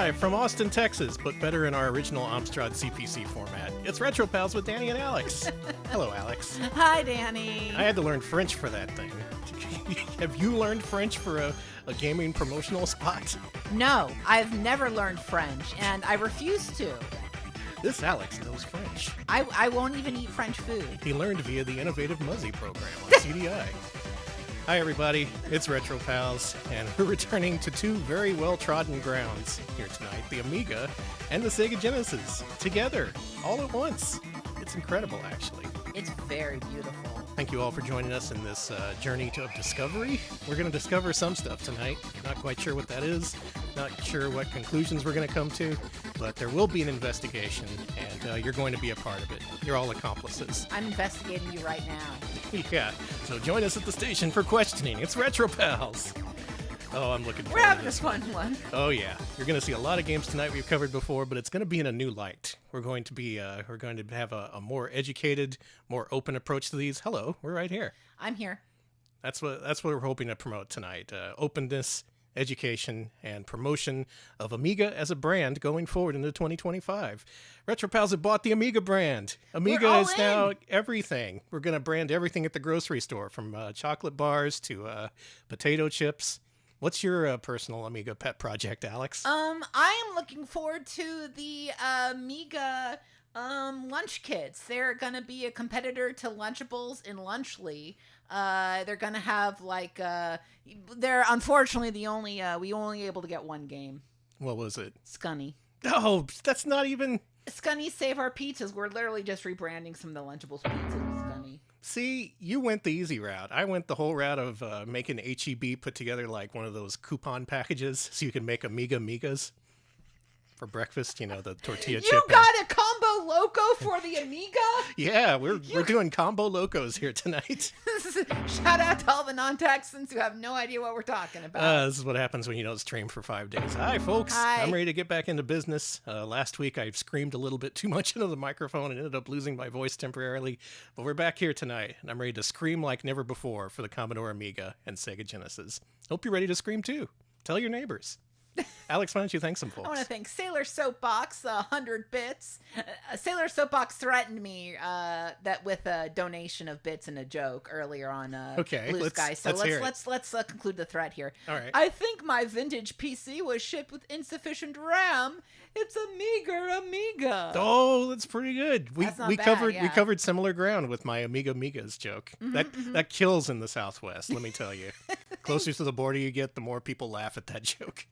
Live from Austin, Texas, but better in our original Amstrad CPC format. It's Retro Pals with Danny and Alex. Hello, Alex. Hi, Danny. I had to learn French for that thing. Have you learned French for a gaming promotional spot? No, I've never learned French, and I refuse to. This Alex knows French. I won't even eat French food. He learned via the Innovative Muzzy program on CDI. Hi, everybody. It's Retro Pals, and we're returning to two very well-trodden grounds here tonight, the Amiga and the Sega Genesis, together, all at once. It's incredible, actually. It's very beautiful. Thank you all for joining us in this journey of discovery. We're going to discover some stuff tonight. Not quite sure what that is. Not sure what conclusions we're going to come to. But there will be an investigation, and you're going to be a part of it. You're all accomplices. I'm investigating you right now. Yeah, so join us at the station for questioning. It's Retro Pals. Oh, I'm looking forward We're having to this a fun one. Oh yeah, you're going to see a lot of games tonight we've covered before, but it's going to be in a new light. We're going to have a more educated, more open approach to these. Hello, we're right here. I'm here. That's what we're hoping to promote tonight. Openness, education, and promotion of Amiga as a brand going forward into 2025. Retro Pals have bought the Amiga brand. Amiga is now everything. We're going to brand everything at the grocery store, from chocolate bars to potato chips. What's your personal Amiga pet project, Alex? I am looking forward to the Amiga Lunch Kits. They're gonna be a competitor to Lunchables in Lunchly. They're gonna have they're unfortunately we only able to get one game. What was it? Scunny. Oh, that's not even... Scunny Save Our Pizzas. We're literally just rebranding some of the Lunchables pizzas with Scunny. See, you went the easy route. I went the whole route of making HEB put together like one of those coupon packages so you can make Amiga Amigas for breakfast, you know, the tortilla chip. You got a combo loco for the Amiga? Yeah, we're doing combo locos here tonight. Shout out to all the non-Texans who have no idea what we're talking about. This is what happens when you don't stream for 5 days. Hi, folks. Hi. I'm ready to get back into business. Last week I screamed a little bit too much into the microphone and ended up losing my voice temporarily. But we're back here tonight, and I'm ready to scream like never before for the Commodore Amiga and Sega Genesis. Hope you're ready to scream too. Tell your neighbors. Alex, why don't you thank some folks? I want to thank Sailor Soapbox, 100 bits. Sailor Soapbox threatened me that with a donation of bits and a joke earlier on Blue Sky. So let's conclude the threat here. All right. I think my vintage PC was shipped with insufficient RAM. It's a meager Amiga. Oh, that's pretty good. We bad. covered similar ground with my Amigas joke. That kills in the Southwest, let me tell you. Closer to the border you get, the more people laugh at that joke.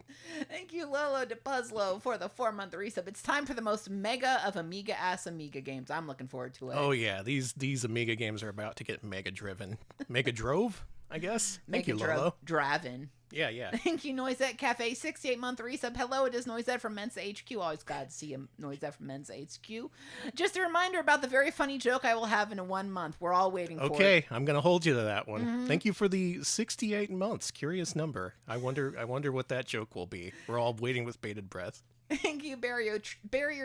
Thank you, Lolo de Puzzlo, for the 4-month resub. It's time for the most mega of Amiga-ass Amiga games. I'm looking forward to it. Oh yeah, these Amiga games are about to get mega driven. Mega drove, I guess. Thank you, Lolo. Draven. Yeah. Thank you, Noisette Cafe, 68-month resub. Hello, it is Noisette from Mensa HQ. Always glad to see Noisette from Mensa HQ. Just a reminder about the very funny joke I will have in 1 month. We're all waiting for it. Okay, I'm going to hold you to that one. Mm-hmm. Thank you for the 68 months. Curious number. I wonder what that joke will be. We're all waiting with bated breath. Thank you, Barrier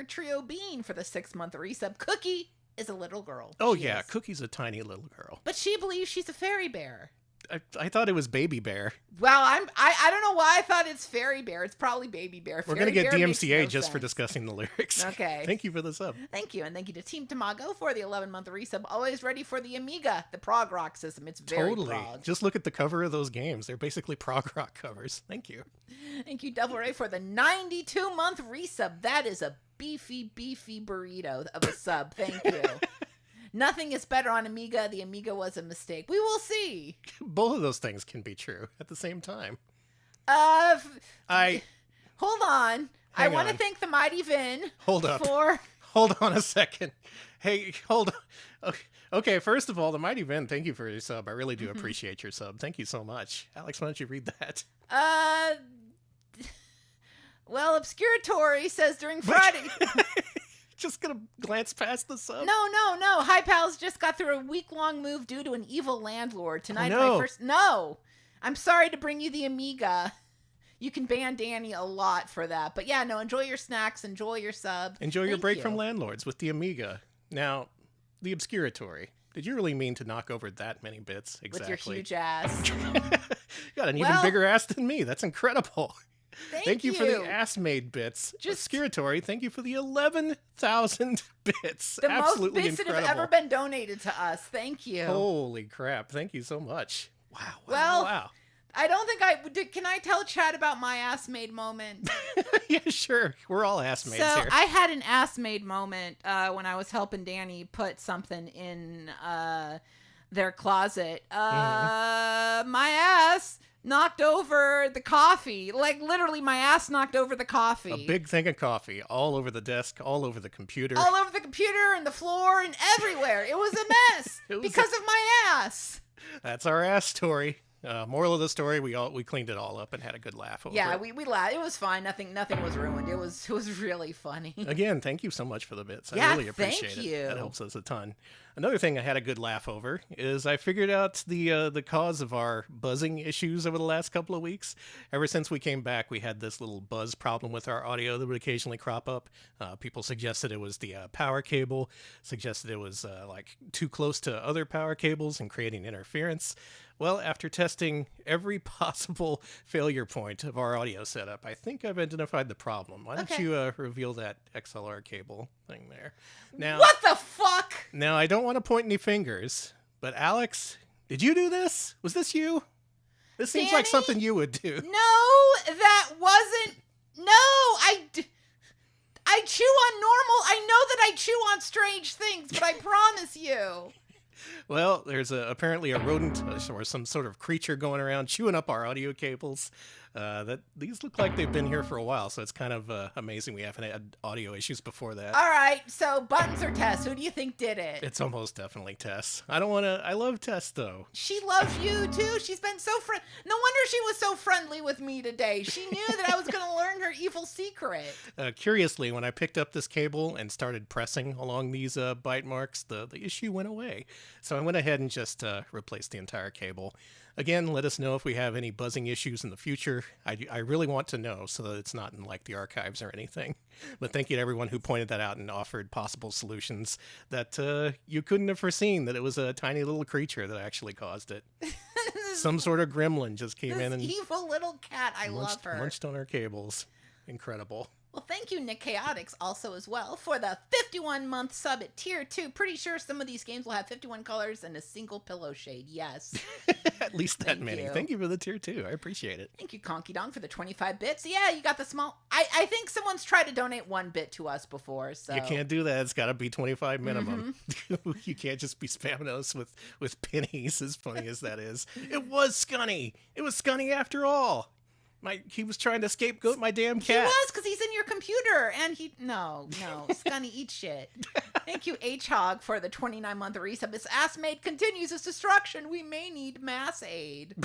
Trio Bean, for the 6-month resub. Cookie is a little girl. Oh, yeah, Cookie's a tiny little girl. But she believes she's a fairy bear. I thought it was Baby Bear. Well, I don't know why I thought it's Fairy Bear. It's probably Baby Bear. We're going to get DMCA just for discussing the lyrics. Okay. Thank you for the sub. Thank you. And thank you to Team Tamago for the 11-month resub. Always ready for the Amiga, the prog rock system. It's very prog. Just look at the cover of those games. They're basically prog rock covers. Thank you. Thank you, Devil Ray, for the 92-month resub. That is a beefy burrito of a sub. Thank you. Nothing is better on Amiga. The Amiga was a mistake. We will see. Both of those things can be true at the same time. Hold on. I want to thank the Mighty Vin. Hold on a second. Hey, hold on. Okay, first of all, the Mighty Vin, thank you for your sub. I really do appreciate your sub. Thank you so much. Alex, why don't you read that? Well, Obscuratory says during Friday... Just gonna glance past the sub? No. Hi Pals just got through a week-long move due to an evil landlord. Tonight, No! I'm sorry to bring you the Amiga. You can ban Danny a lot for that. But yeah, no, enjoy your snacks, enjoy your sub. Enjoy your break from landlords with the Amiga. Now, the Obscuratory. Did you really mean to knock over that many bits? Exactly. With your huge ass. You got an even bigger ass than me. That's incredible. Thank you for the ass-made bits. Just Skiratory, thank you for the 11,000 bits. the Absolutely most bits incredible. that have ever been donated to us. Thank you. Holy crap. Thank you so much. Wow. Well, Wow. I don't think I did. Can I tell Chad about my ass-made moment? Yeah, sure. We're all ass-mades So here. I had an ass-made moment when I was helping Danny put something in their closet. My ass knocked over the coffee. Like, literally, my ass knocked over the coffee. A big thing of coffee all over the desk, all over the computer. All over the computer and the floor and everywhere. It was a mess because of my ass. That's our ass story. Moral of the story: we cleaned it all up and had a good laugh over Yeah, it. we laughed. It was fine. Nothing was ruined. It was really funny. Again, thank you so much for the bits. Yeah, I really appreciate thank it. you. That helps us a ton. Another thing I had a good laugh over is I figured out the cause of our buzzing issues over the last couple of weeks. Ever since we came back, we had this little buzz problem with our audio that would occasionally crop up. People suggested it was the power cable, suggested it was like too close to other power cables and creating interference. Well, after testing every possible failure point of our audio setup, I think I've identified the problem. Why don't you reveal that XLR cable thing there? Now, What the fuck? Now, I don't want to point any fingers, but Alex, did you do this? Was this you? This seems like Danny? something you would do. No, that wasn't. No, I chew on normal. I know that I chew on strange things, but I promise you. Well, there's apparently a rodent or some sort of creature going around chewing up our audio cables. These look like they've been here for a while, so it's kind of amazing we haven't had audio issues before that. All right, so Buttons or Tess, who do you think did it? It's almost definitely Tess. I love Tess, though. She loves you, too. She's been so no wonder she was so friendly with me today. She knew that I was going to learn her evil secret. Curiously, when I picked up this cable and started pressing along these bite marks, the issue went away. So I went ahead and just replaced the entire cable. Again, let us know if we have any buzzing issues in the future. I really want to know so that it's not in like the archives or anything. But thank you to everyone who pointed that out and offered possible solutions that you couldn't have foreseen, that it was a tiny little creature that actually caused it. Some sort of gremlin just came in and evil little cat. I love her. Munched on our cables. Incredible. Well, thank you, Nick Chaotix, also as well, for the 51-month sub at Tier 2. Pretty sure some of these games will have 51 colors and a single pillow shade. Yes. At least that many. You. Thank you for the Tier 2. I appreciate it. Thank you, Conky Dong, for the 25 bits. Yeah, you got the small... I think someone's tried to donate 1 bit to us before, so... You can't do that. It's got to be 25 minimum. You can't just be spamming us with pennies, as funny as that is. It was Scunny. It was Scunny after all. He was trying to scapegoat my damn cat. He was, because he's in your computer, and he... No, Scunny, eat shit. Thank you, H-Hog, for the 29-month resub. This ass maid continues its destruction. We may need mass aid.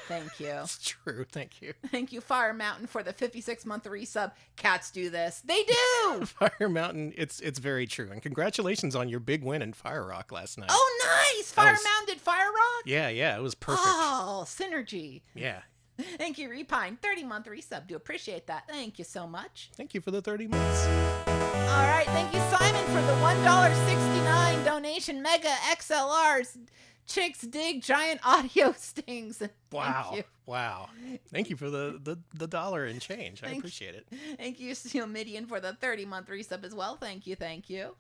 Thank you. It's true. Thank you. Thank you, Fire Mountain, for the 56-month resub. Cats do this. They do! Fire Mountain, it's very true. And congratulations on your big win in Fire Rock last night. Oh, nice! Fire Mountain did Fire Rock? Yeah, it was perfect. Oh, synergy. Yeah. Thank you, Repine. 30-month resub. Do appreciate that. Thank you so much. Thank you for the 30 months. All right. Thank you, Simon, for the $1.69 donation. Mega XLRs. Chicks dig giant audio stings. Wow. Thank you. Wow. Thank you for the dollar and change. I appreciate it. Thank you, Midian, for the 30-month resub as well. Thank you. Thank you.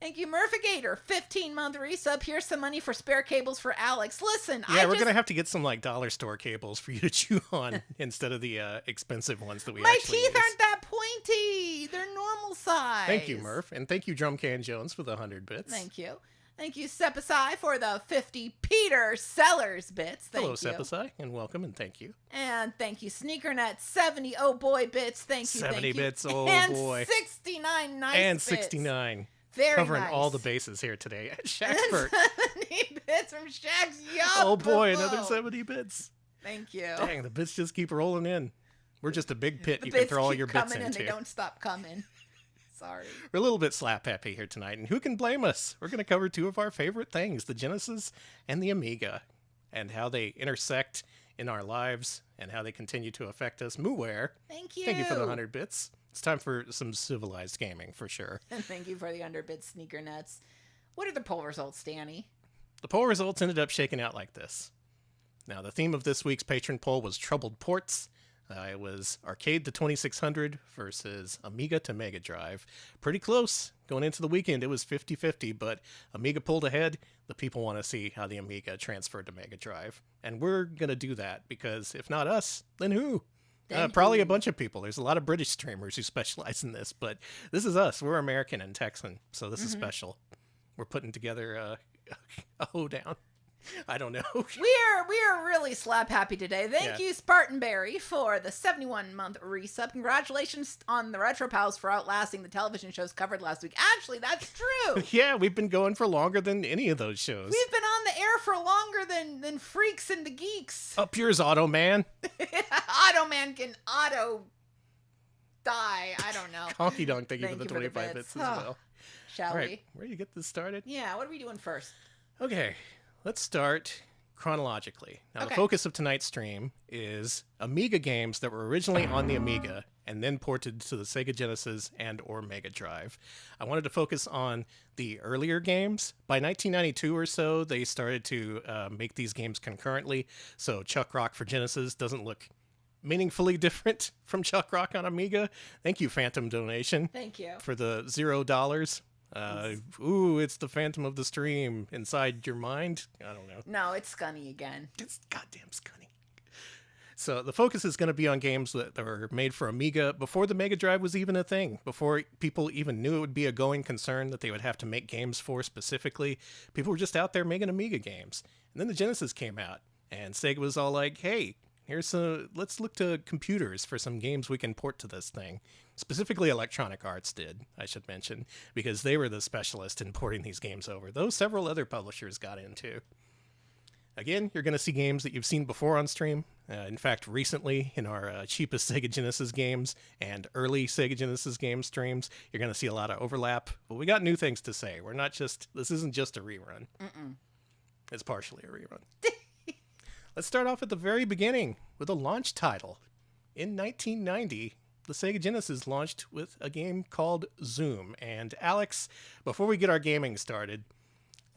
Thank you, Murphigator. 15-month resub. Here's some money for spare cables for Alex. Listen, yeah, we're gonna have to get some like dollar store cables for you to chew on instead of the expensive ones that we. My actually teeth use. aren't that pointy. They're normal size. Thank you, Murph, and thank you, Drumcan Jones, for the 100 bits. Thank you. Thank you, Sepasai, for the 50 Peter Sellers bits. Thank Hello, you. Sepasai, and welcome, and thank you. And thank you, SneakerNet 70 oh boy bits. Thank you. 70 bits, oh and boy. 69 nice and bits. 69. Very Covering nice. all the bases here today. And Shaxpert. 70 bits from Shax. Oh boy, another 70 bits. Thank you. Dang, the bits just keep rolling in. We're just a big pit The you can bits throw all keep your bits coming into. and they don't stop coming. Sorry. We're a little bit slap happy here tonight, and who can blame us? We're going to cover two of our favorite things, the Genesis and the Amiga, and how they intersect in our lives and how they continue to affect us. Mooware. Thank you. Thank you for the 100 bits. It's time for some civilized gaming, for sure. And thank you for the underbid sneaker nuts. What are the poll results, Danny? The poll results ended up shaking out like this. Now, the theme of this week's patron poll was troubled ports. It was arcade to 2600 versus Amiga to Mega Drive. Pretty close. Going into the weekend, it was 50-50, but Amiga pulled ahead. The people want to see how the Amiga transferred to Mega Drive. And we're going to do that because if not us, then who? Probably a bunch of people. There's a lot of British streamers who specialize in this, but this is us. We're American and Texan, so this is special. We're putting together a hoedown. I don't know. We are really slap happy today. Thank you, Spartanberry, for the 71-month resub. Congratulations on the Retro Pals for outlasting the television shows covered last week. Actually, that's true. Yeah, we've been going for longer than any of those shows. We've been on the air for longer than Freaks and the Geeks. Up yours, Auto Man. Auto Man can auto die. I don't know. Conky Donk, thank you for the 25 bits as well. Shall we? Where do you get this started? Yeah, what are we doing first? Okay. Let's start chronologically. Now, the focus of tonight's stream is Amiga games that were originally on the Amiga and then ported to the Sega Genesis and or Mega Drive. I wanted to focus on the earlier games. By 1992 or so, they started to make these games concurrently. So Chuck Rock for Genesis doesn't look meaningfully different from Chuck Rock on Amiga. Thank you, Phantom Donation. Thank you. For the $0. Ooh, it's the Phantom of the Stream inside your mind. I don't know. No, it's Scunny again. It's goddamn Scunny. So the focus is going to be on games that were made for Amiga before the Mega Drive was even a thing, before people even knew it would be a going concern that they would have to make games for specifically. People were just out there making Amiga games. And then the Genesis came out, and Sega was all like, hey, let's look to computers for some games we can port to this thing. Specifically, Electronic Arts did, I should mention, because they were the specialist in porting these games over, though several other publishers got into. Again, you're going to see games that you've seen before on stream. In fact, recently, in our cheapest Sega Genesis games and early Sega Genesis game streams, you're going to see a lot of overlap. But we got new things to say. This isn't just a rerun. It's partially a rerun. Let's start off at the very beginning with a launch title. In 1990, the Sega Genesis launched with a game called Zoom. And Alex, before we get our gaming started,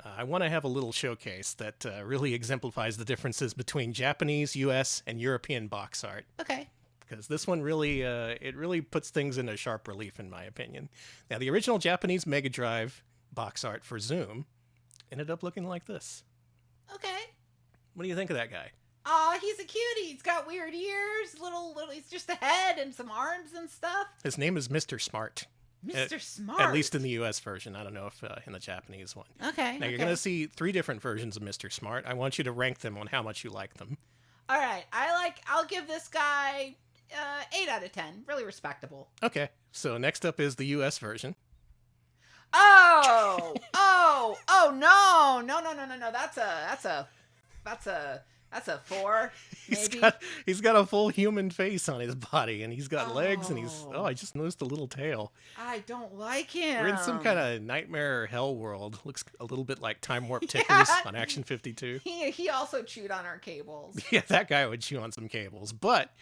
I want to have a little showcase that really exemplifies the differences between Japanese, US, and European box art. Okay. Because this one really, it really puts things into sharp relief, in my opinion. Now, the original Japanese Mega Drive box art for Zoom ended up looking like this. Okay. What do you think of that guy? Aw, he's a cutie. He's got weird ears, little, he's just a head and some arms and stuff. His name is Mr. Smart. Mr. Smart. At least in the US version. I don't know if in the Japanese one. Okay. Now, you're going to see 3 different versions of Mr. Smart. I want you to rank them on how much you like them. All right. I'll give this guy 8 out of 10. Really respectable. Okay. So next up is the US version. Oh, no. That's a 4. Maybe. He's got a full human face on his body, and he's got legs, and I just noticed a little tail. I don't like him. We're in some kind of nightmare hell world. Looks a little bit like Time Warp Tickers on Action 52. He also chewed on our cables. Yeah, that guy would chew on some cables. But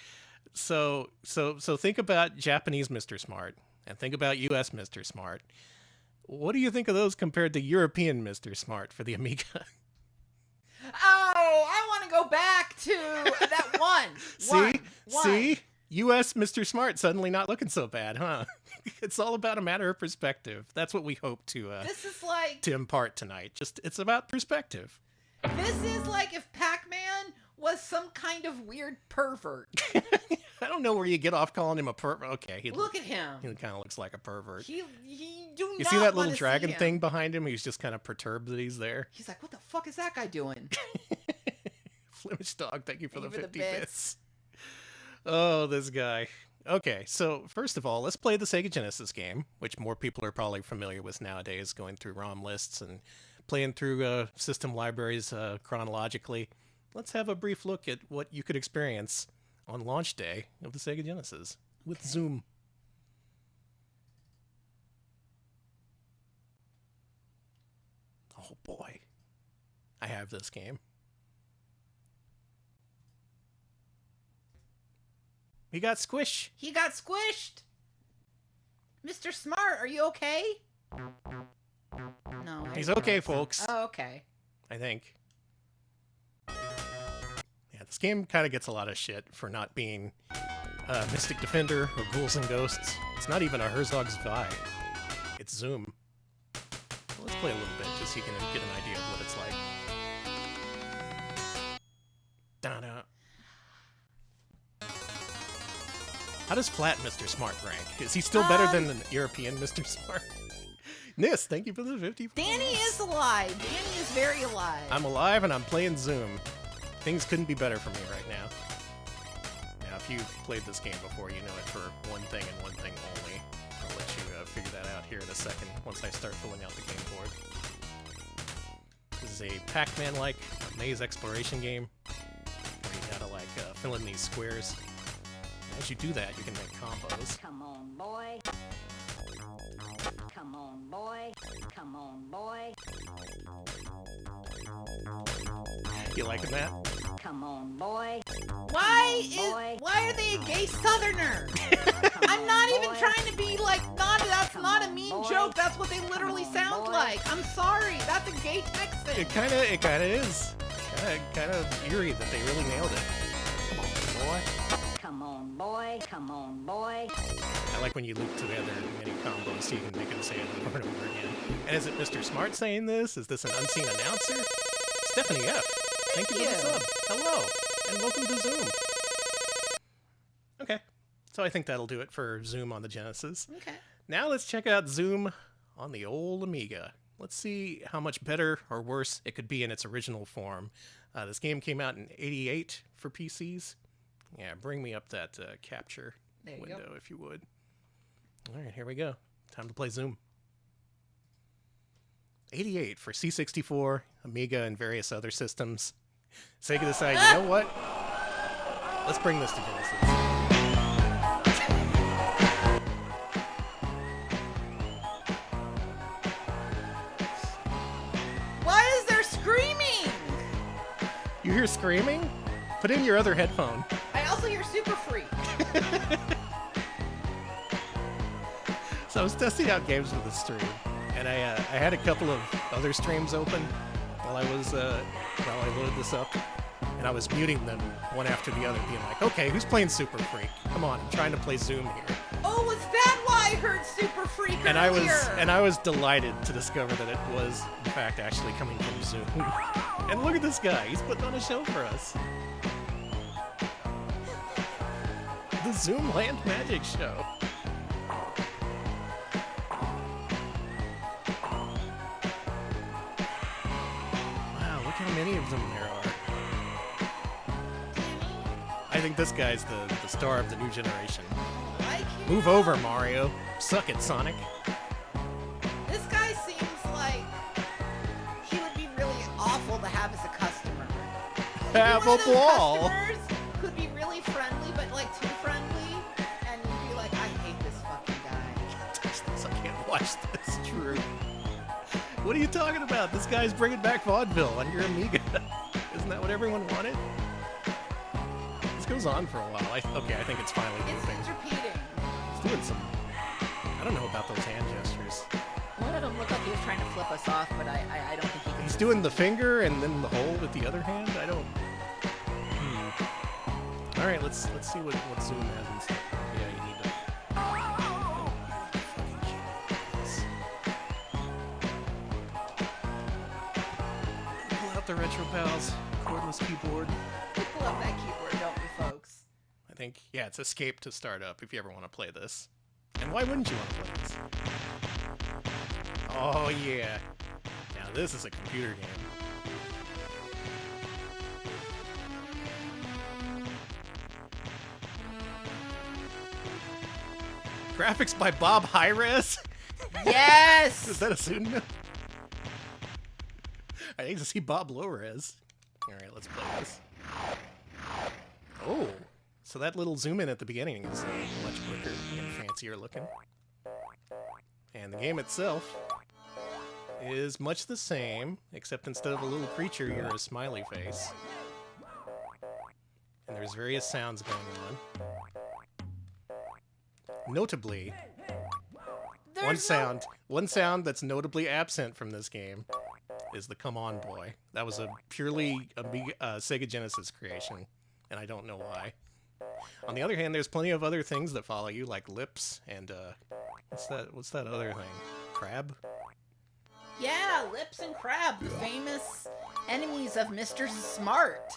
so think about Japanese Mr. Smart and think about US Mr. Smart. What do you think of those compared to European Mr. Smart for the Amiga? Oh, I want to go back to that one. See? U.S. Mr. Smart suddenly not looking so bad, huh? It's all about a matter of perspective. That's what we hope to impart tonight. It's about perspective. This is like if Pac-Man was some kind of weird pervert. I don't know where you get off calling him a pervert. Okay, look at him. He kind of looks like a pervert. You see that little dragon thing behind him? He's just kind of perturbed that he's there. He's like, what the fuck is that guy doing? Flemish Dog, thank you for the 50 bits. Oh, this guy. Okay, so first of all, let's play the Sega Genesis game, which more people are probably familiar with nowadays, going through ROM lists and playing through system libraries chronologically. Let's have a brief look at what you could experience on launch day of the Sega Genesis with Zoom. Oh boy, I have this game. He got squished. Mr. Smart, are you okay? No. He's okay, folks. Oh, okay. I think. Yeah, this game kind of gets a lot of shit for not being Mystic Defender or Ghouls and Ghosts. It's not even a Herzog's Vibe. It's Zoom. Well, let's play a little bit just so you can get an idea of what it's like. Da-da. How does Flat Mr. Smart rank? Is he still better than the European Mr. Smart? Nis, thank you for the 50. Danny is alive. Danny is very alive. I'm alive and I'm playing Zoom. Things couldn't be better for me right now. Now, if you've played this game before, you know it for one thing and one thing only. I'll let you figure that out here in a second once I start filling out the game board. This is a Pac-Man-like maze exploration game where you gotta fill in these squares. As you do that, you can make combos. Come on, boy. Come on, boy. Come on, boy. You liking that? Come on, boy. Why are they a gay Southerner? I'm not even trying to be like, that's not a mean joke. That's what they literally sound like. I'm sorry. That's a gay Texan. It kinda is. Kinda eerie that they really nailed it. Come on, boy. Come on, boy. Come on, boy. I like when you loop together many combos so you can make them say it over and over again. And is it Mr. Smart saying this? Is this an unseen announcer? Stephanie F. Thank you for the sub. Hello, and welcome to Zoom. Okay, so I think that'll do it for Zoom on the Genesis. Okay. Now let's check out Zoom on the old Amiga. Let's see how much better or worse it could be in its original form. This game came out in '88 for PCs. Yeah, bring me up that capture window if you would. All right, here we go. Time to play Zoom. 88 for C64, Amiga, and various other systems. Sega decided, you know what? Let's bring this to Genesis. Why is there screaming? You hear screaming? Put in your other headphone. I also hear Super Freak. So I was testing out games with the stream, and I had a couple of other streams open while I loaded this up, and I was muting them one after the other, being like, okay, who's playing Super Freak? Come on, I'm trying to play Zoom here. Oh, was that why I heard Super Freak And earlier? I was delighted to discover that it was, in fact, actually coming from Zoom. And look at this guy, he's putting on a show for us. The Zoom Land Magic Show. Wow, look how many of them there are. I think this guy's the star of the new generation. Move over, Mario. Suck it, Sonic. This guy seems like he would be really awful to have as a customer. Have a ball. Customers could be really friendly, but like too friendly, and you'd be like, I hate this fucking guy. Touch this. I can't watch this. True. What are you talking about? This guy's bringing back vaudeville on your Amiga. Isn't that what everyone wanted? This goes on for a while. I think it's finally moving. It's repeating. It's doing some... I don't know about those hand gestures. One of them looked like he was trying to flip us off, but I don't think he can. He's doing the finger and then the hole with the other hand? I don't... All right, let's see what Zoom has in store. Yeah, you need to... Pull out the Retro Pals cordless keyboard. We pull up that keyboard, don't we, folks? I think, yeah, it's escape to start up if you ever want to play this. And why wouldn't you want to play this? Oh, yeah. Now this is a computer game. Graphics by Bob Hi-Res? Yes! Is that a pseudonym? I need to see Bob Low-Res. Alright, let's play this. Oh, so that little zoom in at the beginning is much quicker and fancier looking. And the game itself is much the same, except instead of a little creature, you're a smiley face. And there's various sounds going on. Notably, one sound that's notably absent from this game is the "Come On Boy." That was a purely Sega Genesis creation, and I don't know why. On the other hand, there's plenty of other things that follow you, like lips and, what's that other thing? Crab? Yeah, Lips and Crab, the famous enemies of Mr. Smart.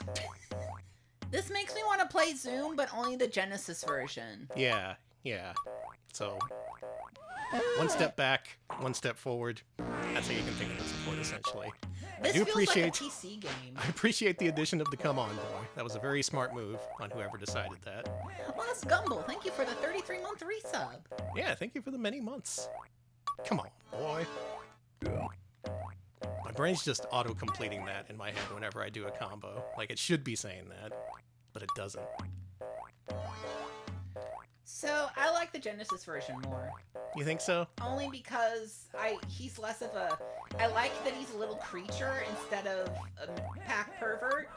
This makes me want to play Zoom, but only the Genesis version. Yeah. So, one step back, one step forward. That's how you can think of the support, essentially. This I do feels appreciate, like a PC game. I appreciate the addition of the Come On Boy. That was a very smart move on whoever decided that. Lost Gumble, thank you for the 33-month resub. Yeah, thank you for the many months. Come on, boy. My brain's just auto-completing that in my head whenever I do a combo. Like, it should be saying that, but it doesn't. So, I like the Genesis version more. You think so? Only because he's less of a... I like that he's a little creature instead of a pack pervert.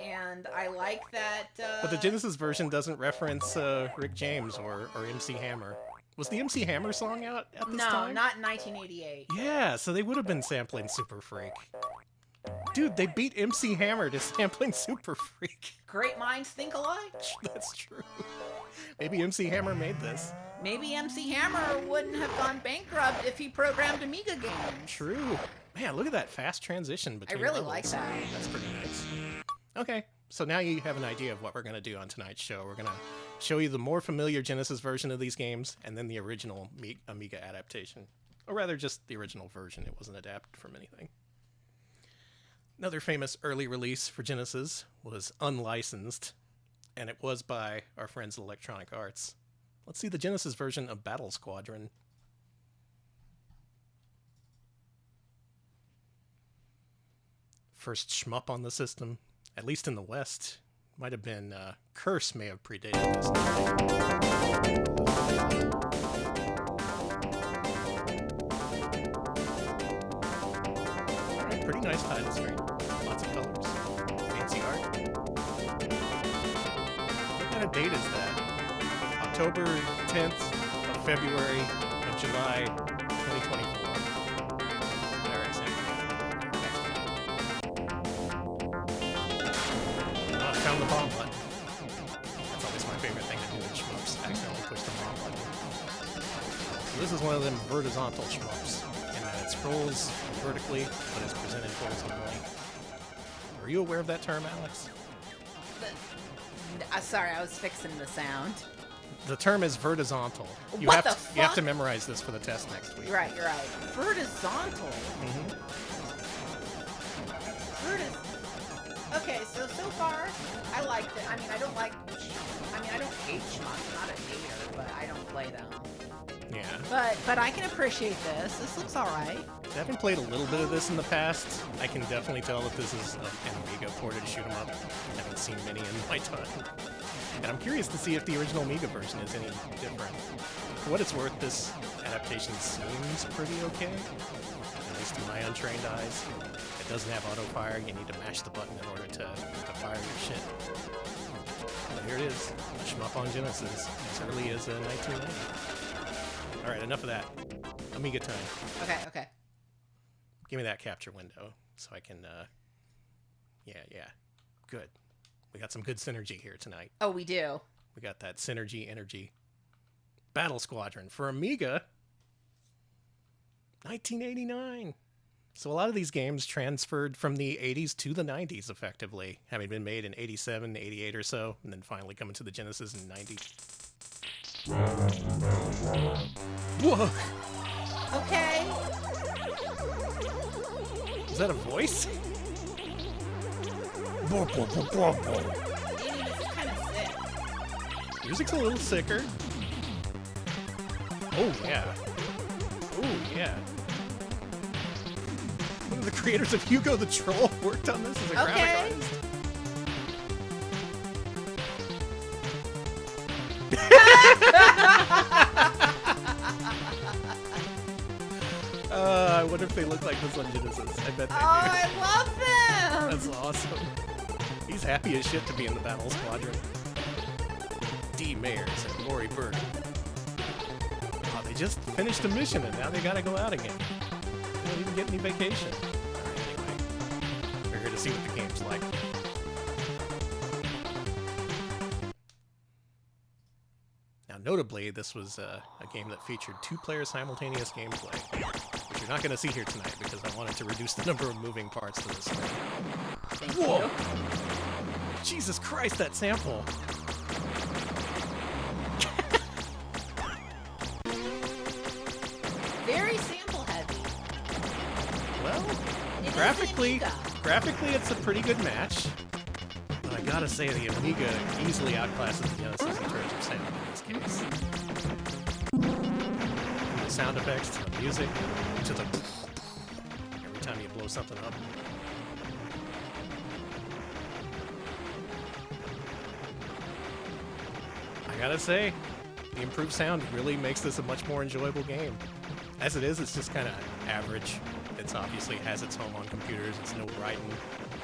And I like that... But the Genesis version doesn't reference Rick James or MC Hammer. Was the MC Hammer song out at this time? No, not in 1988. Yeah, so they would have been sampling Super Freak. Dude, they beat MC Hammer to sampling Super Freak. Great minds think alike. That's true. Maybe MC Hammer made this. Maybe MC Hammer wouldn't have gone bankrupt if he programmed Amiga games. True. Man, look at that fast transition between I really levels. like that. That's pretty nice. Okay, so now you have an idea of what we're going to do on tonight's show. We're going to show you the more familiar Genesis version of these games, and then the original Amiga adaptation. Or rather, just the original version. It wasn't adapted from anything. Another famous early release for Genesis was unlicensed, and it was by our friends at Electronic Arts. Let's see the Genesis version of Battle Squadron. First shmup on the system, at least in the West. Might have been, Curse may have predated this. Alright, pretty nice title screen. Lots of colors. Fancy art. What kind of date is that? October 10th of February of July 2024. Found the bomb button. That's always my favorite thing to do in shmups. Accidentally push the bomb button. So this is one of them vertical shmups, in that it scrolls vertically, but is presented horizontally. Are you aware of that term, Alex? Sorry, I was fixing the sound. The term is vertical. You What have the you have fuck? to memorize this for the test next week. You're right. Vertical. Mm-hmm. Okay, so far, I liked it. I mean, I don't hate shmups. I'm not a hater, but I don't play them. Yeah. But I can appreciate this. This looks alright. Having played a little bit of this in the past, I can definitely tell that this is an Amiga ported shoot 'em up. I haven't seen many in my time. And I'm curious to see if the original Amiga version is any different. For what it's worth, this adaptation seems pretty okay, at least in my untrained eyes. It doesn't have auto-fire. You need to mash the button in order to fire your shit. But here it is, a shmup on Genesis, as early as 1990. Alright, enough of that. Amiga time. Okay. Give me that capture window so I can, yeah. Good. We got some good synergy here tonight. Oh, we do. We got that synergy energy. Battle Squadron for Amiga, 1989. So a lot of these games transferred from the 80s to the 90s, effectively, having been made in 87, 88 or so, and then finally coming to the Genesis in 90. Whoa! Okay. Is that a voice? Danny, this is kind of sick. Music's a little sicker. Oh, yeah. Oh, yeah. One of the creators of Hugo the Troll worked on this as a graphic artist. I wonder if they look like this on Genesis. I bet they do. I love them! That's awesome. He's happy as shit to be in the Battle Squadron. D. Mayers and Lori Bird. Oh, they just finished a mission and now they gotta go out again. They don't even get any vacation. Alright, anyway. We're here to see what the game's like. Now, notably, this was a game that featured 2-player simultaneous gameplay, which you're not going to see here tonight because I wanted to reduce the number of moving parts to this thing. Thank Whoa! you. Jesus Christ, that sample! Very sample heavy. Well, It is the graphically, Amiga. it's a pretty good match. But I gotta say, the Amiga easily outclasses the Genesis in terms of sound in this case. From the sound effects, to the music, to the every time you blow something up. I gotta say, the improved sound really makes this a much more enjoyable game. As it is, it's just kind of average. It's obviously has its home on computers. It's no Raiden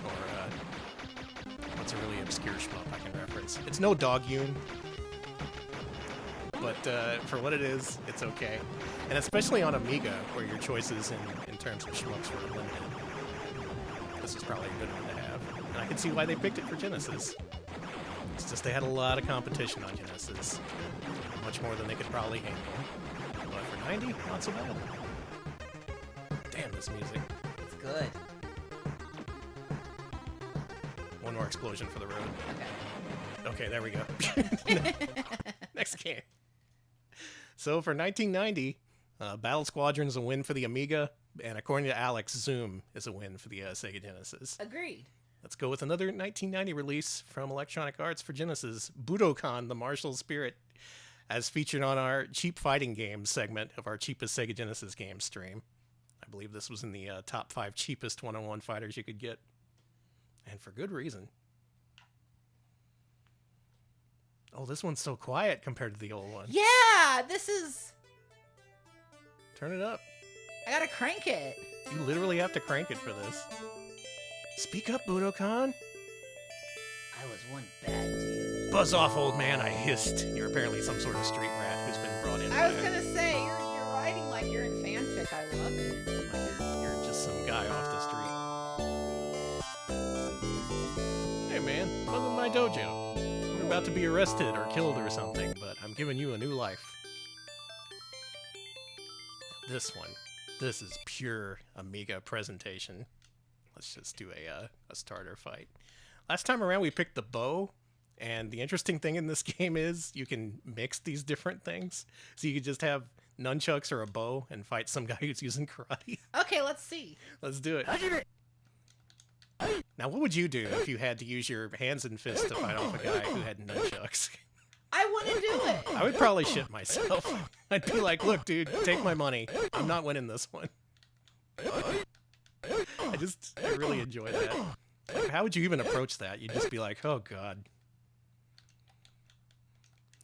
or what's a really obscure shmup I can reference. It's no Dog Yun, but for what it is, it's okay. And especially on Amiga, where your choices in terms of shmups were limited, this is probably a good one to have. And I can see why they picked it for Genesis. It's just they had a lot of competition on Genesis, much more than they could probably handle. But for 90, not so bad. Damn, this music. It's good. One more explosion for the road. Okay. Okay, there we go. Next game. So for 1990, Battle Squadron is a win for the Amiga, and according to Alex, Zoom is a win for the Sega Genesis. Agreed. Let's go with another 1990 release from Electronic Arts for Genesis, Budokan, the Martial Spirit, as featured on our Cheap Fighting Games segment of our cheapest Sega Genesis game stream. I believe this was in the top 5 cheapest one-on-one fighters you could get. And for good reason. Oh, this one's so quiet compared to the old one. Yeah, this is... Turn it up. I gotta crank it. You literally have to crank it for this. Speak up, Budokan. I was one bad dude. Buzz off, old man, I hissed. You're apparently some sort of street rat who's been brought in. I was gonna say, you're writing like you're in fanfic. I love it. Like you're just some guy off the street. Hey man, welcome to my dojo. You're about to be arrested or killed or something, but I'm giving you a new life. This one. This is pure Amiga presentation. Let's just do a starter fight. Last time around we picked the bow, and the interesting thing in this game is you can mix these different things. So you could just have nunchucks or a bow and fight some guy who's using karate. Okay, let's see. Let's do it. Now, what would you do if you had to use your hands and fists to fight off a guy who had nunchucks? I want to do it. I would probably shit myself. I'd be like, look, dude, take my money. I'm not winning this one. I really enjoy that. Like, how would you even approach that? You'd just be like, oh, God.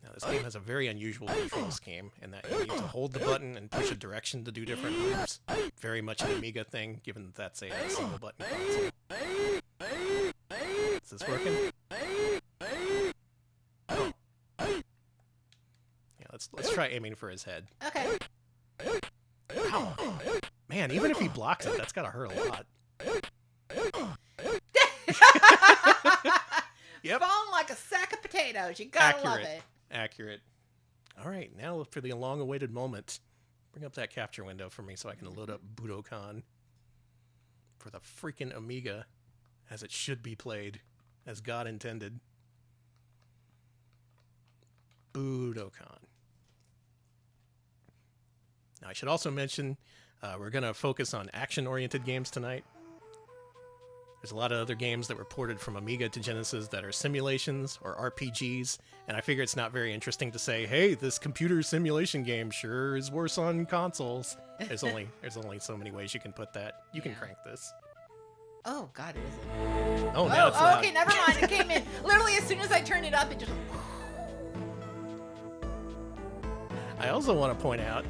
Now, this game has a very unusual control scheme in that you need to hold the button and push a direction to do different moves. Very much an Amiga thing, given that that's a single button console. Is this working? Oh. Yeah, let's try aiming for his head. Okay. Ow. Man, even if he blocks it, that's gotta hurt a lot. Yep. Falling like a sack of potatoes. You gotta love it. Accurate. All right, now for the long-awaited moment. Bring up that capture window for me so I can load up Budokan for the freaking Amiga as it should be played, as God intended. Budokan. Now, I should also mention we're going to focus on action-oriented games tonight. There's a lot of other games that were ported from Amiga to Genesis that are simulations or RPGs, and I figure it's not very interesting to say, hey, this computer simulation game sure is worse on consoles. There's only so many ways you can put that. You can crank this. Oh, God, it isn't. Oh, now it's loud. Okay, never mind. It came in. Literally, as soon as I turned it up, it just... I also want to point out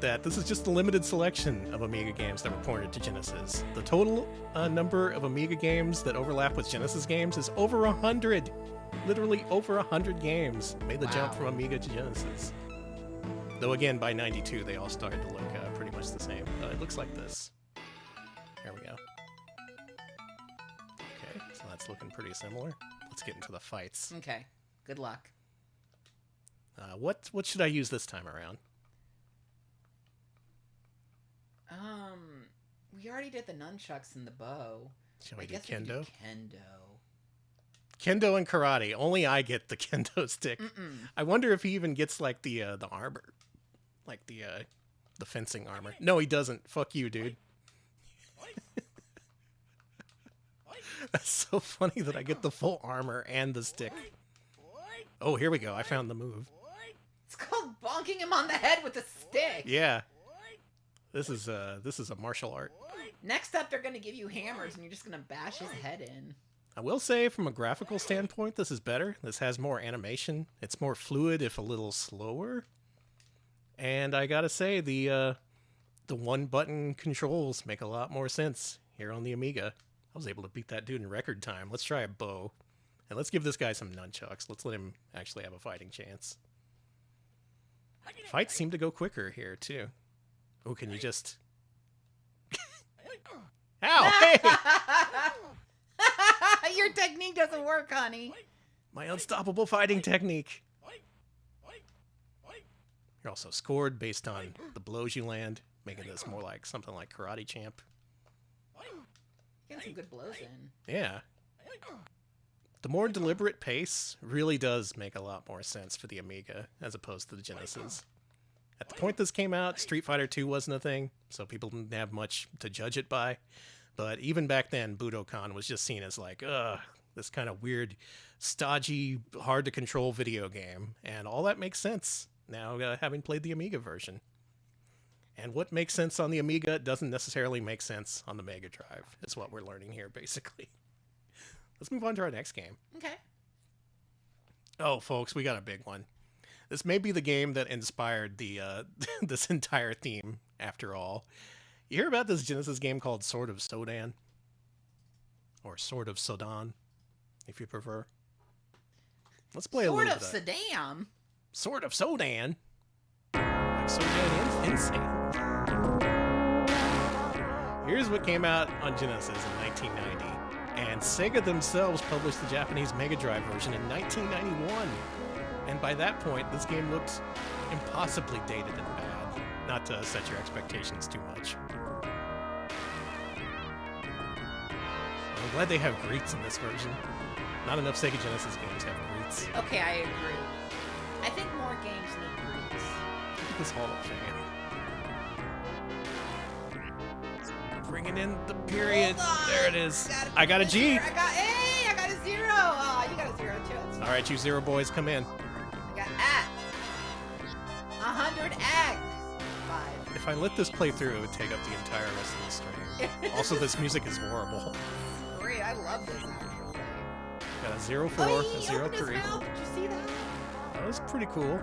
that this is just a limited selection of Amiga games that were ported to Genesis. The total number of Amiga games that overlap with Genesis games is over 100. Literally over 100 games made the jump from Amiga to Genesis. Though again, by 92, they all started to look pretty much the same. It looks like this. There we go. Okay, so that's looking pretty similar. Let's get into the fights. Okay, good luck. What should I use this time around? We already did the nunchucks and the bow. Shall we I do guess we could kendo? do kendo. Kendo and karate. Only I get the kendo stick. Mm-mm. I wonder if he even gets like the armor, like the fencing armor. No, he doesn't. Fuck you, dude. That's so funny that I get the full armor and the stick. Oh, here we go. I found the move. It's called bonking him on the head with a stick. Yeah. This is a martial art. Next up, they're going to give you hammers, and you're just going to bash his head in. I will say, from a graphical standpoint, this is better. This has more animation. It's more fluid, if a little slower. And I gotta say, the one-button controls make a lot more sense here on the Amiga. I was able to beat that dude in record time. Let's try a bow. And let's give this guy some nunchucks. Let's let him actually have a fighting chance. Fights seem to go quicker here, too. Oh, can you just... Ow! Hey! Your technique doesn't work, honey. My unstoppable fighting technique. You're also scored based on the blows you land, making this more like something like Karate Champ. Getting some good blows in. Yeah. The more deliberate pace really does make a lot more sense for the Amiga as opposed to the Genesis. At the point this came out, Street Fighter II wasn't a thing, so people didn't have much to judge it by. But even back then, Budokan was just seen as like, this kind of weird, stodgy, hard-to-control video game. And all that makes sense now, having played the Amiga version. And what makes sense on the Amiga doesn't necessarily make sense on the Mega Drive, is what we're learning here, basically. Let's move on to our next game. Okay. Oh, folks, we got a big one. This may be the game that inspired the this entire theme, after all. You hear about this Genesis game called Sword of Sodan? Or Sword of Sodan, if you prefer. Let's play a little bit of Saddam. Sword of Sodan. Like Sodan Insane. Here's what came out on Genesis in 1990. And Sega themselves published the Japanese Mega Drive version in 1991. And by that point, this game looked impossibly dated and bad. Not to set your expectations too much. I'm glad they have greets in this version. Not enough Sega Genesis games have greets. Okay, I agree. I think more games need greets. Look at this Hall of Fame. Bringing in the period. There it is. I got a G. I got a 0. Oh, you got a 0 too. All right, you 0 boys, come in. I got at 100 ag. 5. If I let this play through, it would take up the entire rest of the stream. Also, this music is horrible. Great, I love this actually. Got a 0-4, Oh, a he opened his 0-3. mouth. Did you see that? That was pretty cool.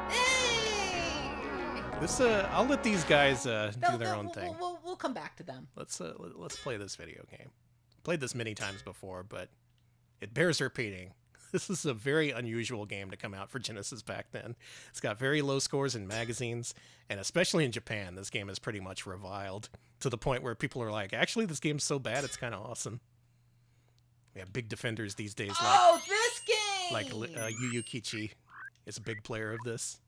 Hey! This, I'll let these guys do their own thing. We'll come back to them. Let's play this video game. Played this many times before, but it bears repeating. This is a very unusual game to come out for Genesis back then. It's got very low scores in magazines, and especially in Japan, this game is pretty much reviled to the point where people are like, actually, this game's so bad, it's kind of awesome. We have big defenders these days, This game! like Yu Yu Kichi is a big player of this.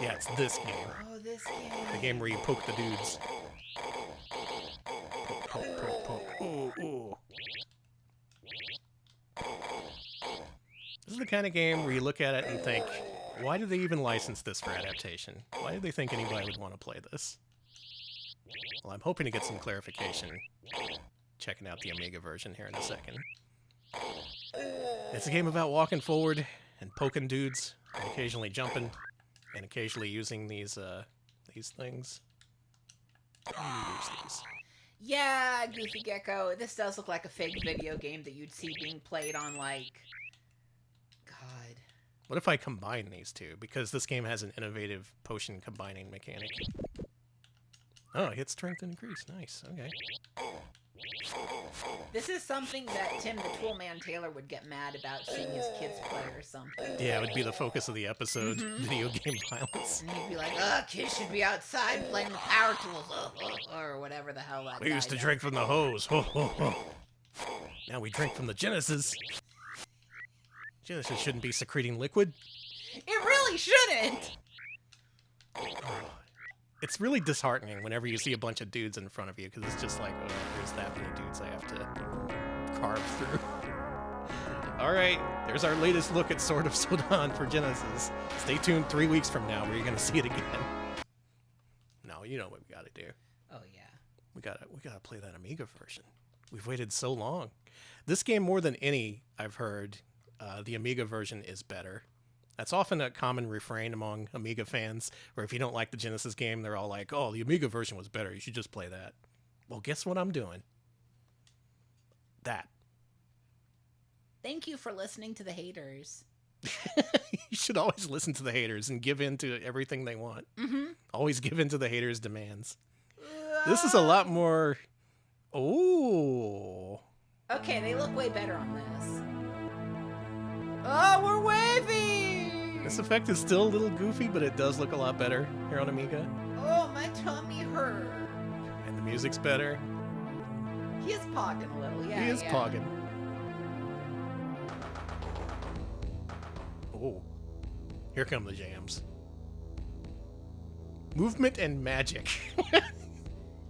Yeah, it's this game. Oh, this game. The game where you poke the dudes. Poke, poke, poke. Ooh, ooh. This is the kind of game where you look at it and think, why did they even license this for adaptation? Why did they think anybody would want to play this? Well, I'm hoping to get some clarification checking out the Amiga version here in a second. It's a game about walking forward and poking dudes, and occasionally jumping, and occasionally using these things. Use these. Yeah, Goofy Gecko. This does look like a fake video game that you'd see being played on, like... God. What if I combine these two? Because this game has an innovative potion combining mechanic. Oh, hit strength and increase. Nice. Okay. This is something that Tim the Toolman Taylor would get mad about seeing his kids play or something. Yeah, it would be the focus of the episode. Video game violence. And he'd be like, kids should be outside playing the power tools, or whatever the hell that We guy used to does. drink from the hose. Ho, ho, ho. Now we drink from the Genesis. Genesis shouldn't be secreting liquid. It really shouldn't. It's really disheartening whenever you see a bunch of dudes in front of you, because it's just like, oh, there's that many dudes I have to carve through. All right, there's our latest look at Sword of Sodan for Genesis. Stay tuned 3 weeks from now where you're going to see it again. No, you know what we got to do. Oh, yeah. We gotta play that Amiga version. We've waited so long. This game, more than any I've heard, the Amiga version is better. That's often a common refrain among Amiga fans, where if you don't like the Genesis game, they're all like, oh, the Amiga version was better. You should just play that. Well, guess what I'm doing? That. Thank you for listening to the haters. You should always listen to the haters and give in to everything they want. Mm-hmm. Always give in to the haters' demands. This is a lot more... Oh. Okay, they look way better on this. Oh, we're waving! This effect is still a little goofy, but it does look a lot better here on Amiga. Oh, my tummy hurt. And the music's better. He is pogging a little, yeah. He is pogging. Oh. Here come the jams. Movement and magic.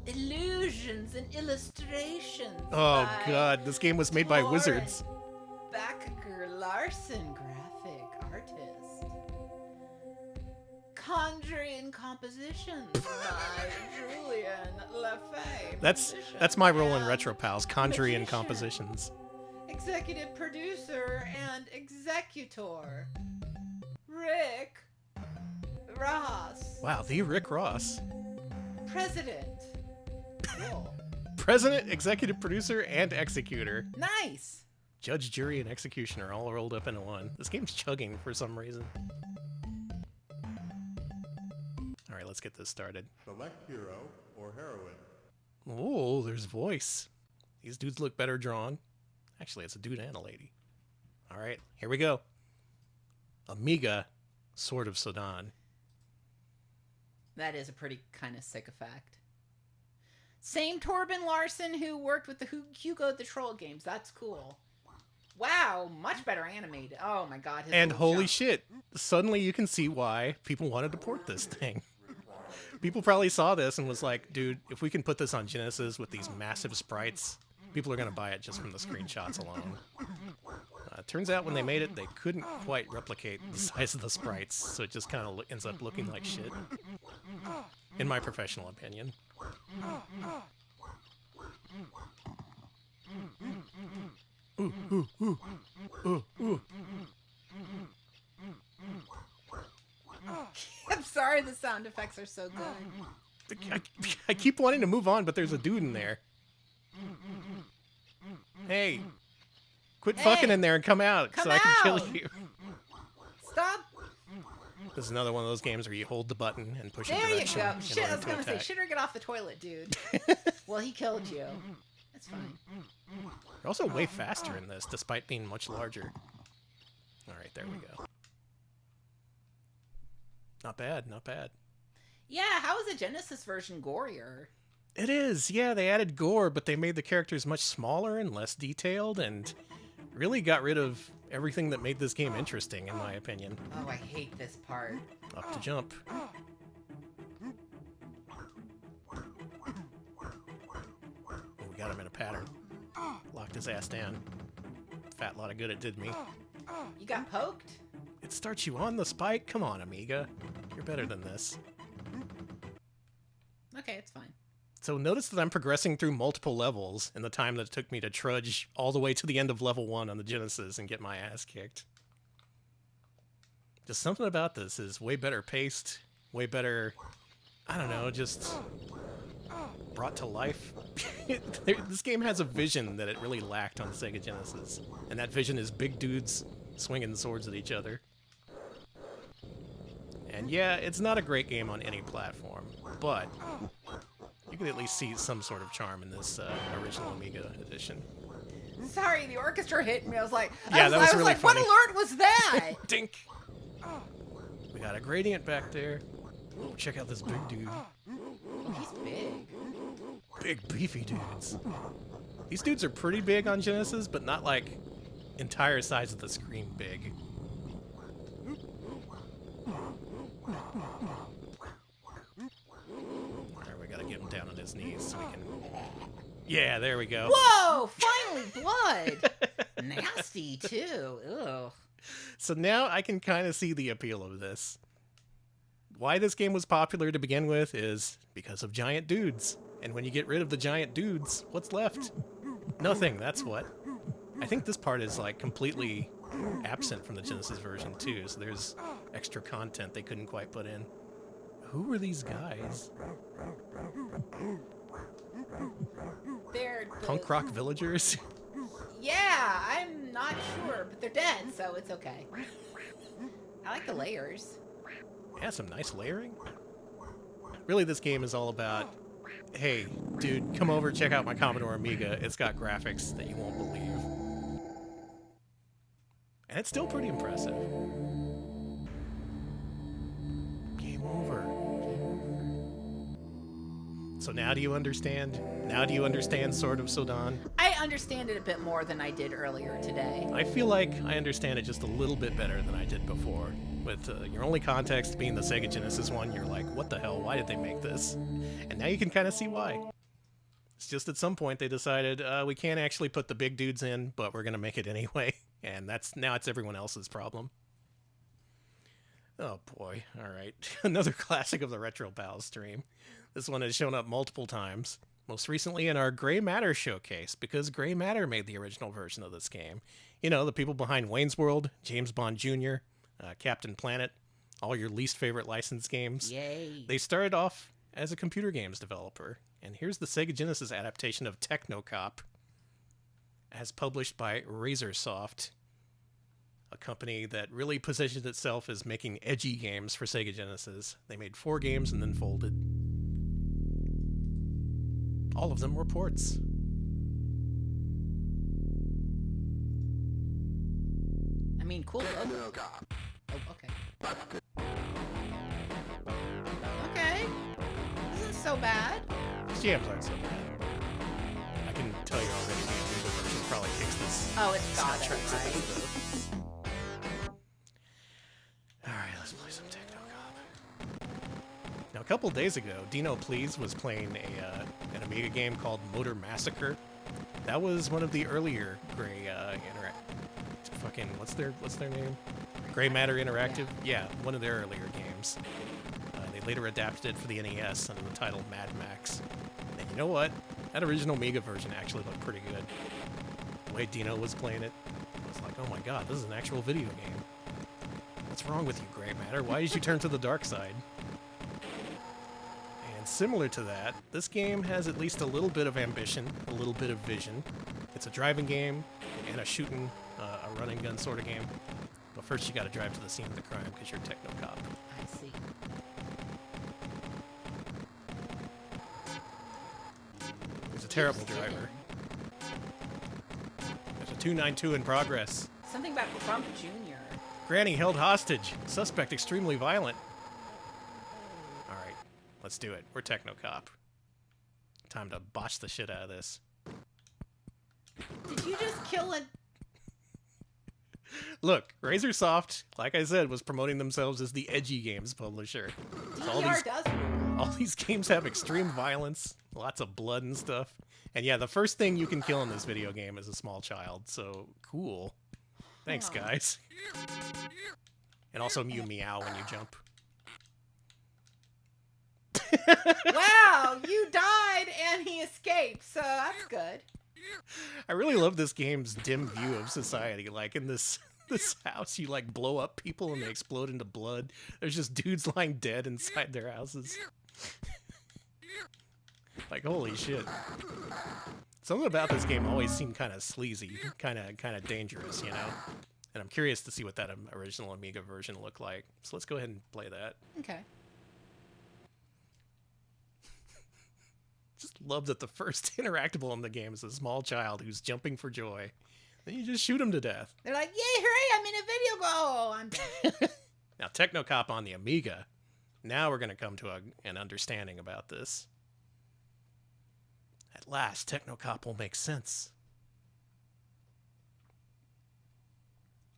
Illusions and illustrations. Oh, by God. This game was made by Torren wizards. Backer Larson, graphic artist. Conjuring compositions by Julian Lafay. That's my role in and Retro Pals, conjuring and magician. compositions. Executive producer and executor, Rick Ross. Wow, the Rick Ross. President. Cool. President, executive producer, and executor. Nice. Judge, jury, and executioner all rolled up into one. This game's chugging for some reason. All right, let's get this started. Select hero or heroine. Oh, there's voice. These dudes look better drawn. Actually, it's a dude and a lady. All right, here we go. Amiga, Sword of Sodan. That is a pretty kind of sick effect. Same Torben Larson who worked with the Hugo the Troll games. That's cool. Wow, much better animated. Oh my god. His And little holy jump. shit, suddenly you can see why people wanted to port this thing. People probably saw this and was like, dude, if we can put this on Genesis with these massive sprites, people are going to buy it just from the screenshots alone. Turns out when they made it, they couldn't quite replicate the size of the sprites, so it just kind of ends up looking like shit. In my professional opinion. Ooh, ooh, ooh, ooh, ooh. I'm sorry the sound effects are so good. I keep wanting to move on, but there's a dude in there. Hey, quit fucking in there and come out Come so I can kill out. you. Stop. This is another one of those games where you hold the button and push a There you direction go. in Shit, I order was to gonna say, attack. shit or get off the toilet, dude. Well, he killed you. That's fine. You're also way faster in this, despite being much larger. All right, there we go. Not bad, not bad. Yeah, how is the Genesis version gorier? It is, yeah, they added gore, but they made the characters much smaller and less detailed, and really got rid of everything that made this game interesting, in my opinion. Oh, I hate this part. Up to jump. Oh, we got him in a pattern. Locked his ass down. Fat lot of good it did me. You got poked? It starts you on the spike? Come on, Amiga. You're better than this. Okay, it's fine. So notice that I'm progressing through multiple levels in the time that it took me to trudge all the way to the end of level 1 on the Genesis and get my ass kicked. Just something about this is way better paced, way better, I don't know, just brought to life. This game has a vision that it really lacked on Sega Genesis, and that vision is big dudes swinging swords at each other. And yeah, it's not a great game on any platform, but you can at least see some sort of charm in this original Amiga edition. Sorry, the orchestra hit me. I was like, Yeah, that was I was really like, funny. what alert was that? Dink! We got a gradient back there. Oh, check out this big dude. Oh, he's big. Big, beefy dudes. These dudes are pretty big on Genesis, but not like entire size of the screen big. There, we gotta get him down on his knees so we can... Yeah, there we go. Whoa! Finally, blood! Nasty, too. Ugh. So now I can kind of see the appeal of this. Why this game was popular to begin with is because of giant dudes. And when you get rid of the giant dudes, what's left? Nothing, that's what. I think this part is like completely absent from the Genesis version too, so there's extra content they couldn't quite put in. Who are these guys? They're the... Punk rock villagers? Yeah, I'm not sure, but they're dead, so it's okay. I like the layers. Yeah, some nice layering. Really, this game is all about, hey, dude, come over, check out my Commodore Amiga. It's got graphics that you won't believe. And it's still pretty impressive. Game over. So now do you understand? Now do you understand Sword of Sodan? I understand it a bit more than I did earlier today. I feel like I understand it just a little bit better than I did before. With your only context being the Sega Genesis one, you're like, what the hell? Why did they make this? And now you can kind of see why. It's just at some point they decided, we can't actually put the big dudes in, but we're going to make it anyway. And now it's everyone else's problem. Oh boy, alright. Another classic of the Retro Pals stream. This one has shown up multiple times. Most recently in our Gray Matter showcase, because Gray Matter made the original version of this game. You know, the people behind Wayne's World, James Bond Jr., Captain Planet, all your least favorite licensed games. Yay. They started off as a computer games developer, and here's the Sega Genesis adaptation of Technocop, as published by Razorsoft, a company that really positioned itself as making edgy games for Sega Genesis. They made 4 games and then folded. All of them were ports. I mean, cool. Oh, okay. Okay. This isn't so bad. These jams aren't so bad. I can tell you already the Amiga version probably kicks this. Oh, it's got it, soundtrack's right? ass, though. Alright, let's play some Technocop. Now, a couple days ago, Dino Please was playing an Amiga game called Motor Massacre. That was one of the earlier Gray what's their name? Gray Matter Interactive? Yeah, one of their earlier games. They later adapted it for the NES under the title Mad Max. And you know what? That original Amiga version actually looked pretty good. The way Dino was playing it, I was like, oh my god, this is an actual video game. What's wrong with you, Gray Matter? Why did you turn to the dark side? And similar to that, this game has at least a little bit of ambition, a little bit of vision. It's a driving game and a shooting, a run and gun sort of game. But first you gotta drive to the scene of the crime because you're Technocop. I see. He's a terrible driver. There's a 292 in progress. Something about Trump Jr. Granny held hostage. Suspect extremely violent. Alright, let's do it. We're Technocop. Time to botch the shit out of this. Did you just kill a... Look, Razorsoft, like I said, was promoting themselves as the edgy games publisher. So DDR does rule. all these games have extreme violence, lots of blood and stuff. And yeah, the first thing you can kill in this video game is a small child, so cool. Thanks, Aw. guys. And also you meow when you jump. Wow, you died and he escaped, so that's good. I really love this game's dim view of society. Like in this house, you like blow up people and they explode into blood. There's just dudes lying dead inside their houses. Like holy shit. Something about this game always seemed kind of sleazy, kind of dangerous, you know. And I'm curious to see what that original Amiga version looked like. So let's go ahead and play that. Okay. Just love that the first interactable in the game is a small child who's jumping for joy. Then you just shoot him to death. They're like, yay, hooray, I'm in a video game. Oh, I'm dead. Now, Technocop on the Amiga. Now we're going to come to an understanding about this. At last, Technocop will make sense.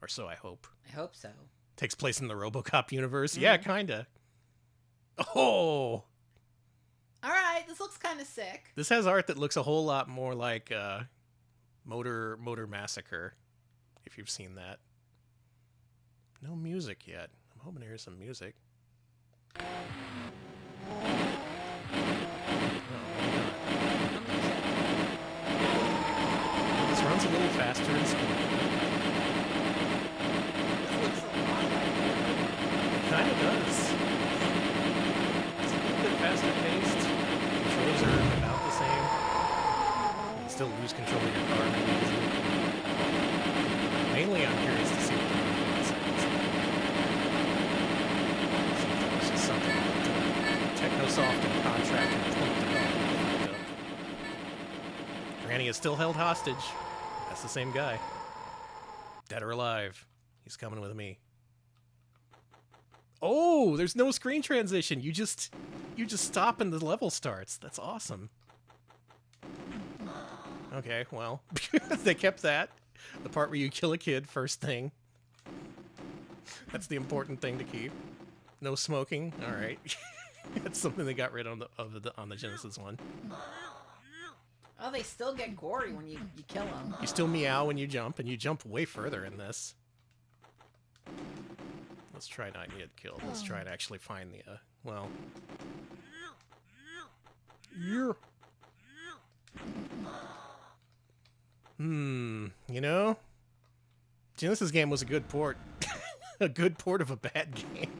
Or so I hope. I hope so. Takes place in the RoboCop universe. Yeah, kinda. Oh! Alright, this looks kind of sick. This has art that looks a whole lot more like Motor Massacre, if you've seen that. No music yet. I'm hoping to hear some music. Oh, this runs a little faster in speed. It kind of does. It's a little bit faster paced. Controls are about the same. You can still lose control of your car pretty easily. Mainly, I'm curious to see what the movement settings are. See if that was just something that Technosoft and Contract and Plump development fucked up. Granny is still held hostage. That's the same guy. Dead or alive. He's coming with me. Oh, there's no screen transition. You just stop and the level starts. That's awesome. Okay, well, they kept that. The part where you kill a kid first thing. That's the important thing to keep. No smoking. All right. That's something they got rid of on the Genesis one. Oh, they still get gory when you kill them. You still meow when you jump, and you jump way further in this. Let's try not to get killed. Let's try to actually find the, well... Yeah. You know? Genesis game was a good port. A good port of a bad game.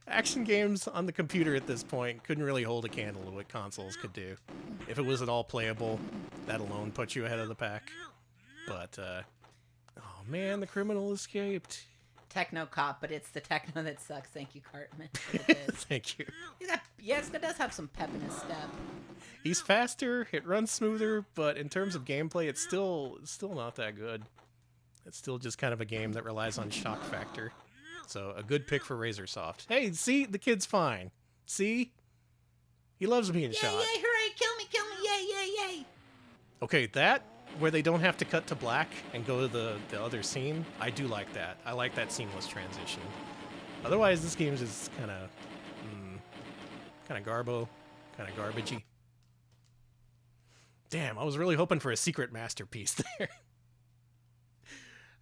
Action games on the computer at this point couldn't really hold a candle to what consoles could do. If it was at all playable, that alone put you ahead of the pack. But, oh man, the criminal escaped. Technocop, but it's the techno that sucks. Thank you, Cartman. It is. Thank you. Yes, it does have some pep in his step. He's faster, it runs smoother, but in terms of gameplay, it's still not that good. It's still just kind of a game that relies on shock factor. So, a good pick for Razorsoft. Hey, see? The kid's fine. See? He loves being shot. Yay, hooray, kill me, yay, yay, yay. Okay, that, where they don't have to cut to black and go to the other scene, I do like that. I like that seamless transition. Otherwise, this game's just kind of garbo, kind of garbagey. Damn, I was really hoping for a secret masterpiece there.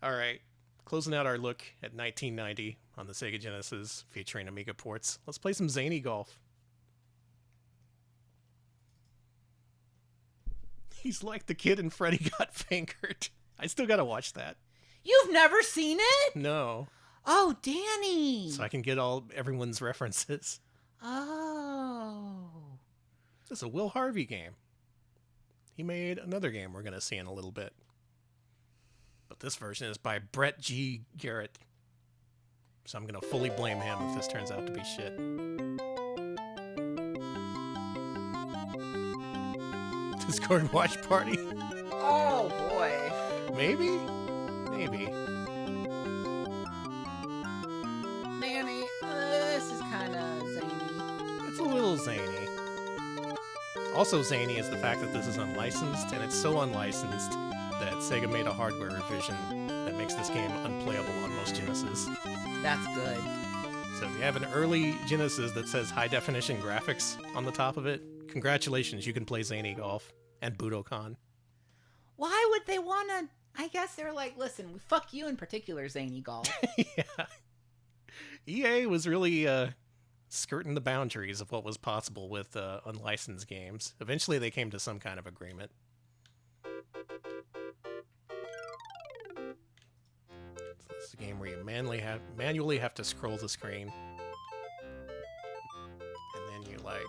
All right, closing out our look at 1990 on the Sega Genesis featuring Amiga ports. Let's play some Zany Golf. He's like the kid in Freddy Got Fingered. I still gotta watch that. You've never seen it? No. Oh, Danny. So I can get everyone's references. Oh. This is a Will Harvey game. He made another game we're gonna see in a little bit. But this version is by Brett G. Garrett. So I'm gonna fully blame him if this turns out to be shit. Discord watch party? Oh, boy. Maybe? Maybe. Danny, this is kind of zany. It's a little zany. Also zany is the fact that this is unlicensed, and it's so unlicensed that Sega made a hardware revision that makes this game unplayable on most Genesis. That's good. So if you have an early Genesis that says high-definition graphics on the top of it, congratulations, you can play Zany Golf and Budokan. Why would they want to... I guess they're like, listen, fuck you in particular, Zany Golf. Yeah. EA was really skirting the boundaries of what was possible with unlicensed games. Eventually they came to some kind of agreement. So this is a game where you manually have to scroll the screen. And then you like...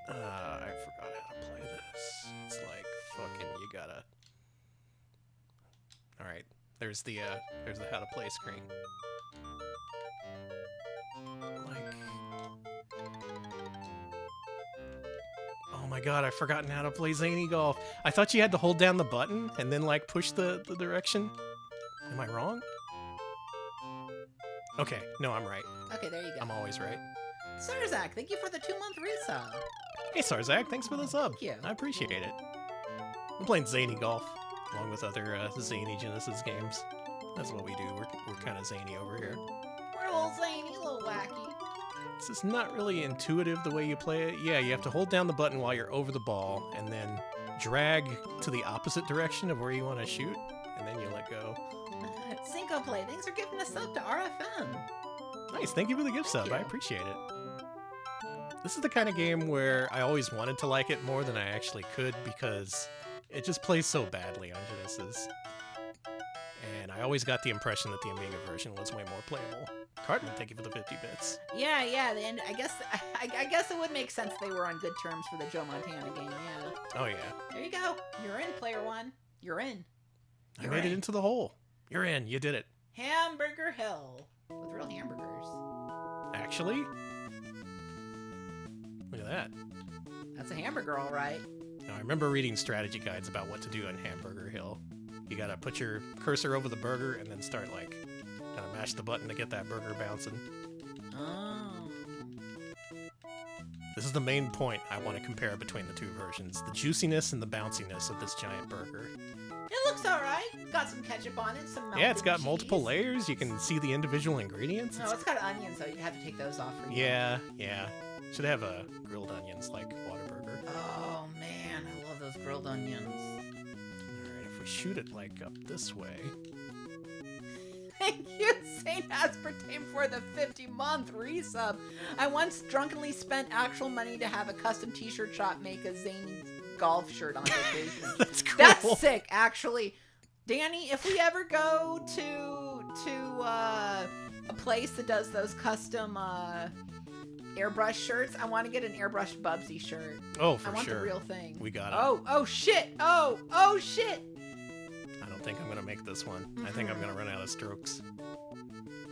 I forgot how to play this. It's like fucking you gotta... Alright, there's the how to play screen. Like... Oh my god, I've forgotten how to play Zany Golf. I thought you had to hold down the button and then like push the direction. Am I wrong? Okay, no, I'm right. Okay, there you go. I'm always right. Sarzak, thank you for the 2-month resub. Hey Sarzak, thanks for the sub. Thank you. I appreciate it. I'm playing Zany Golf. along with other Zany Genesis games. That's what we do. We're kind of zany over here. We're a little zany, a little wacky. This is not really intuitive the way you play it. Yeah, you have to hold down the button while you're over the ball, and then drag to the opposite direction of where you want to shoot, and then you let go. Cinco Play, thanks for giving us up to RFM. Nice, thank you for the gift sub. you. I appreciate it. This is the kind of game where I always wanted to like it more than I actually could because it just plays so badly on Genesis. And I always got the impression that the Amiga version was way more playable. Cartman, thank you for the 50 bits. Yeah, and I guess it would make sense they were on good terms for the Joe Montana game, yeah. Oh yeah. There you go. You're in, player one. You're in. I made it into the hole. You're in. You did it. Hamburger Hill. With real hamburgers. Actually? Look at that. That's a hamburger, all right. Now, I remember reading strategy guides about what to do in Hamburger Hill. You gotta put your cursor over the burger and then start, like, kind of mash the button to get that burger bouncing. Oh. This is the main point I want to compare between the two versions. The juiciness and the bounciness of this giant burger. It looks all right. Got some ketchup on it, some melted Yeah, it's got cheese. multiple layers. You can see the individual ingredients. No, it's got onions, though. You'd have to take those off for you. Yeah. Should have grilled onions like Whataburger. Oh, man. I love those grilled onions. Alright, if we shoot it, like, up this way... Thank you, Saint Aspartame, for the 50-month resub. I once drunkenly spent actual money to have a custom t-shirt shop make a Zany Golf shirt on vacation. That's cool. That's sick, actually. Danny, if we ever go to a place that does those custom airbrush shirts, I want to get an airbrushed Bubsy shirt. Oh, for I want sure. the real thing. We got it. Oh shit. Oh shit. I don't think I'm going to make this one. I think I'm going to run out of strokes.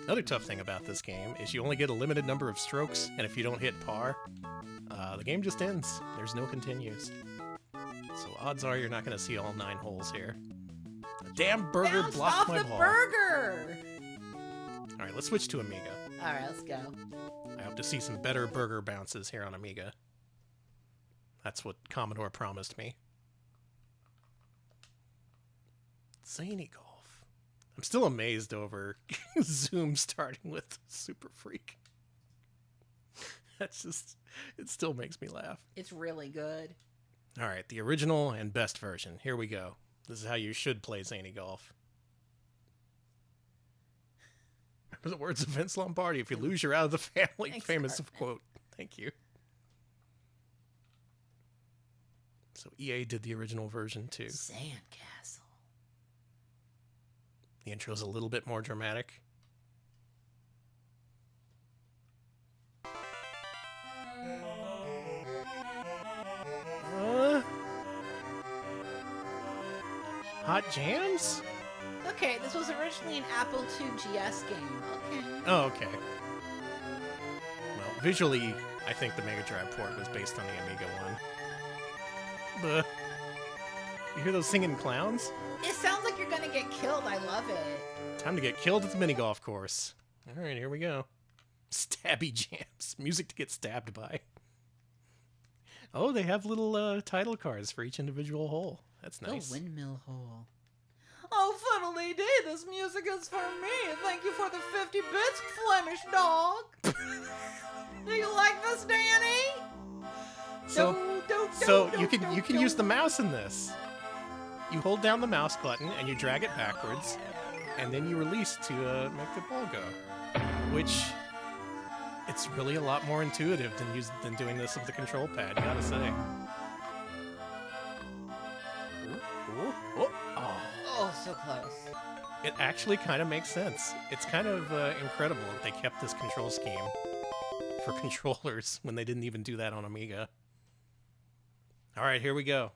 Another tough thing about this game is you only get a limited number of strokes, and if you don't hit par, the game just ends. There's no continues. So odds are you're not going to see all 9 holes here. The damn burger Bounced blocked off my the ball. burger. All right, let's switch to Amiga. All right, let's go. I hope to see some better burger bounces here on Amiga. That's what Commodore promised me. Zany Golf. I'm still amazed over Zoom starting with Super Freak. That's just, it still makes me laugh. It's really good. All right, the original and best version. Here we go. This is how you should play Zany Golf. Remember the words of Vince Lombardi, if you lose, you're out of the family. Thanks, Famous Cartman. quote. Thank you. So EA did the original version too. Sandcastle. The intro's a little bit more dramatic. Hot Jams? Okay, this was originally an Apple II GS game. Okay. Oh, okay. Well, visually, I think the Mega Drive port was based on the Amiga one. Buh. You hear those singing clowns? It sounds like you're gonna get killed. I love it. Time to get killed at the mini golf course. All right, here we go. Stabby Jams. Music to get stabbed by. Oh, they have little title cards for each individual hole. That's nice. The windmill hole. Oh, fiddly dee, this music is for me. Thank you for the 50 bits, Flemish dog. Do you like this, Danny? So you can use the mouse in this. You hold down the mouse button and you drag it backwards, and then you release to make the ball go. Which, it's really a lot more intuitive than doing this with the control pad, you gotta say. Ooh, oh. Oh, so close. It actually kind of makes sense. It's kind of incredible that they kept this control scheme for controllers when they didn't even do that on Amiga. All right, here we go.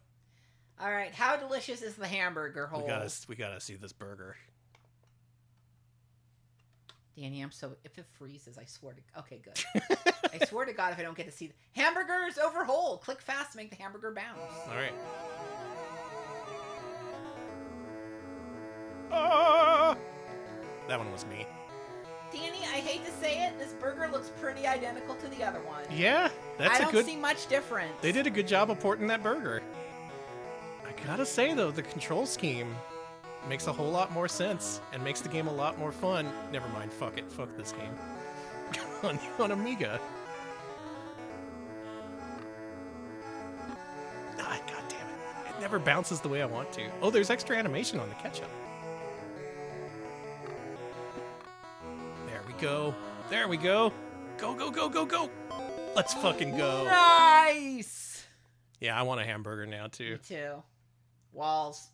All right, how delicious is the hamburger hole? We gotta see this burger. Danny, if it freezes, I swear to... Okay, good. I swear to God if I don't get to see... Hamburgers over hole! Click fast to make the hamburger bounce. All right. That one was me. Danny, I hate to say it, this burger looks pretty identical to the other one. Yeah, that's I a don't good... see much difference. They did a good job of porting that burger. I Gotta say, though, the control scheme makes a whole lot more sense and makes the game a lot more fun. Never mind, fuck it. Fuck this game. on Amiga. Ah, God damn it. It never bounces the way I want to. Oh, there's extra animation on the ketchup. There we go. There we go. Go, go, go, go, go. Let's fucking go. Nice! Yeah, I want a hamburger now, too. Me too. Walls.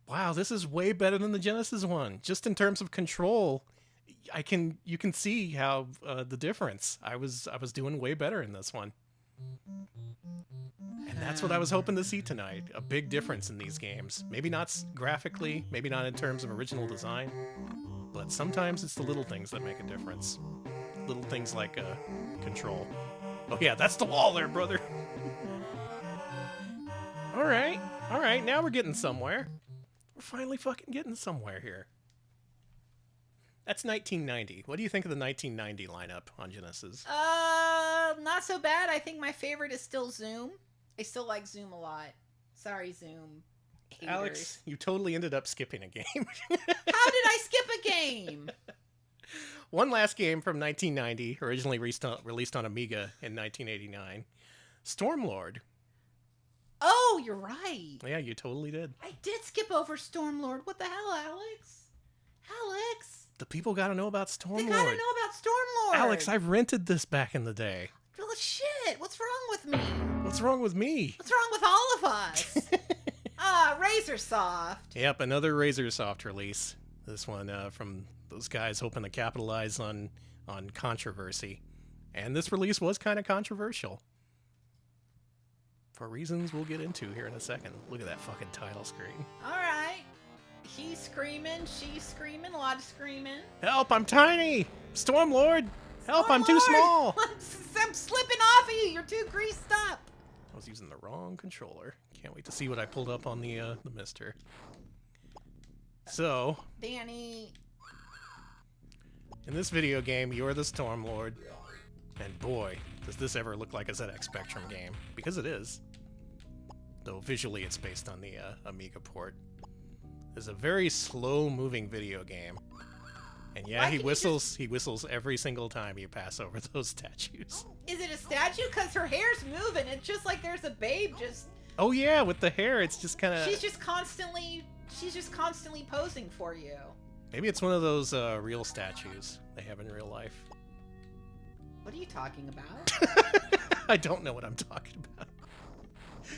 Wow, this is way better than the Genesis one. Just in terms of control, you can see how the difference. I was doing way better in this one. And that's what I was hoping to see tonight. A big difference in these games. Maybe not graphically, maybe not in terms of original design, but sometimes it's the little things that make a difference. Little things like control. Oh yeah, that's the wall there, brother. All right, now we're getting somewhere. We're finally fucking getting somewhere here. That's 1990. What do you think of the 1990 lineup on Genesis? Not so bad. I think my favorite is still Zoom. I still like Zoom a lot. Sorry, Zoom haters. Alex, you totally ended up skipping a game. How did I skip a game? One last game from 1990, originally released on Amiga in 1989. Stormlord. Oh, you're right. Yeah, you totally did. I did skip over Stormlord. What the hell, Alex? Alex? The people gotta know about Stormlord. They gotta know about Stormlord. Alex, I rented this back in the day. Well, shit. What's wrong with me? What's wrong with me? What's wrong with all of us? Razorsoft. Yep, another Razorsoft release. This one from those guys hoping to capitalize on controversy. And this release was kind of controversial. For reasons we'll get into here in a second. Look at that fucking title screen. All right. He's screaming, she's screaming, a lot of screaming. Help, I'm tiny! Stormlord! Help, I'm too small! I'm slipping off of you, you're too greased up. I was using the wrong controller. Can't wait to see what I pulled up on the mister. So, Danny. in this video game, you're the Stormlord. And boy, does this ever look like a ZX Spectrum game. Because it is. Though visually it's based on the Amiga port. It's a very slow-moving video game. And yeah, he whistles every single time you pass over those statues. Is it a statue? Because her hair's moving. It's just like there's a babe just... Oh yeah, with the hair, it's just kind of... She's just constantly posing for you. Maybe it's one of those real statues they have in real life. What are you talking about? I don't know what I'm talking about.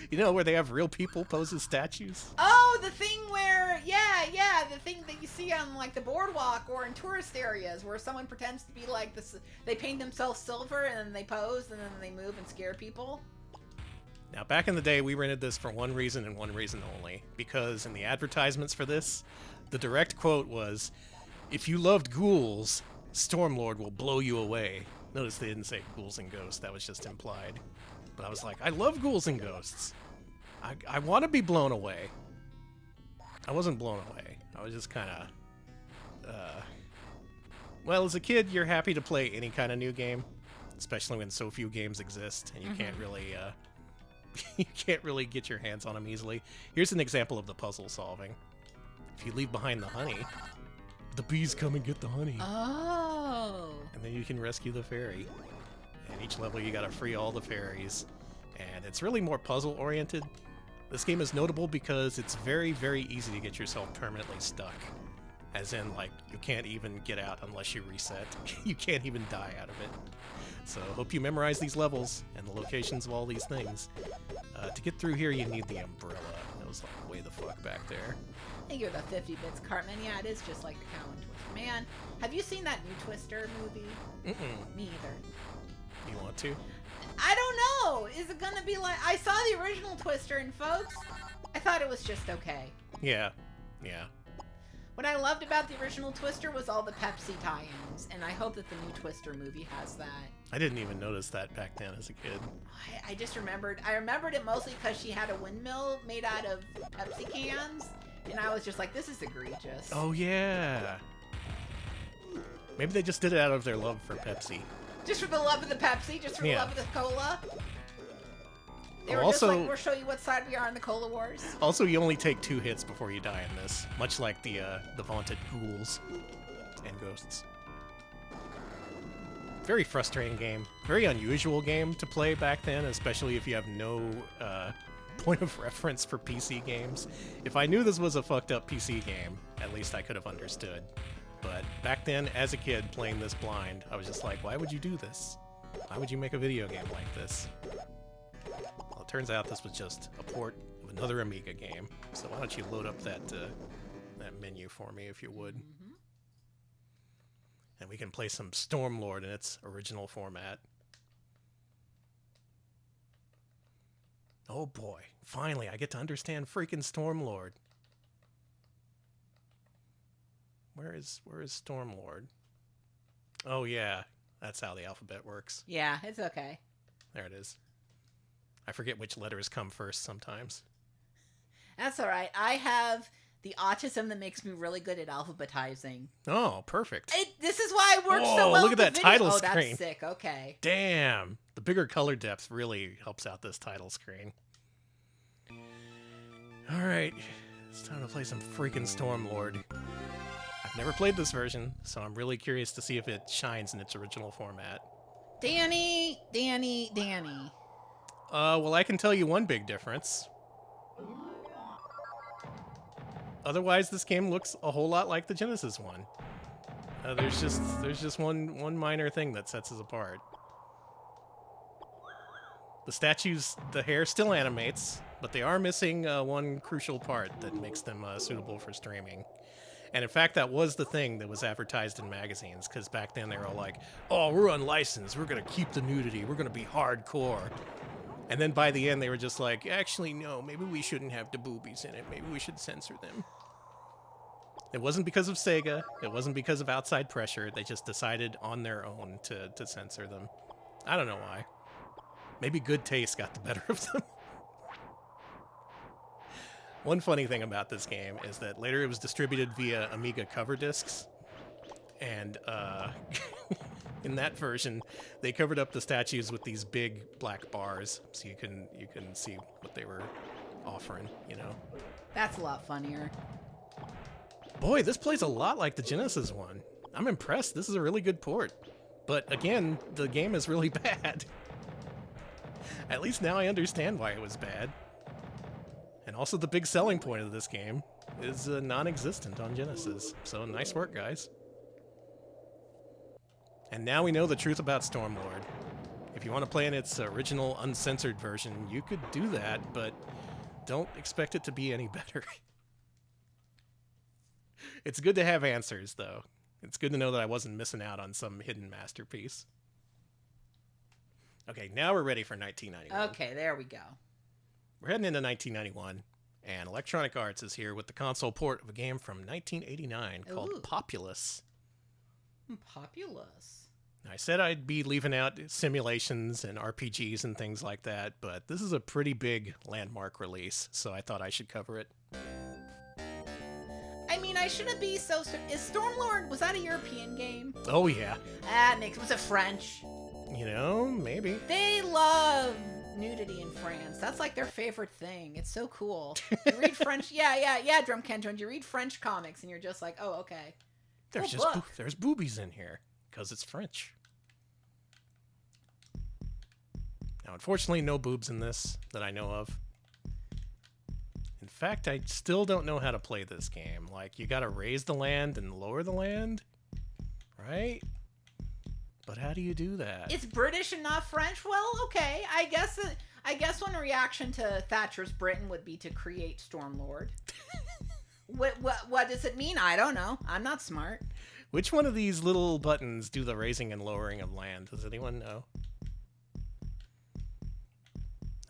You know where they have real people pose as statues? Oh, the thing where, yeah, the thing that you see on like the boardwalk or in tourist areas where someone pretends to be like this. They paint themselves silver and then they pose and then they move and scare people. Now, back in the day, we rented this for one reason and one reason only. Because in the advertisements for this, the direct quote was, "If you loved ghouls, Stormlord will blow you away." Notice they didn't say ghouls and ghosts. That was just implied. But I was like, I love ghouls and ghosts. I want to be blown away. I wasn't blown away. I was just kind of... well, as a kid, you're happy to play any kind of new game. Especially when so few games exist and you can't really... you can't really get your hands on them easily. Here's an example of the puzzle solving. If you leave behind the honey, the bees come and get the honey. Oh. And then you can rescue the fairy. And each level you gotta free all the fairies. And it's really more puzzle oriented. This game is notable because it's very, very easy to get yourself permanently stuck. As in, like, you can't even get out unless you reset. You can't even die out of it. So hope you memorize these levels and the locations of all these things. To get through here, you need the umbrella. That was like way the fuck back there. I think you're the 50 bits, Cartman. Yeah, it is just like the Cow and Twister. Man, have you seen that new Twister movie? Mm-mm. Me either. You want to? I don't know. Is it gonna be like... I saw the original Twister, and folks, I thought it was just okay. Yeah. Yeah. What I loved about the original Twister was all the Pepsi tie-ins, and I hope that the new Twister movie has that. I didn't even notice that back then as a kid. I just remembered... I remembered it mostly because she had a windmill made out of Pepsi cans, and I was just like, this is egregious. Oh, yeah. Maybe they just did it out of their love for Pepsi. Just for the love of the Pepsi? Just for the love of the cola? They were just like, we'll show you what side we are in the Cola Wars. Also, you only take 2 hits before you die in this, much like the vaunted ghouls and ghosts. Very frustrating game. Very unusual game to play back then, especially if you have no point of reference for PC games. If I knew this was a fucked up PC game, at least I could have understood. But back then, as a kid, playing this blind, I was just like, why would you do this? Why would you make a video game like this? Well, it turns out this was just a port of another Amiga game. So why don't you load up that menu for me, if you would. And we can play some Stormlord in its original format. Oh boy, finally I get to understand freaking Stormlord. Where is Stormlord? Oh yeah, that's how the alphabet works. Yeah, it's okay. There it is. I forget which letters come first sometimes. That's all right. I have the autism that makes me really good at alphabetizing. Oh, perfect. This is why I worked so well. Look at that title screen. Oh, that's sick. Okay. Damn. The bigger color depth really helps out this title screen. All right. It's time to play some freaking Stormlord. I've never played this version, so I'm really curious to see if it shines in its original format. Danny. Well, I can tell you one big difference. Otherwise, this game looks a whole lot like the Genesis one. There's just one minor thing that sets us apart. The statues, the hair still animates, but they are missing one crucial part that makes them suitable for streaming. And in fact, that was the thing that was advertised in magazines, because back then they were all like, oh, we're unlicensed, we're going to keep the nudity, we're going to be hardcore. And then by the end, they were just like, actually, no, maybe we shouldn't have the boobies in it. Maybe we should censor them. It wasn't because of Sega. It wasn't because of outside pressure. They just decided on their own to censor them. I don't know why. Maybe good taste got the better of them. One funny thing about this game is that later it was distributed via Amiga cover discs. And in that version, they covered up the statues with these big black bars, so you can see what they were offering, you know? That's a lot funnier. Boy, this plays a lot like the Genesis one. I'm impressed. This is a really good port. But again, the game is really bad. At least now I understand why it was bad. And also the big selling point of this game is non-existent on Genesis. So nice work, guys. And now we know the truth about Stormlord. If you want to play in its original uncensored version, you could do that, but don't expect it to be any better. It's good to have answers, though. It's good to know that I wasn't missing out on some hidden masterpiece. Okay, now we're ready for 1991. Okay, there we go. We're heading into 1991, and Electronic Arts is here with the console port of a game from 1989 called Populous. Populous. I said I'd be leaving out simulations and RPGs and things like that, but this is a pretty big landmark release, so I thought I should cover it. I mean, I shouldn't be so... Is Stormlord, was that a European game? Oh, yeah. Was it French? You know, maybe. They love nudity in France. That's like their favorite thing. It's so cool. You read French... Yeah, Drum Kenton. You read French comics, and you're just like, oh, okay. There's boobies in here, because it's French. Now, unfortunately, no boobs in this that I know of. In fact, I still don't know how to play this game. Like, you gotta raise the land and lower the land, right? But how do you do that? It's British and not French? Well, okay. I guess one reaction to Thatcher's Britain would be to create Stormlord. What does it mean? I don't know. I'm not smart. Which one of these little buttons do the raising and lowering of land? Does anyone know?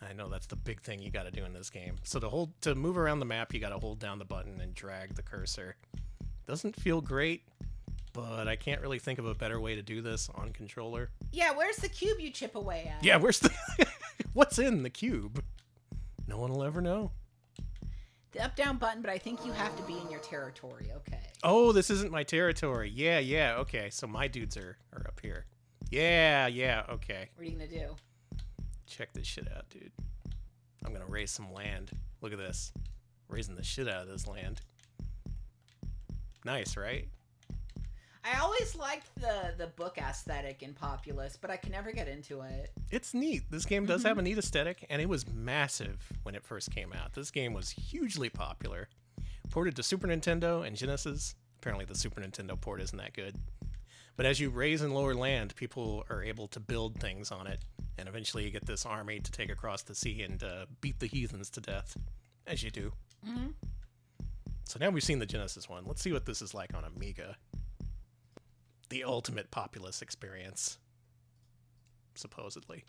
I know that's the big thing you got to do in this game. So to move around the map, you got to hold down the button and drag the cursor. Doesn't feel great, but I can't really think of a better way to do this on controller. Yeah, where's the cube you chip away at? Yeah, where's the... What's in the cube? No one will ever know. The up-down button, but I think you have to be in your territory. Okay. Oh, this isn't my territory. Yeah, okay. So my dudes are up here. Yeah, okay. What are you going to do? Check this shit out, dude. I'm going to raise some land. Look at this. Raising the shit out of this land. Nice, right? I always liked the book aesthetic in Populous, but I can never get into it. It's neat. This game does have a neat aesthetic, and it was massive when it first came out. This game was hugely popular. Ported to Super Nintendo and Genesis. Apparently the Super Nintendo port isn't that good. But as you raise and lower land, people are able to build things on it. And eventually you get this army to take across the sea and beat the heathens to death. As you do. Mm-hmm. So now we've seen the Genesis one. Let's see what this is like on Amiga. The ultimate Populous experience. Supposedly.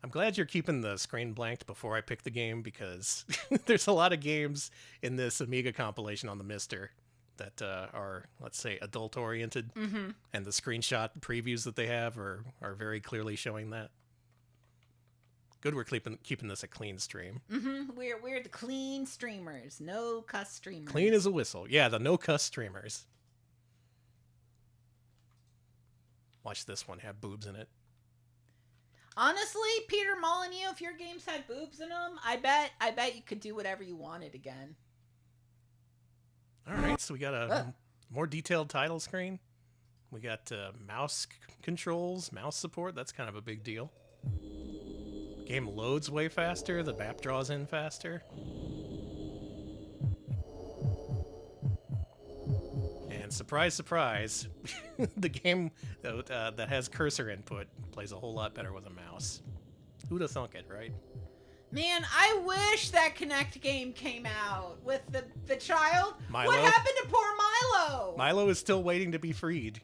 I'm glad you're keeping the screen blanked before I pick the game, because there's a lot of games in this Amiga compilation on the Mister that are, let's say, adult-oriented, and the screenshot previews that they have are very clearly showing that. Good, we're keeping this a clean stream. We're the clean streamers, no cuss streamers. Clean as a whistle. Yeah, the no-cuss streamers. Watch this one have boobs in it. Honestly, Peter Molyneux, if your games had boobs in them, I bet you could do whatever you wanted again. All right, so we got a more detailed title screen. We got mouse controls, mouse support. That's kind of a big deal. Game loads way faster. The map draws in faster. And surprise, surprise, the game that has cursor input plays a whole lot better with a mouse. Who'd have thunk it, right? Man, I wish that Kinect game came out with the child. Milo? What happened to poor Milo? Milo is still waiting to be freed.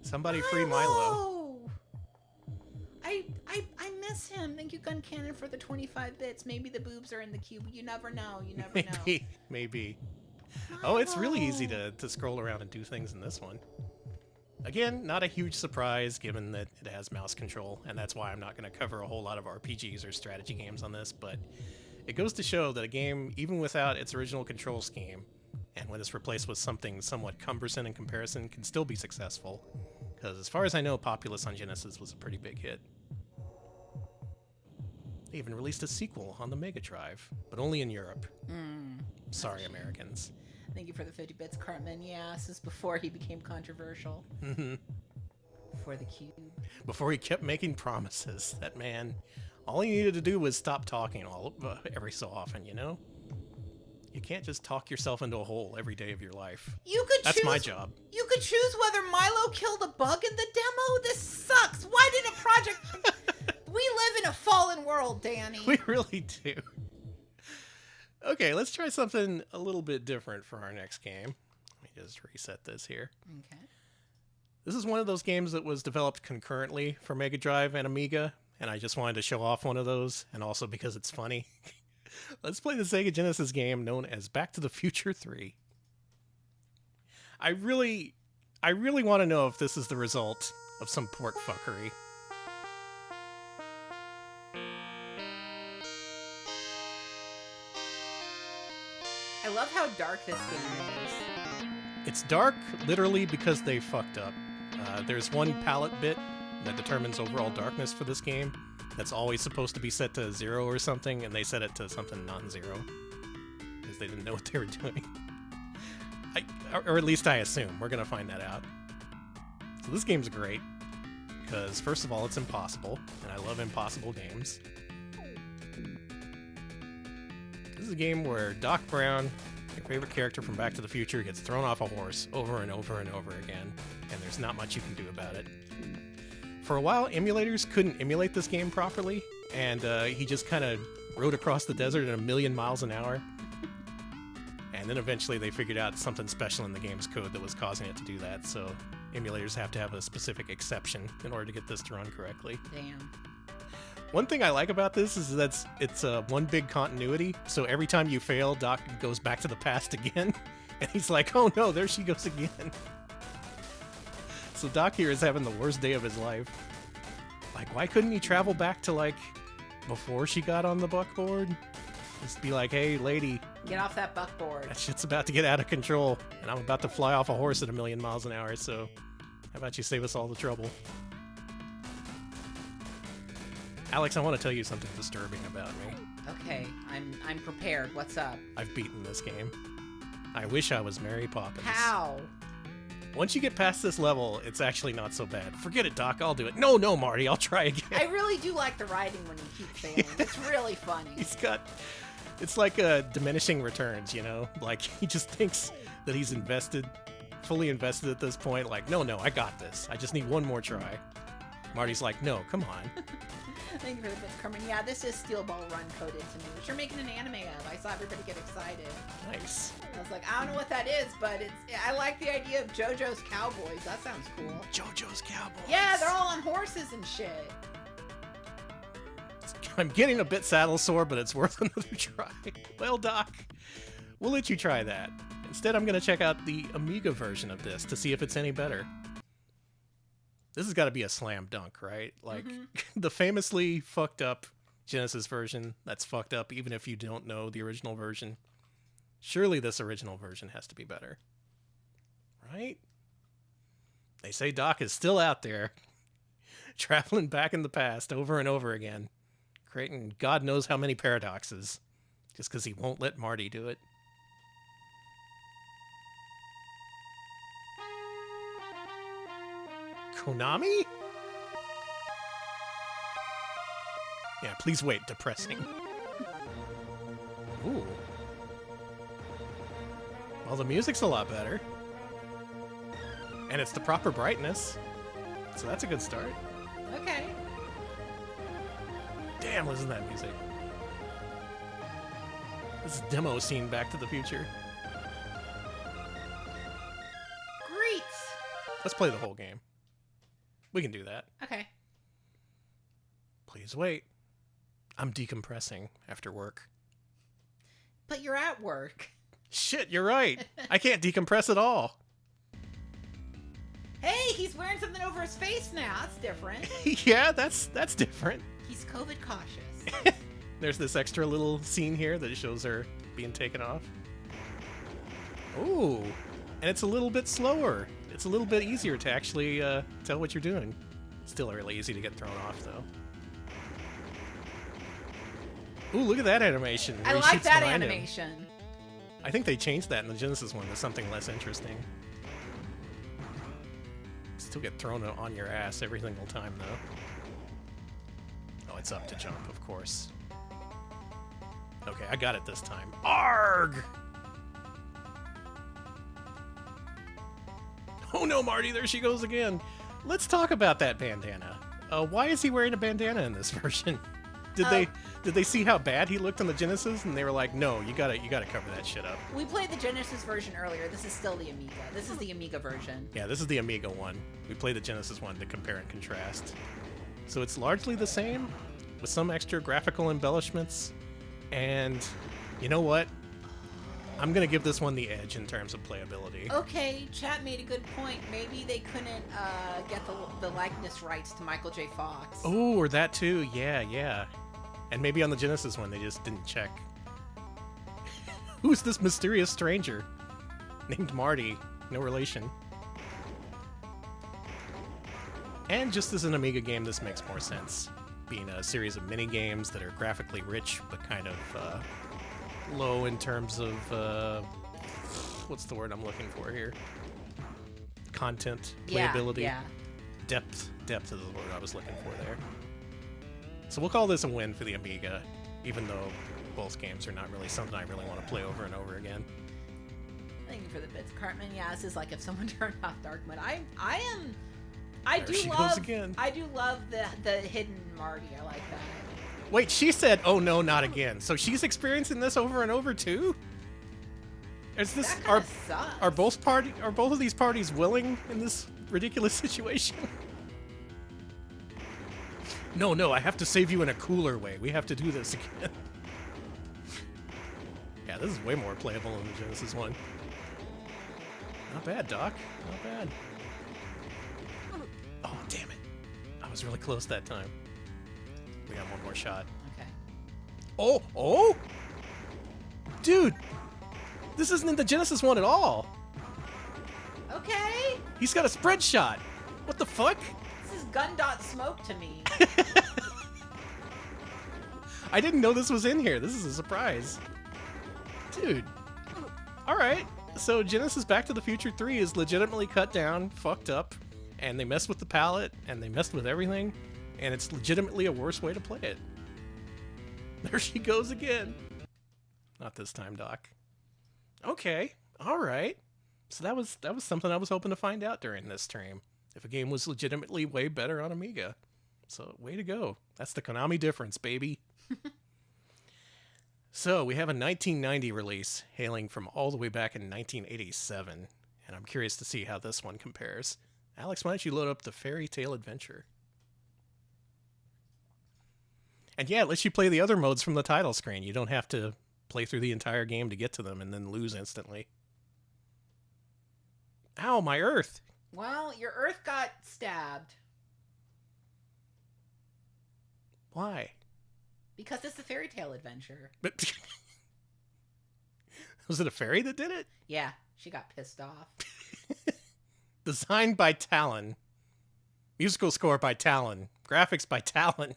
Somebody free Milo. I miss him. Thank you, Gun Cannon, for the 25 bits. Maybe the boobs are in the cube. You never know. You never know. Maybe. Oh, it's really easy to scroll around and do things in this one. Again, not a huge surprise given that it has mouse control, and that's why I'm not going to cover a whole lot of RPGs or strategy games on this, but it goes to show that a game, even without its original control scheme, and when it's replaced with something somewhat cumbersome in comparison, can still be successful. Because as far as I know, Populous on Genesis was a pretty big hit. They even released a sequel on the Mega Drive, but only in Europe. Sorry, Americans. Thank you for the 50 bits, Cartman. Yeah, this is before he became controversial. Before the cube. Before he kept making promises. That man, all he needed to do was stop talking every so often, you know? You can't just talk yourself into a hole every day of your life. That's my job. You could choose whether Milo killed a bug in the demo? This sucks. Why did a project... We live in a fallen world, Danny. We really do. Okay, let's try something a little bit different for our next game. Let me just reset this here. Okay. This is one of those games that was developed concurrently for Mega Drive and Amiga, and I just wanted to show off one of those, and also because it's funny. Let's play the Sega Genesis game known as Back to the Future 3. I really want to know if this is the result of some port fuckery. I love how dark this game is. It's dark, literally, because they fucked up. There's one palette bit that determines overall darkness for this game that's always supposed to be set to 0 or something, and they set it to something non-zero because they didn't know what they were doing. Or at least I assume. We're going to find that out. So this game's great because, first of all, it's impossible, and I love impossible games. This is a game where Doc Brown, your favorite character from Back to the Future, gets thrown off a horse over and over and over again, and there's not much you can do about it. For a while, emulators couldn't emulate this game properly, and he just kind of rode across the desert at 1,000,000 miles an hour. And then eventually they figured out something special in the game's code that was causing it to do that, so emulators have to have a specific exception in order to get this to run correctly. Damn. One thing I like about this is that it's one big continuity, so every time you fail, Doc goes back to the past again, and he's like, oh no, there she goes again. So Doc here is having the worst day of his life. Like, why couldn't he travel back to, like, before she got on the buckboard? Just be like, hey, lady. Get off that buckboard. That shit's about to get out of control, and I'm about to fly off a horse at 1,000,000 miles an hour, so how about you save us all the trouble? Alex, I want to tell you something disturbing about me. Okay, I'm prepared. What's up? I've beaten this game. I wish I was Mary Poppins. How? Once you get past this level, it's actually not so bad. Forget it, Doc. I'll do it. No, Marty. I'll try again. I really do like the writing when you keep failing. It's really funny. He's got... It's like diminishing returns, you know? Like, he just thinks that he's invested, fully invested at this point. Like, no, I got this. I just need one more try. Marty's like, no, come on. Thank you for the bit, Carmen. Yeah, this is Steel Ball Run coded to me, which you're making an anime of. I saw everybody get excited. Nice. I was like, I don't know what that is, but I like the idea of JoJo's Cowboys. That sounds cool. JoJo's Cowboys. Yeah, they're all on horses and shit. I'm getting a bit saddle sore, but it's worth another try. Well, Doc, we'll let you try that. Instead, I'm going to check out the Amiga version of this to see if it's any better. This has got to be a slam dunk, right? Like, the famously fucked up Genesis version, that's fucked up even if you don't know the original version. Surely this original version has to be better. Right? They say Doc is still out there, traveling back in the past over and over again, creating God knows how many paradoxes, just because he won't let Marty do it. Konami? Yeah, please wait. Depressing. Ooh. Well, the music's a lot better. And it's the proper brightness. So that's a good start. Okay. Damn, listen to that music. This is demo scene Back to the Future. Great. Let's play the whole game. We can do that. Okay. Please wait. I'm decompressing after work. But you're at work. Shit, you're right. I can't decompress at all. Hey, he's wearing something over his face now. That's different. Yeah, that's different. He's COVID cautious. There's this extra little scene here that shows her being taken off. Ooh, and it's a little bit slower. It's a little bit easier to actually tell what you're doing. Still really easy to get thrown off, though. Ooh, look at that animation. I where he like shoots that behind him. animation. I think they changed that in the Genesis one to something less interesting. Still get thrown on your ass every single time, though. Oh, it's up to jump, of course. Okay, I got it this time. Arg! Oh no, Marty, there she goes again. Let's talk about that bandana. Why is he wearing a bandana in this version? Did they see how bad he looked on the Genesis and they were like, no, you gotta cover that shit up? We played the Genesis version earlier. This is still the Amiga. This is the Amiga version. Yeah, this is the Amiga one. We played the Genesis one to compare and contrast. So it's largely the same, with some extra graphical embellishments. And you know what? I'm gonna give this one the edge in terms of playability. Okay, chat made a good point. Maybe they couldn't get the likeness rights to Michael J. Fox. Oh, or that too. Yeah. And maybe on the Genesis one, they just didn't check. Who's this mysterious stranger? Named Marty. No relation. And just as an Amiga game, this makes more sense. Being a series of mini-games that are graphically rich, but kind of low in terms of... what's the word I'm looking for here? Content, playability. Yeah. Depth is the word I was looking for there. So we'll call this a win for the Amiga, even though both games are not really something I really want to play over and over again. Thank you for the bits, Cartman. Yeah, this is like if someone turned off dark mode. I There do she love. goes again. I do love the hidden Marty. I like that. Wait, she said, "Oh no, not again." So she's experiencing this over and over too. Is this That kinda sucks. are both of these parties willing in this ridiculous situation? No, I have to save you in a cooler way. We have to do this again. Yeah, this is way more playable than the Genesis one. Not bad, Doc. Not bad. Oh, damn it. I was really close that time. We got one more shot. Okay. Oh! Dude! This isn't in the Genesis one at all! Okay. He's got a spread shot! What the fuck? This is gun dot smoke to me. I didn't know this was in here. This is a surprise. Dude. Alright. So Genesis Back to the Future 3 is legitimately cut down, fucked up, and they messed with the palette, and they messed with everything, and it's legitimately a worse way to play it. There she goes again. Not this time, Doc. Okay. Alright. So that was something I was hoping to find out during this stream. If a game was legitimately way better on Amiga. So, way to go. That's the Konami difference, baby. So, we have a 1990 release hailing from all the way back in 1987. And I'm curious to see how this one compares. Alex, why don't you load up the Fairy Tale Adventure? And yeah, it lets you play the other modes from the title screen. You don't have to play through the entire game to get to them and then lose instantly. Ow, my Earth! Well, your Earth got stabbed. Why? Because it's a fairy tale adventure. But was it a fairy that did it? Yeah, she got pissed off. Designed by Talon. Musical score by Talon. Graphics by Talon.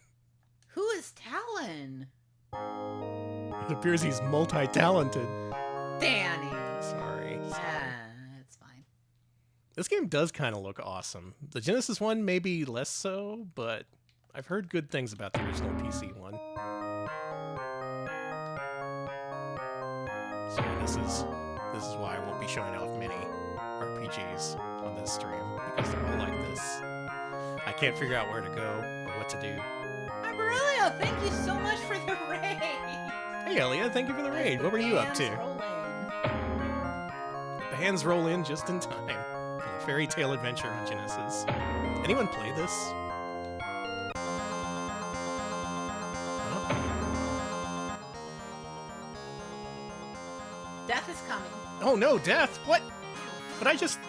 Who is Talon? It appears he's multi-talented. Danny. Sorry. It's fine. This game does kind of look awesome. The Genesis one maybe less so, but I've heard good things about the original PC one. So this is why I won't be showing off many RPGs on this stream, because they're all like this. I can't figure out where to go or what to do. Aurelio, thank you so much for the raid. Hey Elliot, thank you for the raid. What were you up to? The hands roll in just in time for the Fairy Tale Adventure on Genesis. Anyone play this? Death is coming. Oh no, death! What? But I just...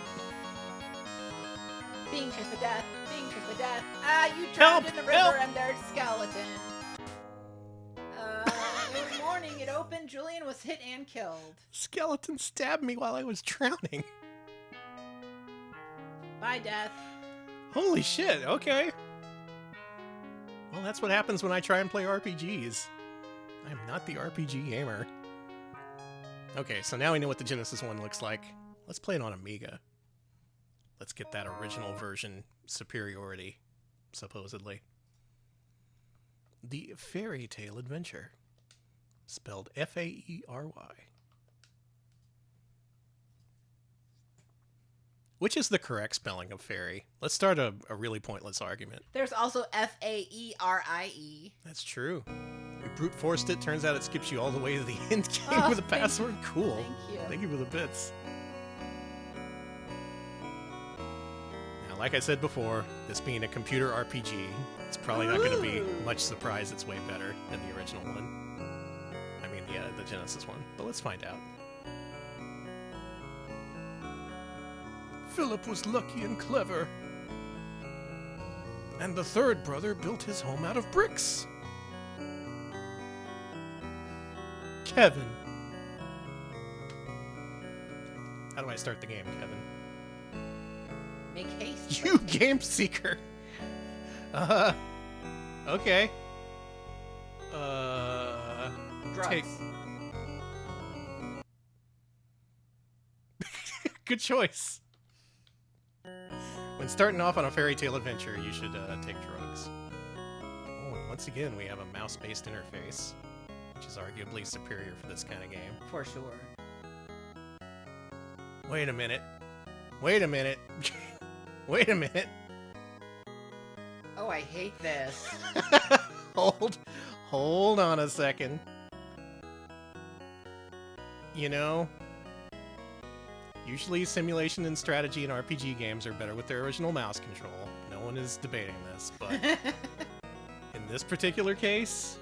Being chased with death. Being chased with death. You drowned in the river and there's a skeleton. It was morning. It opened. Julian was hit and killed. Skeleton stabbed me while I was drowning. Bye, death. Holy shit, okay. Well, that's what happens when I try and play RPGs. I am not the RPG gamer. Okay, so now we know what the Genesis one looks like. Let's play it on Amiga. Let's get that original version superiority, supposedly. The Fairy Tale Adventure. Spelled F-A-E-R-Y. Which is the correct spelling of fairy? Let's start a really pointless argument. There's also F-A-E-R-I-E. That's true. We brute forced it. Turns out it skips you all the way to the end game with a password. Cool. Thank you. Thank you for the bits. Now, like I said before, this being a computer RPG, it's probably not going to be much surprise it's way better than the original one. I mean, yeah, the Genesis one. But let's find out. Philip was lucky and clever. And the third brother built his home out of bricks. Kevin. How do I start the game, Kevin? Make haste. You game seeker. Okay. Drugs. Good choice. When starting off on a fairy tale adventure, you should take drugs. Oh, and once again, we have a mouse-based interface, which is arguably superior for this kind of game. For sure. Wait a minute. Wait a minute. Wait a minute. Oh, I hate this. Hold on a second. You know, usually simulation and strategy in RPG games are better with their original mouse control. No one is debating this, but in this particular case,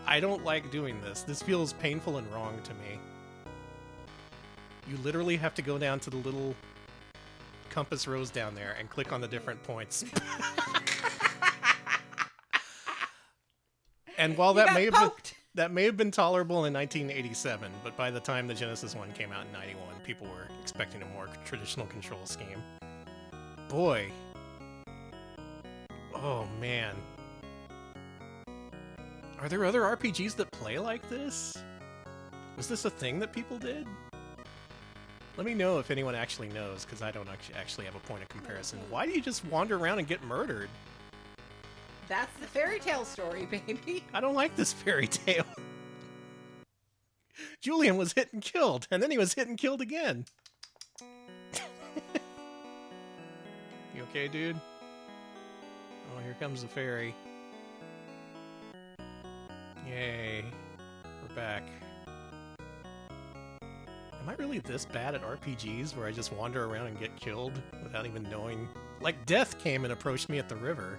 I don't like doing this. This feels painful and wrong to me. You literally have to go down to the little compass rose down there and click on the different points. And while that may have been tolerable in 1987, but by the time the Genesis one came out in 91, people were expecting a more traditional control scheme. Boy. Oh, man. Are there other RPGs that play like this? Was this a thing that people did? Let me know if anyone actually knows, because I don't actually have a point of comparison. Why do you just wander around and get murdered? That's the fairy tale story, baby. I don't like this fairy tale. Julian was hit and killed, and then he was hit and killed again. You okay, dude? Oh, here comes the fairy. Yay. We're back. Am I really this bad at RPGs where I just wander around and get killed without even knowing? Like, death came and approached me at the river.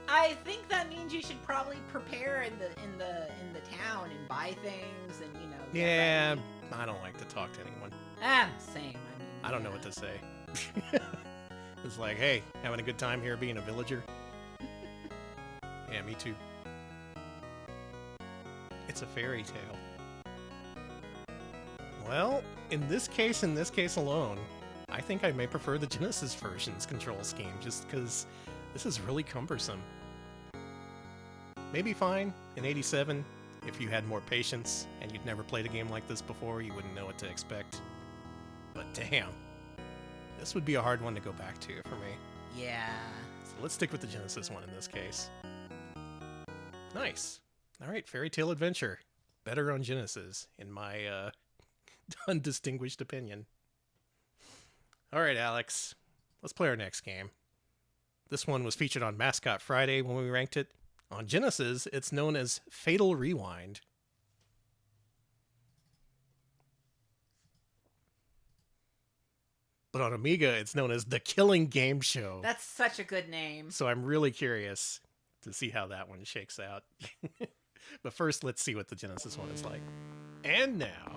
I think that means you should probably prepare in the town and buy things and get Yeah, ready. I don't like to talk to anyone. Same. I mean, I don't know what to say. It's like, hey, having a good time here being a villager? Yeah, me too. It's a fairy tale. Well, in this case alone, I think I may prefer the Genesis version's control scheme, just because this is really cumbersome. Maybe fine in 87, if you had more patience and you'd never played a game like this before, you wouldn't know what to expect. But damn, this would be a hard one to go back to for me. Yeah. So let's stick with the Genesis one in this case. Nice. Alright, Fairy Tale Adventure. Better on Genesis, in my undistinguished opinion. Alright, Alex. Let's play our next game. This one was featured on Mascot Friday when we ranked it. On Genesis, it's known as Fatal Rewind. But on Amiga, it's known as The Killing Game Show. That's such a good name. So I'm really curious to see how that one shakes out. But first, let's see what the Genesis one is like. And now,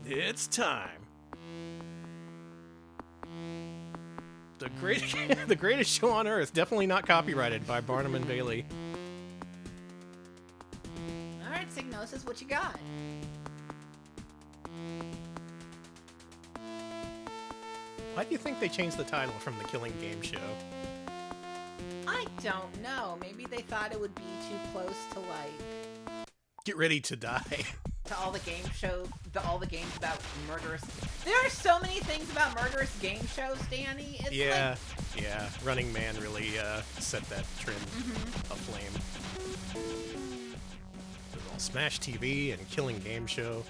it's time. The greatest show on earth, definitely not copyrighted by Barnum and Bailey. All right, Signosis, what you got? Why do you think they changed the title from The Killing Game Show? I don't know. Maybe they thought it would be too close to like Get ready to die. to all the games about murderous. There are so many things about murderous game shows, Danny. It's Yeah. Running Man really set that trend aflame. There's all Smash TV and Killing Game Show.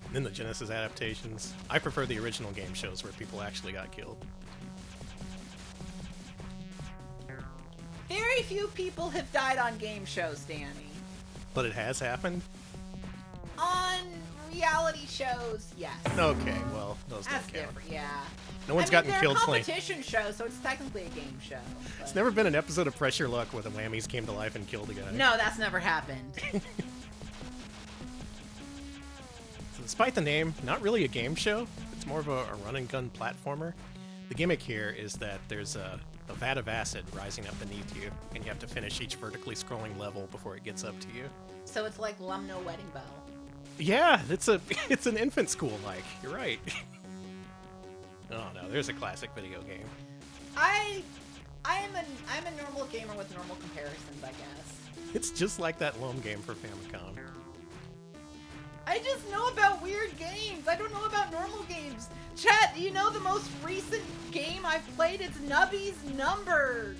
And then the Genesis adaptations. I prefer the original game shows where people actually got killed. very few people have died on game shows, Danny. But it has happened? On reality shows, yes. Okay, well, those That's don't count. different, yeah. No one's gotten killed they're playing. competition shows, so it's technically a game show. It's but- never been an episode of Pressure Luck where the Whammies came to life and killed a guy. No, that's never happened. So despite the name, not really a game show. It's more of a run-and-gun platformer. The gimmick here is that there's a vat of acid rising up beneath you, and you have to finish each vertically scrolling level before it gets up to you. So it's like Lumno Wedding Bell. Yeah, it's an infant school like. You're right. Oh no, there's a classic video game. I'm a normal gamer with normal comparisons, I guess. It's just like that Loam game for Famicom. I just know about weird games. I don't know about normal games. Chat, do you know the most recent game I've played? It's Nubby's Number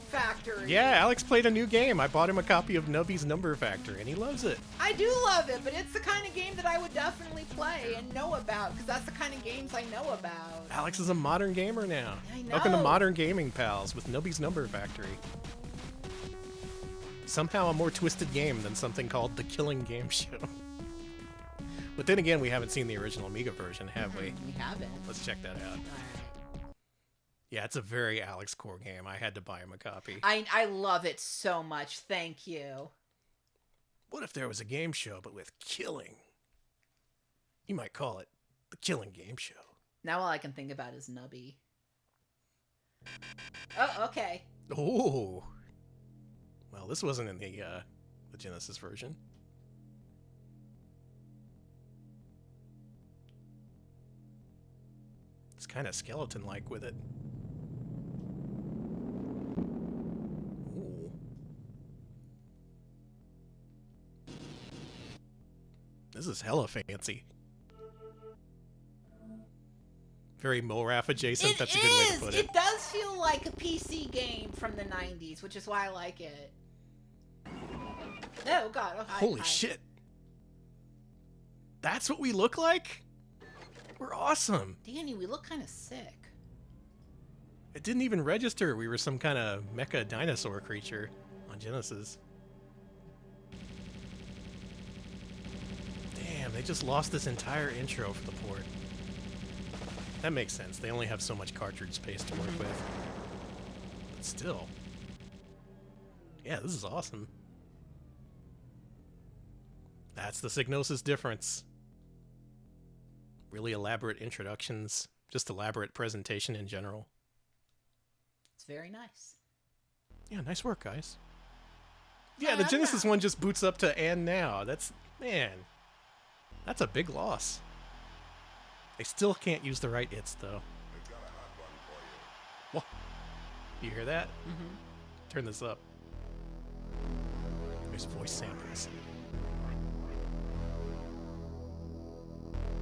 Factory. Yeah, Alex played a new game. I bought him a copy of Nubby's Number Factory, and he loves it. I do love it, but it's the kind of game that I would definitely play and know about, because that's the kind of games I know about. Alex is a modern gamer now. I know. Welcome to Modern Gaming Pals with Nubby's Number Factory. Somehow a more twisted game than something called The Killing Game Show. But then again, we haven't seen the original Amiga version, have we? We haven't. Let's check that out. Alright. Yeah, it's a very Alex core game. I had to buy him a copy. I love it so much. Thank you. What if there was a game show, but with killing? You might call it The Killing Game Show. Now all I can think about is Nubby. Oh, okay. Oh. Well, this wasn't in the Genesis version. It's kind of skeleton-like with it. This is hella fancy. Very MORAF adjacent. That's a good way to put it. It does feel like a PC game from the 90s, which is why I like it. Oh, God. Oh, Holy shit. That's what we look like? We're awesome. Danny, we look kind of sick. It didn't even register we were some kind of mecha dinosaur creature on Genesis. Damn, they just lost this entire intro for the port. That makes sense. They only have so much cartridge space to work with. But still. Yeah, this is awesome. That's the Psygnosis difference. Really elaborate introductions. Just elaborate presentation in general. It's very nice. Yeah, nice work, guys. Yeah, the Genesis one just boots up to "and now." That's, man, that's a big loss. They still can't use the right "its" though. What? You hear that? Mm-hmm. Turn this up. There's voice samples.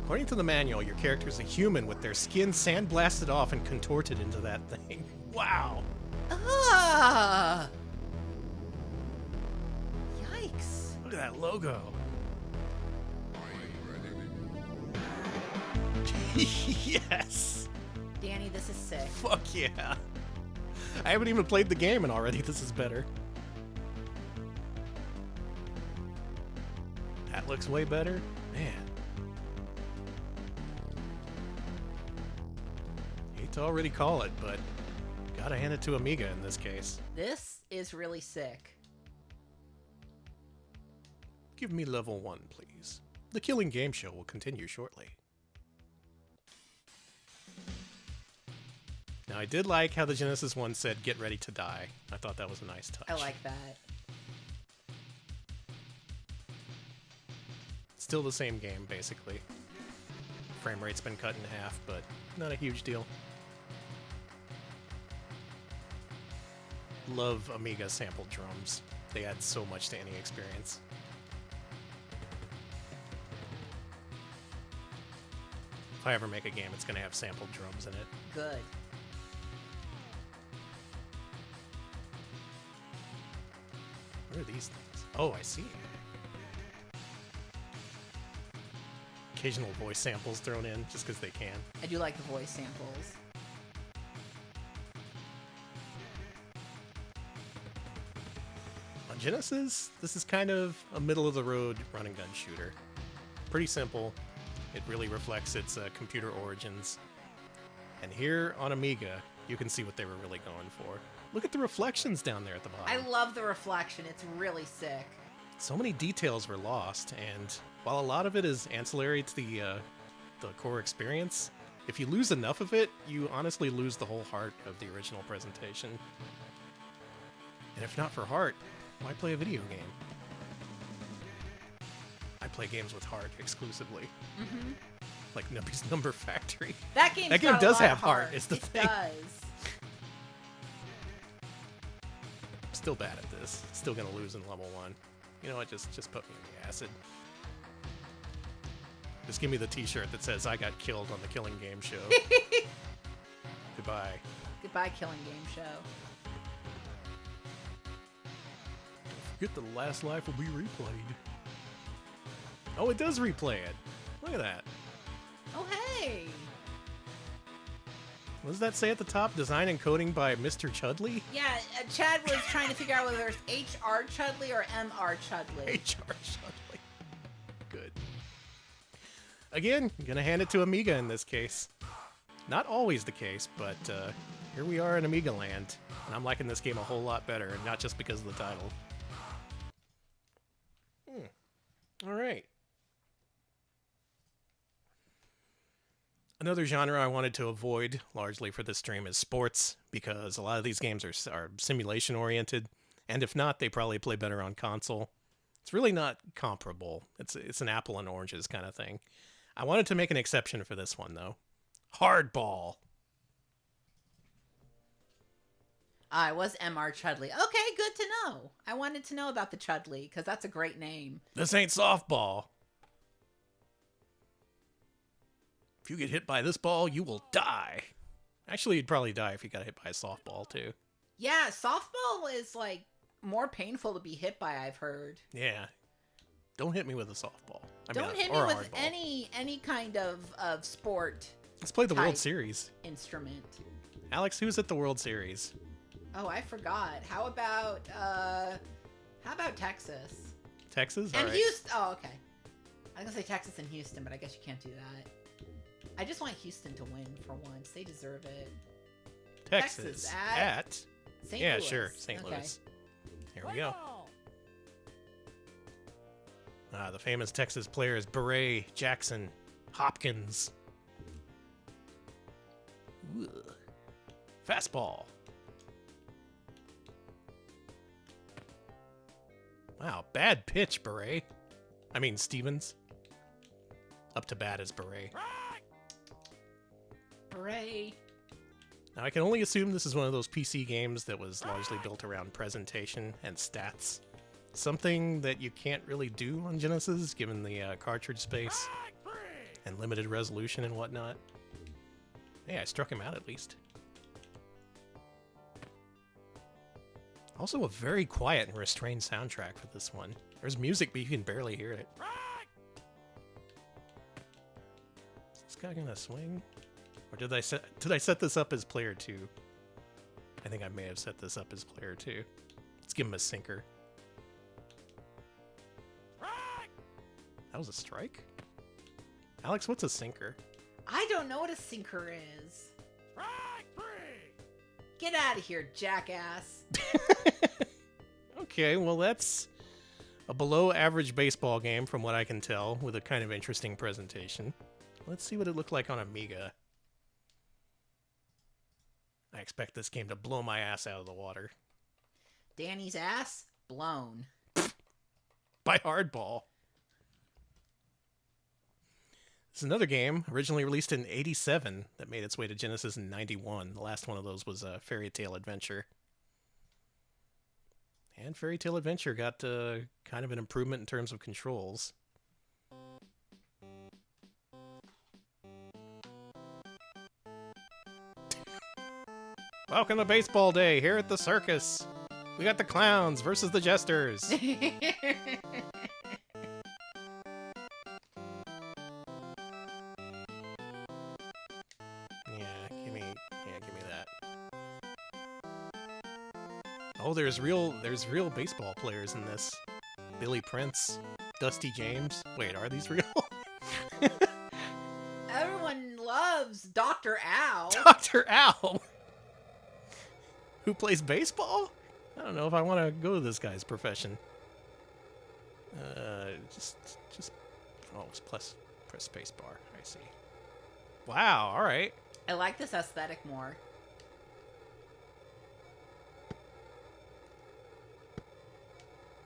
According to the manual, your character is a human with their skin sandblasted off and contorted into that thing. Wow. Ah! Yikes. Look at that logo. Yes. Danny, this is sick. Fuck yeah. I haven't even played the game and already this is better. That looks way better. Man. Hate to already call it, but gotta hand it to Amiga in this case. This is really sick. Give me level 1, please. The Killing Game Show will continue shortly. Now, I did like how the Genesis one said, "Get ready to die." I thought that was a nice touch. I like that. Still the same game, basically. Frame rate's been cut in half, but not a huge deal. Love Amiga sampled drums. They add so much to any experience. If I ever make a game, it's going to have sampled drums in it. Good. What are these things? Oh, I see. Occasional voice samples thrown in just because they can. I do like the voice samples. On Genesis, this is kind of a middle-of-the-road run-and-gun shooter. Pretty simple. It really reflects its computer origins. And here on Amiga, you can see what they were really going for. Look at the reflections down there at the bottom. I love the reflection. It's really sick. So many details were lost, and while a lot of it is ancillary to the core experience, if you lose enough of it, you honestly lose the whole heart of the original presentation. And if not for heart, why play a video game? I play games with heart exclusively. Mm-hmm. Like Nuppy's Number Factory. That game does have heart, is the thing. It does. I'm still bad at this. Still gonna lose in level 1. You know what? Just put me in the acid. Just give me the t-shirt that says I got killed on the Killing Game Show. Goodbye. Goodbye, Killing Game Show. Forget the last life will be replayed. Oh, it does replay it. Look at that. Oh, hey. What does that say at the top? Design and coding by Mr. Chudley? Yeah, Chad was trying to figure out whether it's H.R. Chudley or M.R. Chudley. H.R. Chudley. Good. Again, I'm gonna hand it to Amiga in this case. Not always the case, but here we are in Amiga land, and I'm liking this game a whole lot better, and not just because of the title. All right. Another genre I wanted to avoid, largely for this stream, is sports, because a lot of these games are simulation-oriented, and if not, they probably play better on console. It's really not comparable. It's an apple and oranges kind of thing. I wanted to make an exception for this one, though. Hardball. It was M.R. Chudley. Okay, good to know. I wanted to know about the Chudley, because that's a great name. This ain't softball. If you get hit by this ball, you will die. Actually, you'd probably die if you got hit by a softball, too. Yeah, softball is, like, more painful to be hit by, I've heard. Yeah. Don't hit me with a softball. Don't hit me with any kind of sport. Let's play the World type Series. Instrument. Alex, who's at the World Series? Oh, I forgot. How about Texas? Texas? And All right. Houston. Oh, okay. I was gonna say Texas and Houston, but I guess you can't do that. I just want Houston to win for once. They deserve it. Texas at St. yeah, Louis. sure, St. Okay. Louis. Here we go. The famous Texas players Beret, Jackson, Hopkins. Ooh. Fastball. Wow, bad pitch, Beret. I mean, Stevens. Up to bat as Beret. Hooray. Now, I can only assume this is one of those PC games that was largely built around presentation and stats. Something that you can't really do on Genesis, given the cartridge space and limited resolution and whatnot. Hey, I struck him out at least. Also a very quiet and restrained soundtrack for this one. There's music, but you can barely hear it. Is this guy gonna swing? Or did I set this up as player 2? I think I may have set this up as player 2. Let's give him a sinker. That was a strike? Alex, what's a sinker? I don't know what a sinker is. Get out of here, jackass. Okay, well that's a below average baseball game from what I can tell, with a kind of interesting presentation. Let's see what it looked like on Amiga. I expect this game to blow my ass out of the water. Danny's ass blown. By Hardball. It's another game originally released in '87 that made its way to Genesis in '91. The last one of those was Fairy Tale Adventure. And Fairy Tale Adventure got kind of an improvement in terms of controls. Welcome to Baseball Day here at the circus. We got the clowns versus the jesters. Give me that. Oh, there's real baseball players in this. Billy Prince, Dusty James. Wait, are these real? Everyone loves Dr. Owl. Dr. Owl. Who plays baseball? I don't know if I want to go to this guy's profession. Press space bar. I see. Wow, all right. I like this aesthetic more.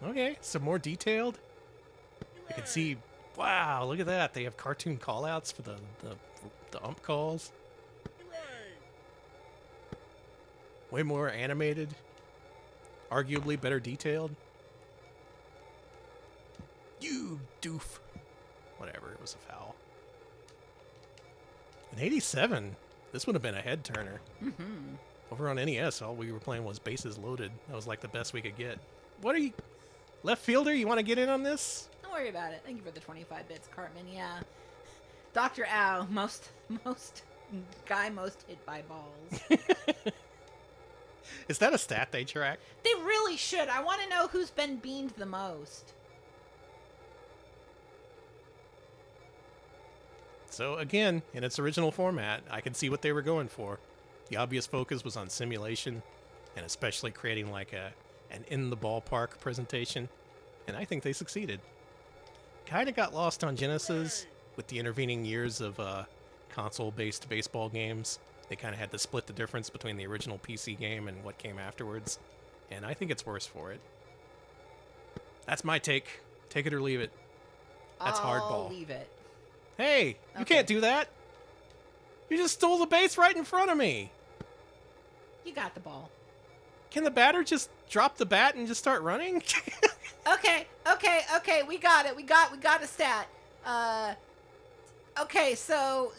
Okay, some more detailed. I can see. Wow, look at that. They have cartoon callouts for the ump calls. Way more animated. Arguably better detailed. You doof. Whatever, it was a foul. In '87, this would have been a head turner. Mm-hmm. Over on NES, all we were playing was bases loaded. That was like the best we could get. What are you, left fielder? You want to get in on this? Don't worry about it. Thank you for the 25 bits, Cartman. Yeah, Dr. Owl, most hit by balls. Is that a stat they track? They really should. I want to know who's been beamed the most. So again, in its original format, I can see what they were going for. The obvious focus was on simulation, and especially creating like an in the ballpark presentation, and I think they succeeded. Kind of got lost on Genesis with the intervening years of console-based baseball games. They kind of had to split the difference between the original PC game and what came afterwards, and I think it's worse for it. That's my take. Take it or leave it. That's Hardball. I'll leave it. Hey, you Okay. can't do that. You just stole the base right in front of me. You got the ball. Can the batter just drop the bat and just start running? Okay. We got it. We got a stat. Okay, so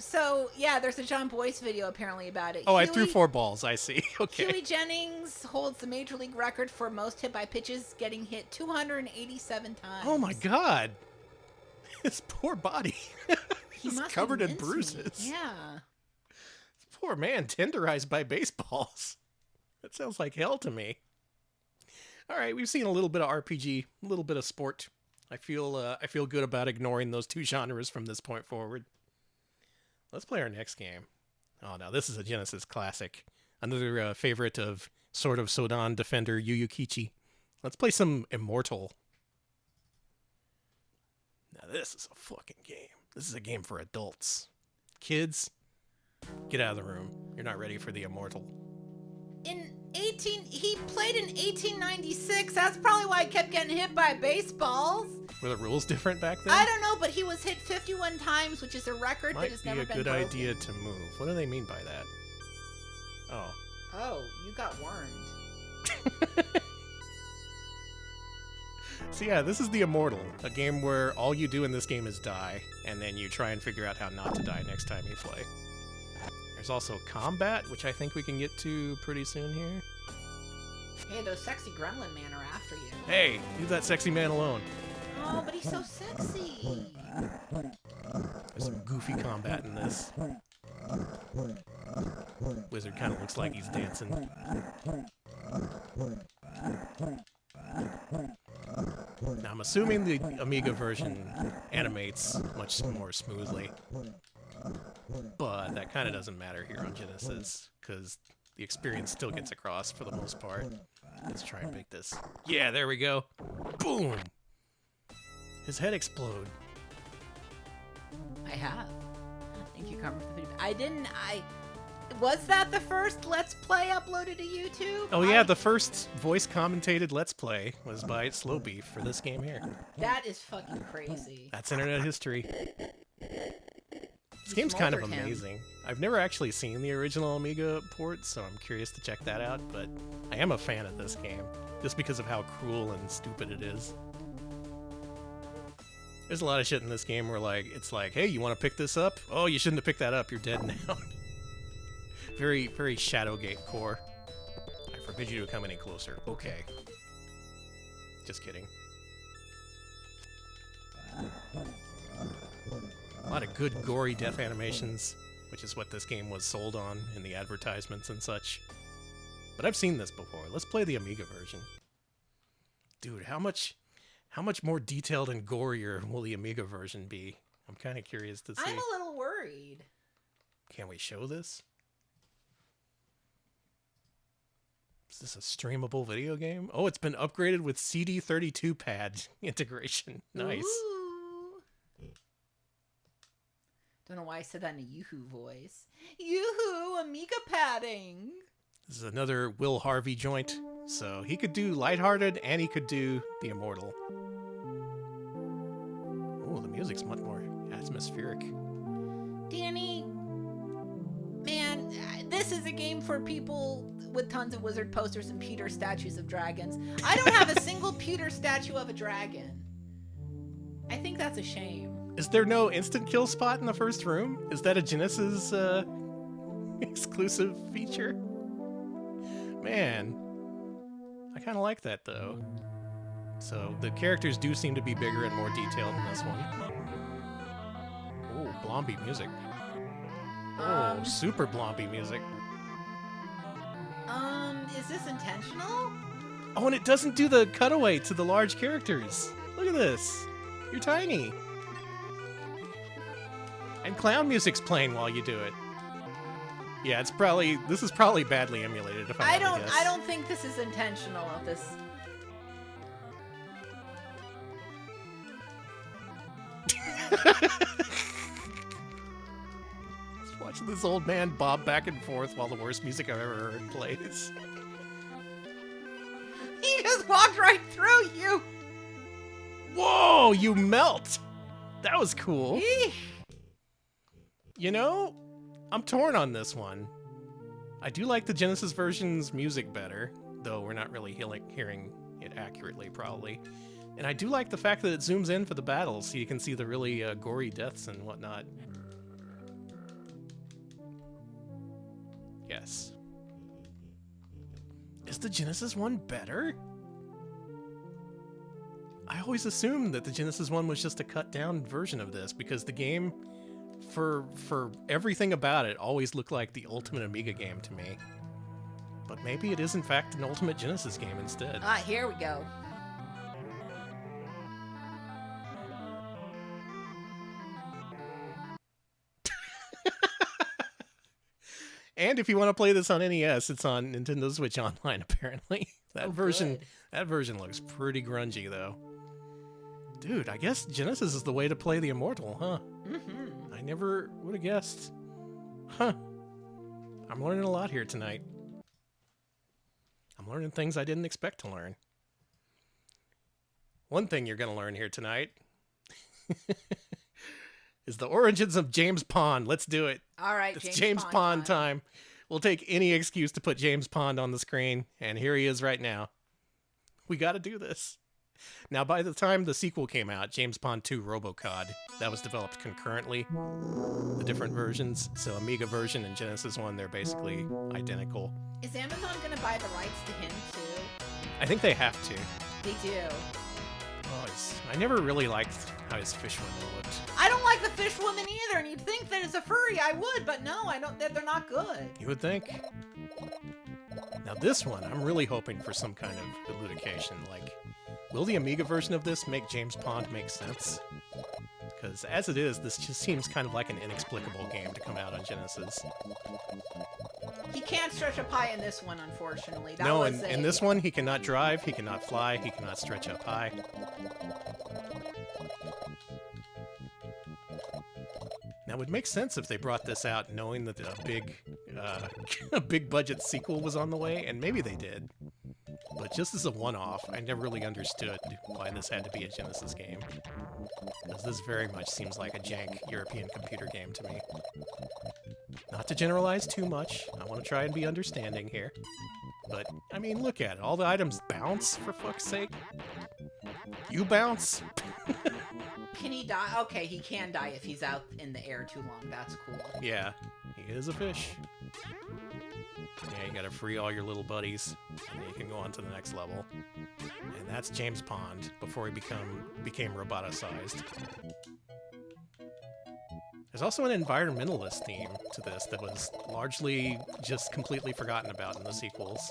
yeah, there's a John Boyce video apparently about it. Oh, I threw 4 balls. I see. Okay. Huey Jennings holds the major league record for most hit by pitches, getting hit 287 times. Oh my God. His poor body. He He's must covered have in minced me. bruises. Yeah. Poor man, tenderized by baseballs. That sounds like hell to me. All right, we've seen a little bit of RPG, a little bit of sport. I feel good about ignoring those 2 genres from this point forward. Let's play our next game. Oh, now this is a Genesis classic. Another favorite of sort of Sodan defender Yu Kichi. Let's play some Immortal. Now this is a fucking game. This is a game for adults. Kids, get out of the room. You're not ready for the Immortal. He played in 1896. That's probably why I kept getting hit by baseballs. Were the rules different back then? I don't know, but he was hit 51 times, which is a record that has never been broken. Might be a good idea to move. What do they mean by that? Oh. Oh, you got warned. So yeah, this is the Immortal, a game where all you do in this game is die, and then you try and figure out how not to die next time you play. There's also combat, which I think we can get to pretty soon here. Hey, those sexy gremlin men are after you. Hey, leave that sexy man alone. Oh, but he's so sexy. There's some goofy combat in this. Wizard kind of looks like he's dancing. Now, I'm assuming the Amiga version animates much more smoothly. But that kind of doesn't matter here on Genesis, because the experience still gets across for the most part. Let's try and make this. Yeah, there we go. Boom! His head explode. I have. Thank you, Carmen, for the video. Was that the first Let's Play uploaded to YouTube? Oh yeah, the first voice commentated Let's Play was by Slow Beef for this game here. That is fucking crazy. That's internet history. This game's kind of amazing. I've never actually seen the original Amiga port, so I'm curious to check that out, but I am a fan of this game, just because of how cruel and stupid it is. There's a lot of shit in this game where it's like, hey, you want to pick this up? Oh, you shouldn't have picked that up, you're dead now. Very, very Shadowgate core. I forbid you to come any closer. Okay. Just kidding. A lot of good gory death animations, which is what this game was sold on in the advertisements and such. But I've seen this before. Let's play the Amiga version. Dude, how much more detailed and gorier will the Amiga version be? I'm kind of curious to see. I'm a little worried. Can we show this? Is this a streamable video game? Oh, it's been upgraded with CD32 pad integration. Nice. Ooh. Don't know why I said that in a Yoo-hoo voice. Yoo-hoo, Amiga padding. This is another Will Harvey joint. So he could do Lighthearted and he could do The Immortal. Oh, the music's much more atmospheric. Danny, man, this is a game for people with tons of wizard posters and pewter statues of dragons. I don't have a single pewter statue of a dragon. I think that's a shame. Is there no instant kill spot in the first room? Is that a Genesis exclusive feature? Man, I kind of like that though. So the characters do seem to be bigger and more detailed in this one. Oh, Blomby music. Oh, super Blomby music. Is this intentional? Oh, and it doesn't do the cutaway to the large characters. Look at this. You're tiny. And clown music's playing while you do it. Yeah, this is probably badly emulated if I had to guess. I don't think this is intentional. Just watching this old man bob back and forth while the worst music I've ever heard plays. He just walked right through you. Whoa, you melt. That was cool. Eesh. You know, I'm torn on this one. I do like the Genesis version's music better, though we're not really hearing it accurately, probably. And I do like the fact that it zooms in for the battles, so you can see the really gory deaths and whatnot. Yes. Is the Genesis one better? I always assumed that the Genesis one was just a cut-down version of this because the game, for everything about it, always looked like the ultimate Amiga game to me. But maybe it is in fact an ultimate Genesis game instead. Ah, here we go. And if you want to play this on NES, it's on Nintendo Switch Online, apparently. That version looks pretty grungy, though. Dude, I guess Genesis is the way to play the Immortal, huh? Mm-hmm. I never would have guessed. Huh. I'm learning a lot here tonight. I'm learning things I didn't expect to learn. One thing you're going to learn here tonight is the origins of James Pond. Let's do it. All right, It's James Pond time. We'll take any excuse to put James Pond on the screen, and here he is right now. We got to do this. Now, by the time the sequel came out, James Pond 2 Robocod, that was developed concurrently, the different versions. So Amiga version and Genesis one, they're basically identical. Is Amazon going to buy the rights to him, too? I think they have to. They do. Oh, I never really liked how his fish women looked. I don't like the fish woman either, and you'd think that as a furry I would, but no, I don't. They're not good. You would think. Now this one, I'm really hoping for some kind of elucidation. Like, will the Amiga version of this make James Pond make sense? Because as it is, this just seems kind of like an inexplicable game to come out on Genesis. He can't stretch up high in this one, unfortunately. No, in this one, he cannot drive, he cannot fly, he cannot stretch up high. Now, it would make sense if they brought this out knowing that a big budget sequel was on the way, and maybe they did. But just as a one-off, I never really understood why this had to be a Genesis game. Because this very much seems like a jank European computer game to me. Not to generalize too much, I want to try and be understanding here. But, I mean, look at it. All the items bounce, for fuck's sake. You bounce? Can he die? Okay, he can die if he's out in the air too long. That's cool. Yeah, he is a fish. Yeah, you gotta free all your little buddies, and then you can go on to the next level. And that's James Pond, before he became roboticized. There's also an environmentalist theme to this that was largely just completely forgotten about in the sequels.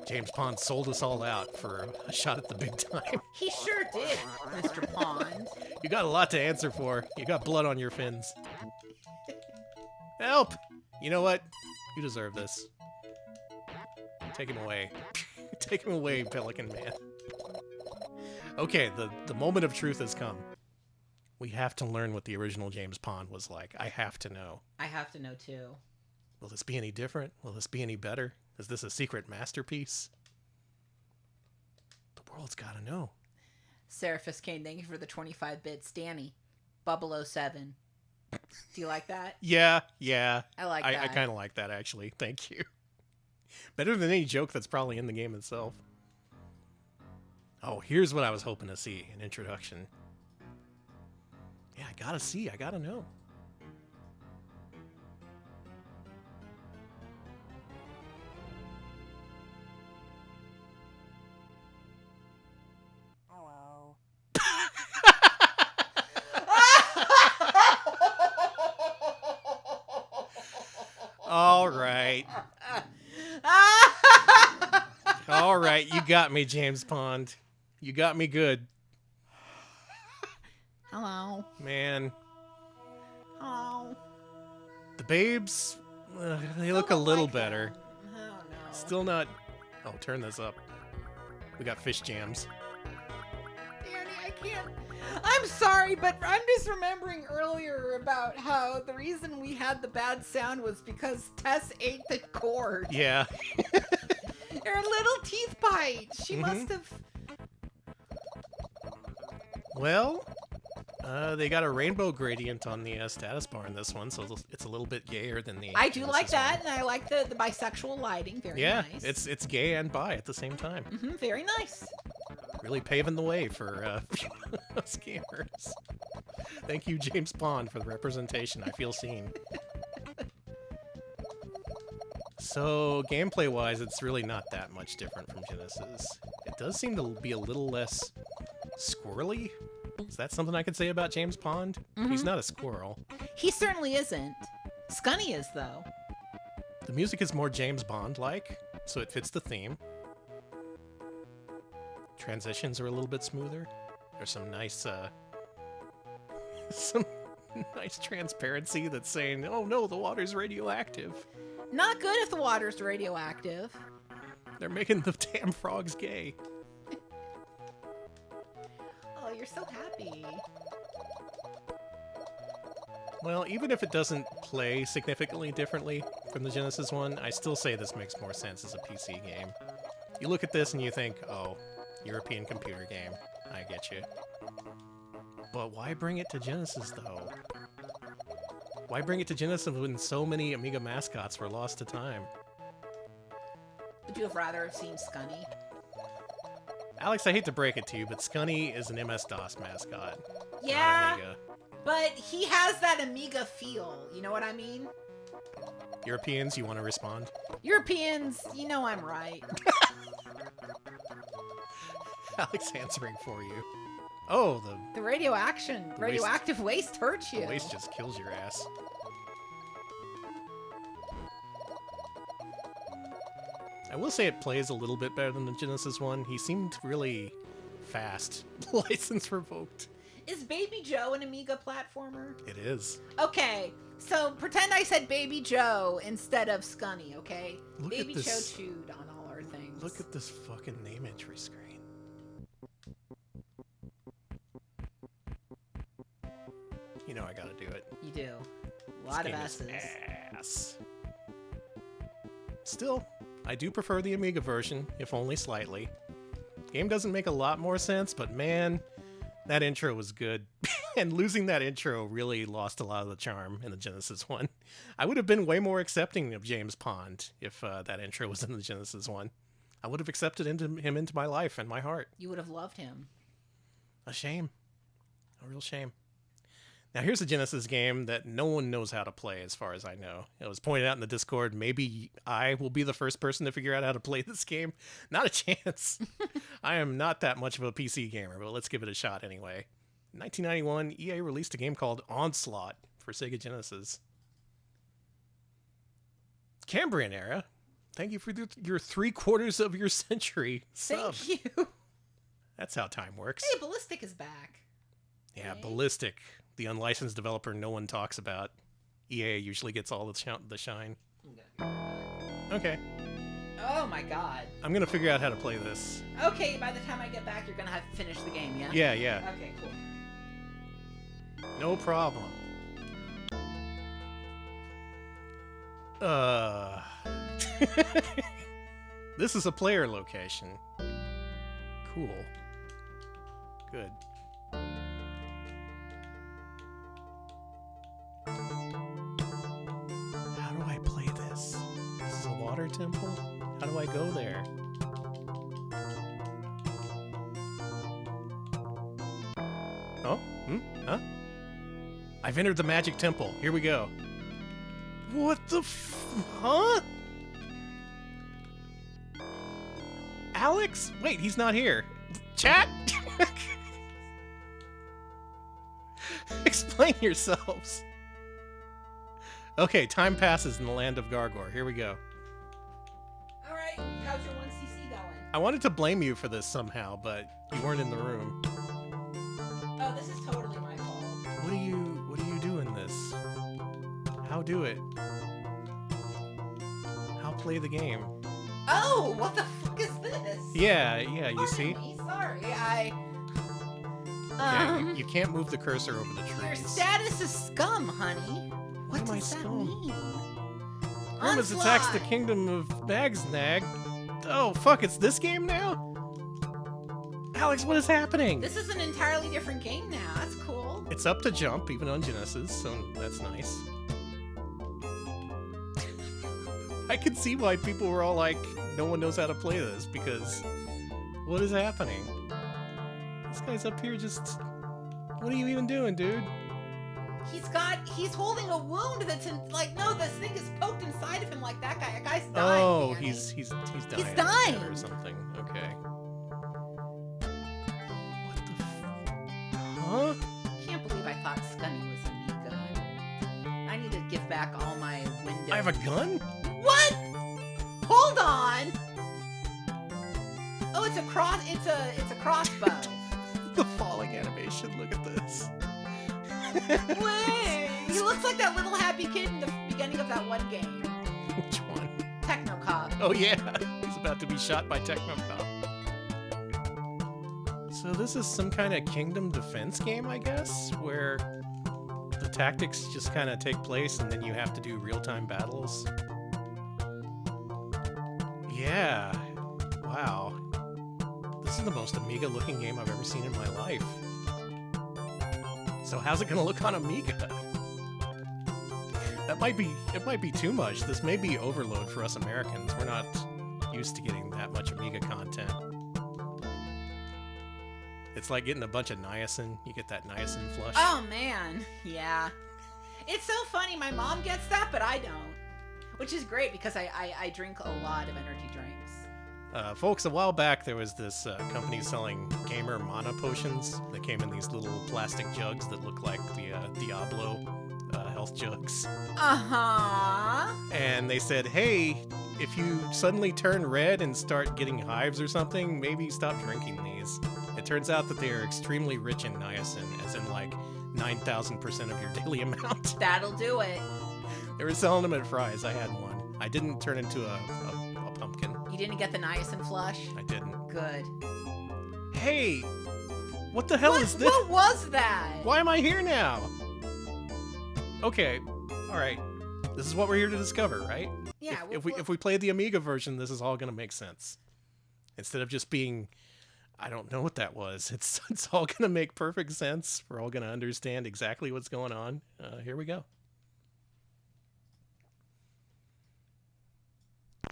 James Pond sold us all out for a shot at the big time. He sure did, Mr. Pond. You got a lot to answer for. You got blood on your fins. Help! You know what? You deserve this. Take him away. Take him away, Pelican Man. Okay, the moment of truth has come. We have to learn what the original James Pond was like. I have to know. I have to know, too. Will this be any different? Will this be any better? Is this a secret masterpiece? The world's gotta know. Seraphis Kane, thank you for the 25-bits. Danny, Bubble 07. Do you like that? Yeah. I like that. I kind of like that, actually. Thank you. Better than any joke that's probably in the game itself. Oh, here's what I was hoping to see, an introduction. Yeah, I gotta know. Hello. All right. All right, you got me, James Pond. You got me good. Hello. Man, Oh. the babes, they look a little better. Oh, no. Still not... Oh, turn this up. We got fish jams. Danny, I can't. I'm sorry, but I'm just remembering earlier about how the reason we had the bad sound was because Tess ate the cord. Yeah. Her little teeth bite. She must have. Well, they got a rainbow gradient on the status bar in this one, so it's a little bit gayer than the... I do like Genesis that, one. and I like the bisexual lighting. Very Yeah, nice. it's gay and bi at the same time. Very nice. Really paving the way for us gamers. Thank you, James Pond, for the representation. I feel seen. So, gameplay-wise, it's really not that much different from Genesis. It does seem to be a little less squirrely. Is that something I could say about James Pond? He's not a squirrel. He certainly isn't. Scunny is, though. The music is more James Bond-like, so it fits the theme. Transitions are a little bit smoother. There's some nice, some nice transparency that's saying, oh no, the water's radioactive. Not good if the water's radioactive. They're making the damn frogs gay. Oh, you're so happy. Well, even if it doesn't play significantly differently from the Genesis one, I still say this makes more sense as a PC game. You look at this and you think, oh, European computer game. I get you. But why bring it to Genesis, though? Why bring it to Genesis when so many Amiga mascots were lost to time? Would you have rather have seen Scunny? Alex, I hate to break it to you, but Scunny is an MS-DOS mascot. Yeah, Not Amiga. but he has that Amiga feel. You know what I mean? Europeans, you want to respond? Europeans, you know I'm right. Alex answering for you. Oh, The radioactive waste hurts you. the waste just kills your ass. I will say it plays a little bit better than the Genesis one. He seemed really fast. License revoked. Is Baby Joe an Amiga platformer? It is. Okay, so pretend I said Baby Joe instead of Scunny, okay? Look at Baby this- Joe chewed on all our things. Look at this fucking name entry screen. You know I gotta do it. You do. A lot of This game S's. is ass. Still, I do prefer the Amiga version, if only slightly. Game doesn't make a lot more sense, but man, that intro was good. And losing that intro really lost a lot of the charm in the Genesis one. I would have been way more accepting of James Pond if that intro was in the Genesis one. I would have accepted him into my life and my heart. You would have loved him. A shame. A real shame. Now here's a Genesis game that no one knows how to play as far as I know. It was pointed out in the Discord, maybe I will be the first person to figure out how to play this game. Not a chance. I am not that much of a PC gamer, but let's give it a shot anyway. In 1991, EA released a game called Onslaught for Sega Genesis. Cambrian era. Thank you for your 3/4 of your century sub. Thank you. That's how time works. Hey, Ballistic is back. Yeah, Hey. Ballistic, the unlicensed developer no one talks about. EA usually gets all the shine. Okay, Oh my god. I'm gonna figure out how to play this. Okay, by the time I get back, you're gonna have to finish the game, yeah? Yeah, Okay, cool. no problem. This is a player location. Cool. Good. How do I play this? This is a water temple? How do I go there? Oh? Huh? I've entered the magic temple. Here we go. What the huh? Alex? Wait, he's not here. Chat? Explain yourselves. Okay, time passes in the land of Gargor. Here we go. Alright, how's your 1cc going? I wanted to blame you for this somehow, but you weren't in the room. Oh, this is totally my fault. What do you do in this? How do it? How play the game? Oh, what the fuck is this? Yeah, you Pardon see? me, sorry, Yeah, you can't move the cursor over the Your trees. status is scum, honey. Why What am I does that scum? mean? Hermes attacks the Onslaught! kingdom of Bagsnag. Oh, fuck, it's this game now? Alex, what is happening? This is an entirely different game now. That's cool. It's up to jump, even on Genesis, so that's nice. I can see why people were all like, no one knows how to play this, because what is happening? This guy's up here just... What are you even doing, dude? He's holding a wound that's in, like, no, this thing is poked inside of him like that guy. That guy's dying. Oh, Danny. he's dying. He's dying. Or something. Okay. What the Huh? Can't believe I thought Scunny was Amiga. I need to give back all my windows. I have a gun? What? Hold on. Oh, it's a crossbow. The falling animation, look at this. Wait, he looks like that little happy kid in the beginning of that one game. Which one? Technocop. Oh yeah, he's about to be shot by Technocop. So this is some kind of kingdom defense game, I guess, where the tactics just kind of take place and then you have to do real-time battles. Yeah. Wow. This is the most Amiga-looking game I've ever seen in my life. So how's it gonna look on Amiga? It might be too much. This may be overload for us Americans. We're not used to getting that much Amiga content. It's like getting a bunch of niacin. You get that niacin flush. Oh man, yeah. It's so funny. My mom gets that, but I don't. Which is great because I drink a lot of energy drinks. Folks, a while back there was this company selling gamer mana potions that came in these little plastic jugs that look like the Diablo health jugs. Uh-huh. And they said, hey, if you suddenly turn red and start getting hives or something, maybe stop drinking these. It turns out that they are extremely rich in niacin, as in like 9,000% of your daily amount. That'll do it. They were selling them at Fry's. I had one. I didn't turn into a pumpkin. You didn't get the niacin flush? I didn't. Good. Hey, what the hell is this? What was that? Why am I here now? Okay, all right. This is what we're here to discover, right? Yeah. If we play the Amiga version, this is all gonna make sense. Instead of just being, I don't know what that was. It's all gonna make perfect sense. We're all gonna understand exactly what's going on. Here we go.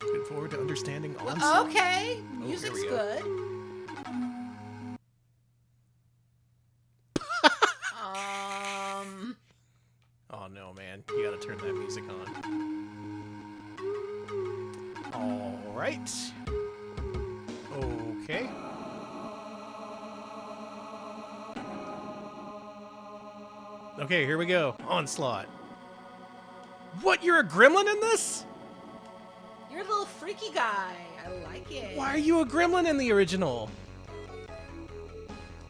Looking forward to understanding all. Okay, Oh, music's here we go. good. Oh no, man. You gotta turn that music on. All right. Okay. Okay, here we go. Onslaught. What? You're a gremlin in this? You're a little freaky guy. I like it. Why are you a gremlin in the original?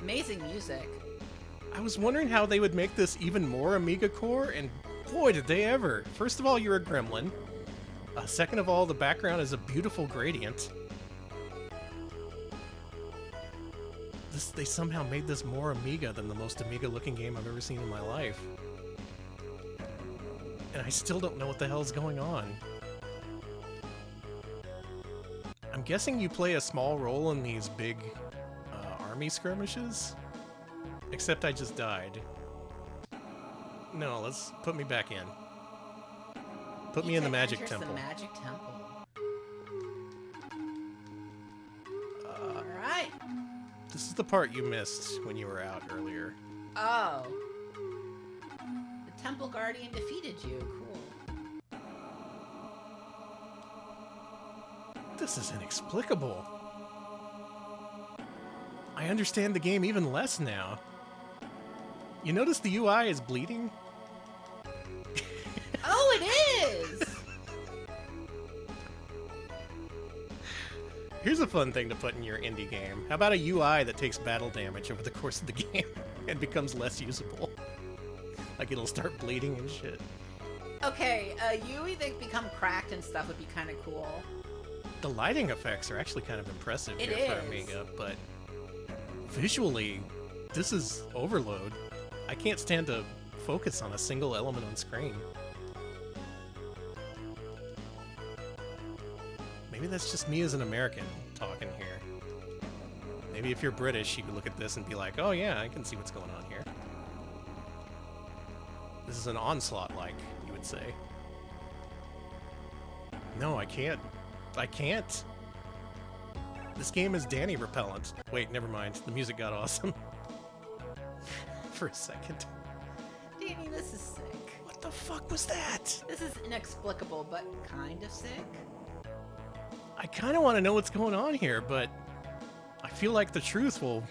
Amazing music. I was wondering how they would make this even more Amiga core, and boy, did they ever. First of all, you're a gremlin. Second of all, the background is a beautiful gradient. They somehow made this more Amiga than the most Amiga-looking game I've ever seen in my life. And I still don't know what the hell's going on. I'm guessing you play a small role in these big army skirmishes? Except I just died. No, let's put me back in. Put me in the magic temple. The magic temple. All right. This is the part you missed when you were out earlier. Oh. The temple guardian defeated you. Cool. This is inexplicable. I understand the game even less now. You notice the UI is bleeding? Oh, it is! Here's a fun thing to put in your indie game. How about a UI that takes battle damage over the course of the game and becomes less usable? Like it'll start bleeding and shit. Okay, UI that become cracked and stuff would be kind of cool. The lighting effects are actually kind of impressive It here for is. Amiga, but visually, this is overload. I can't stand to focus on a single element on screen. Maybe that's just me as an American talking here. Maybe if you're British, you could look at this and be like, oh yeah, I can see what's going on here. This is an onslaught-like, you would say. No, I can't. I can't. This game is Danny repellent. Wait, never mind. The music got awesome. For a second. Danny, this is sick. What the fuck was that? This is inexplicable, but kind of sick. I kind of want to know what's going on here, but I feel like the truth will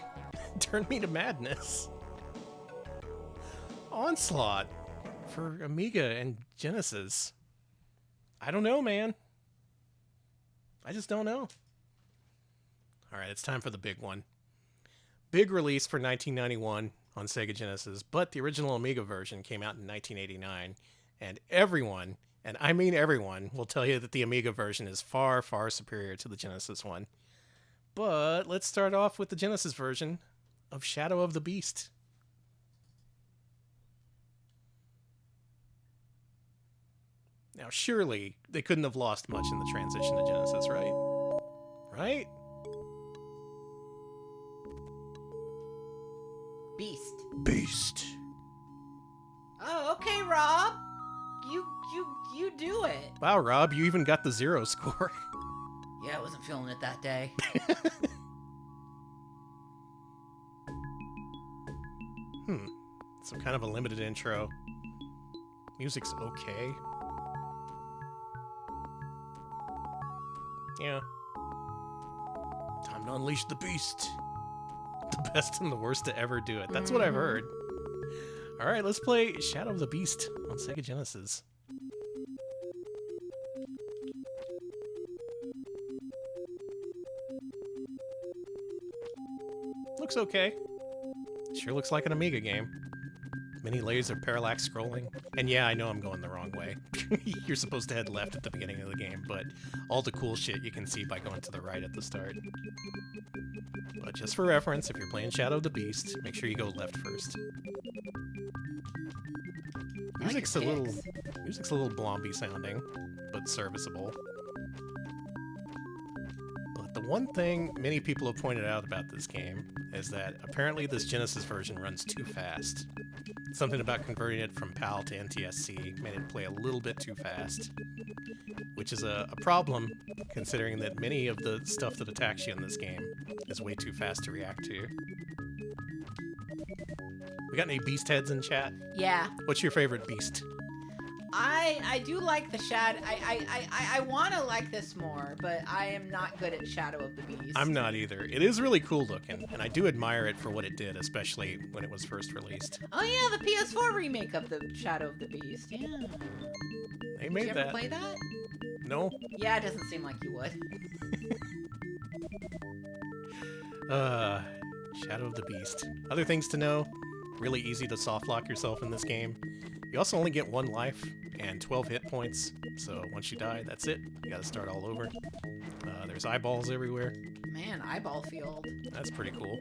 turn me to madness. Onslaught for Amiga and Genesis. I don't know, man. I just don't know. All right, it's time for the big one. Big release for 1991 on Sega Genesis, but the original Amiga version came out in 1989, and everyone, and I mean everyone, will tell you that the Amiga version is far, far superior to the Genesis one. But let's start off with the Genesis version of Shadow of the Beast. Now, surely they couldn't have lost much in the transition to Genesis, right? Right? Beast. Oh, okay, Rob. You do it. Wow, Rob, you even got the 0 score. Yeah, I wasn't feeling it that day. So kind of a limited intro. Music's okay. Yeah. Time to unleash the beast. The best and the worst to ever do it. That's what I've heard. Alright, let's play Shadow of the Beast on Sega Genesis. Looks okay. Sure looks like an Amiga game. Many layers of parallax scrolling. And yeah, I know I'm going the wrong way. You're supposed to head left at the beginning of the game, but all the cool shit you can see by going to the right at the start. But just for reference, if you're playing Shadow of the Beast, make sure you go left first. Music's a little blomby sounding, but serviceable. But the one thing many people have pointed out about this game is that apparently this Genesis version runs too fast. Something about converting it from PAL to NTSC made it play a little bit too fast, which is a problem considering that many of the stuff that attacks you in this game is way too fast to react to. We got any beast heads in chat? Yeah. What's your favorite beast? I do like the Shadow. I want to like this more, but I am not good at Shadow of the Beast. I'm not either. It is really cool looking, and I do admire it for what it did, especially when it was first released. Oh yeah, the PS4 remake of the Shadow of the Beast. Yeah. They made Did you ever play that? No. Yeah, it doesn't seem like you would. Shadow of the Beast. Other things to know, really easy to soft lock yourself in this game. You also only get 1 life and 12 hit points, so once you die, that's it. You gotta start all over. There's eyeballs everywhere. Man, eyeball field. That's pretty cool.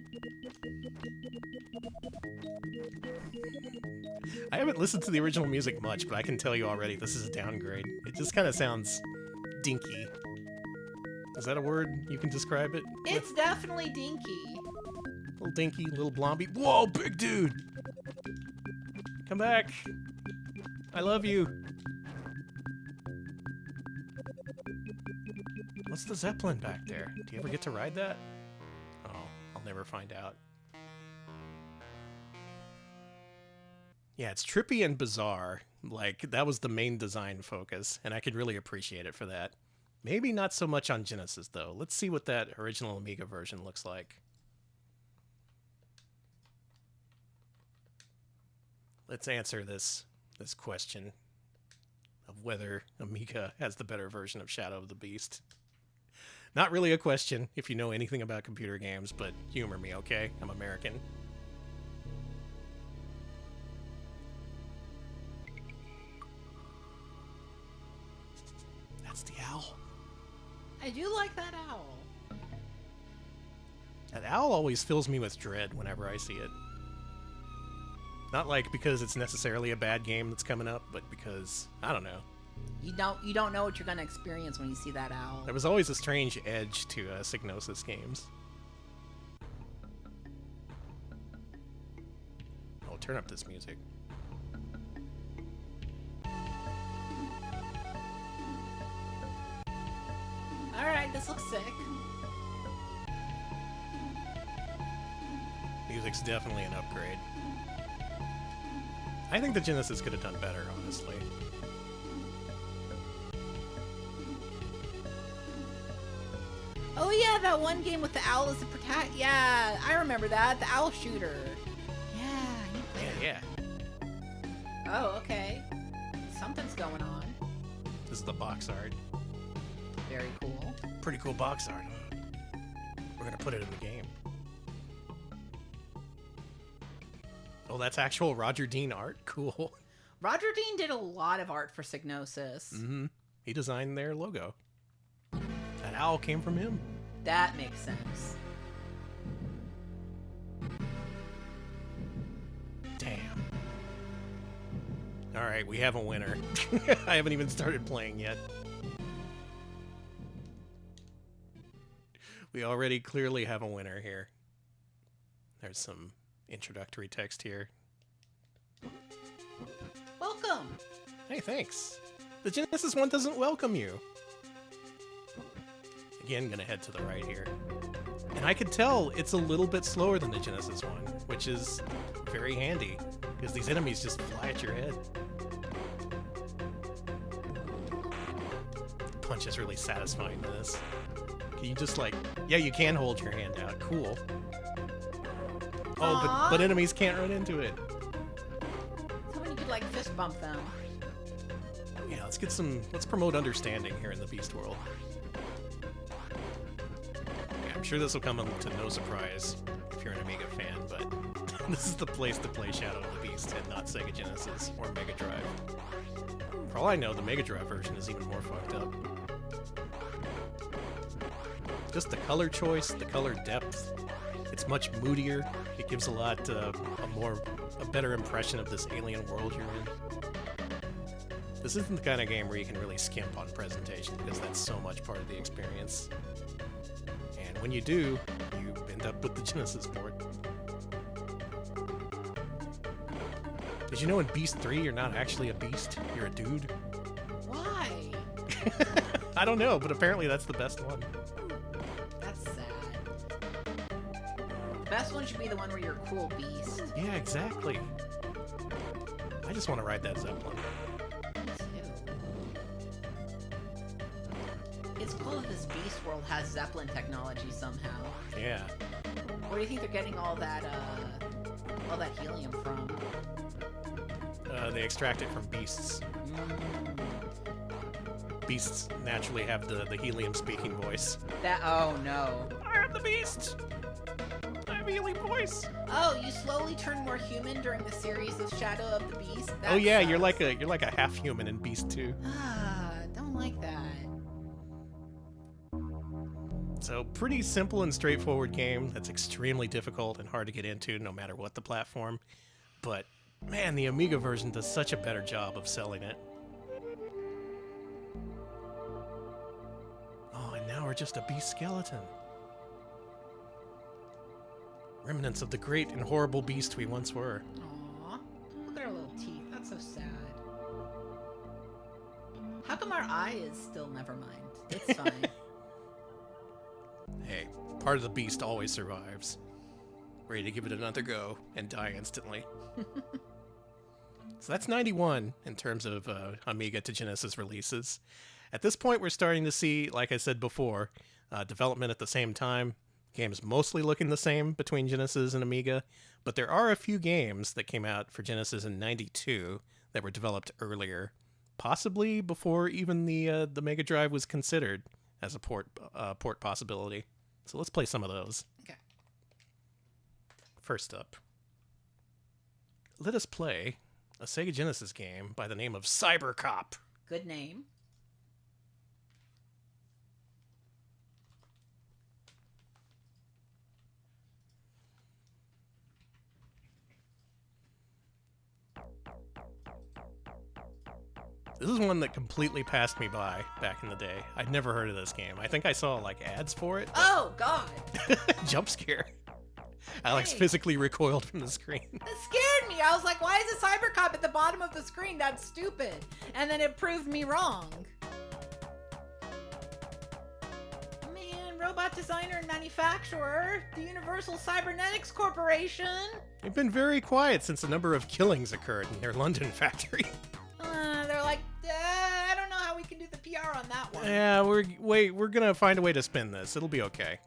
I haven't listened to the original music much, but I can tell you already this is a downgrade. It just kind of sounds dinky. Is that a word you can describe it? It's definitely dinky. Little dinky, little blomby. Whoa, big dude! Come back! I love you! What's the Zeppelin back there? Do you ever get to ride that? Oh, I'll never find out. Yeah, it's trippy and bizarre. Like, that was the main design focus, and I could really appreciate it for that. Maybe not so much on Genesis, though. Let's see what that original Amiga version looks like. Let's answer this question of whether Amiga has the better version of Shadow of the Beast. Not really a question if you know anything about computer games, but humor me, okay? I'm American. That's the owl. I do like that owl. That owl always fills me with dread whenever I see it. Not like because it's necessarily a bad game that's coming up, but because, I don't know. You don't know what you're gonna experience when you see that owl. There was always a strange edge to Psygnosis games. Oh, turn up this music. Alright, this looks sick. Music's definitely an upgrade. I think the Genesis could have done better, honestly. Oh yeah, that one game with the owl as the protagonist. Yeah, I remember that. The owl shooter. Yeah. Oh, okay. Something's going on. This is the box art. Very cool. Pretty cool box art. We're gonna put it in the game. Oh, that's actual Roger Dean art? Cool. Roger Dean did a lot of art for Psygnosis. Mm-hmm. He designed their logo. That owl came from him. That makes sense. Damn. Alright, we have a winner. I haven't even started playing yet. We already clearly have a winner here. There's some introductory text here. Welcome! Hey, thanks. The Genesis one doesn't welcome you. Again, gonna head to the right here. And I could tell it's a little bit slower than the Genesis one, which is very handy, because these enemies just fly at your head. Punch is really satisfying in this. Can you just like... Yeah, you can hold your hand out. Cool. Oh, but enemies can't run into it. Someone you could like fist bump them. Yeah, let's promote understanding here in the Beast world. Yeah, I'm sure this will come to no surprise if you're an Amiga fan, but this is the place to play Shadow of the Beast and not Sega Genesis or Mega Drive. For all I know, the Mega Drive version is even more fucked up. Just the color choice, the color depth, it's much moodier. It gives a lot, a better impression of this alien world you're in. This isn't the kind of game where you can really skimp on presentation, because that's so much part of the experience. And when you do, you end up with the Genesis port. Did you know in Beast 3 you're not actually a beast, you're a dude? Why? I don't know, but apparently that's the best one. That's sad. The best one should be the one where you're a cool beast. Yeah, exactly. I just want to ride that Zeppelin. It's cool that this beast world has Zeppelin technology somehow. Yeah. Where do you think they're getting all that helium from? They extract it from beasts. Beasts naturally have the helium speaking voice. Oh no. I am the beast! I have a helium voice! Oh, you slowly turn more human during the series of Shadow of the Beast? That Oh yeah, sucks. you're like a half human in Beast 2. Don't like that. So pretty simple and straightforward game that's extremely difficult and hard to get into no matter what the platform. But man, the Amiga version does such a better job of selling it. Oh, and now we're just a beast skeleton. Remnants of the great and horrible beast we once were. Aw, look at our little teeth. That's so sad. How come our eye is still never mind? It's fine. Hey, part of the beast always survives. Ready to give it another go and die instantly. So that's 91 in terms of Amiga to Genesis releases. At this point, we're starting to see, like I said before, development at the same time. Games mostly looking the same between Genesis and Amiga, but there are a few games that came out for Genesis in 92 that were developed earlier, possibly before even the Mega Drive was considered as a port possibility. So let's play some of those. Okay. First up, let us play a Sega Genesis game by the name of CyberCop. Good name. This is one that completely passed me by back in the day. I'd never heard of this game. I think I saw like ads for it. Oh, God. Jump scare. Alex Hey. physically recoiled from the screen. That scared me. I was like, why is a CyberCop at the bottom of the screen? That's stupid. And then it proved me wrong. Man, robot designer and manufacturer, the Universal Cybernetics Corporation. They've been very quiet since a number of killings occurred in their London factory. They're like, I don't know how we can do the PR on that one. Yeah, we're gonna find a way to spin this. It'll be okay.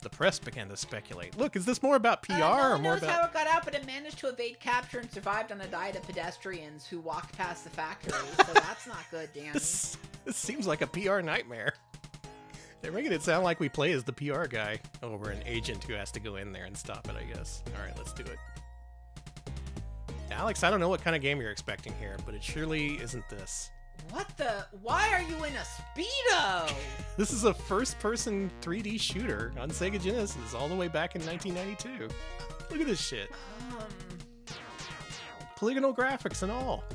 The press began to speculate. Look, is this more about PR no or one more knows about... how it got out, but it managed to evade capture and survived on a diet of pedestrians who walked past the factory. So that's not good, Danny. This seems like a PR nightmare. They're making it sound like we play as the PR guy over an agent who has to go in there and stop it, I guess. All right, let's do it. Alex, I don't know what kind of game you're expecting here, but it surely isn't this. What the? Why are you in a Speedo? This is a first-person 3D shooter on Sega Genesis all the way back in 1992. Look at this shit. Polygonal graphics and all.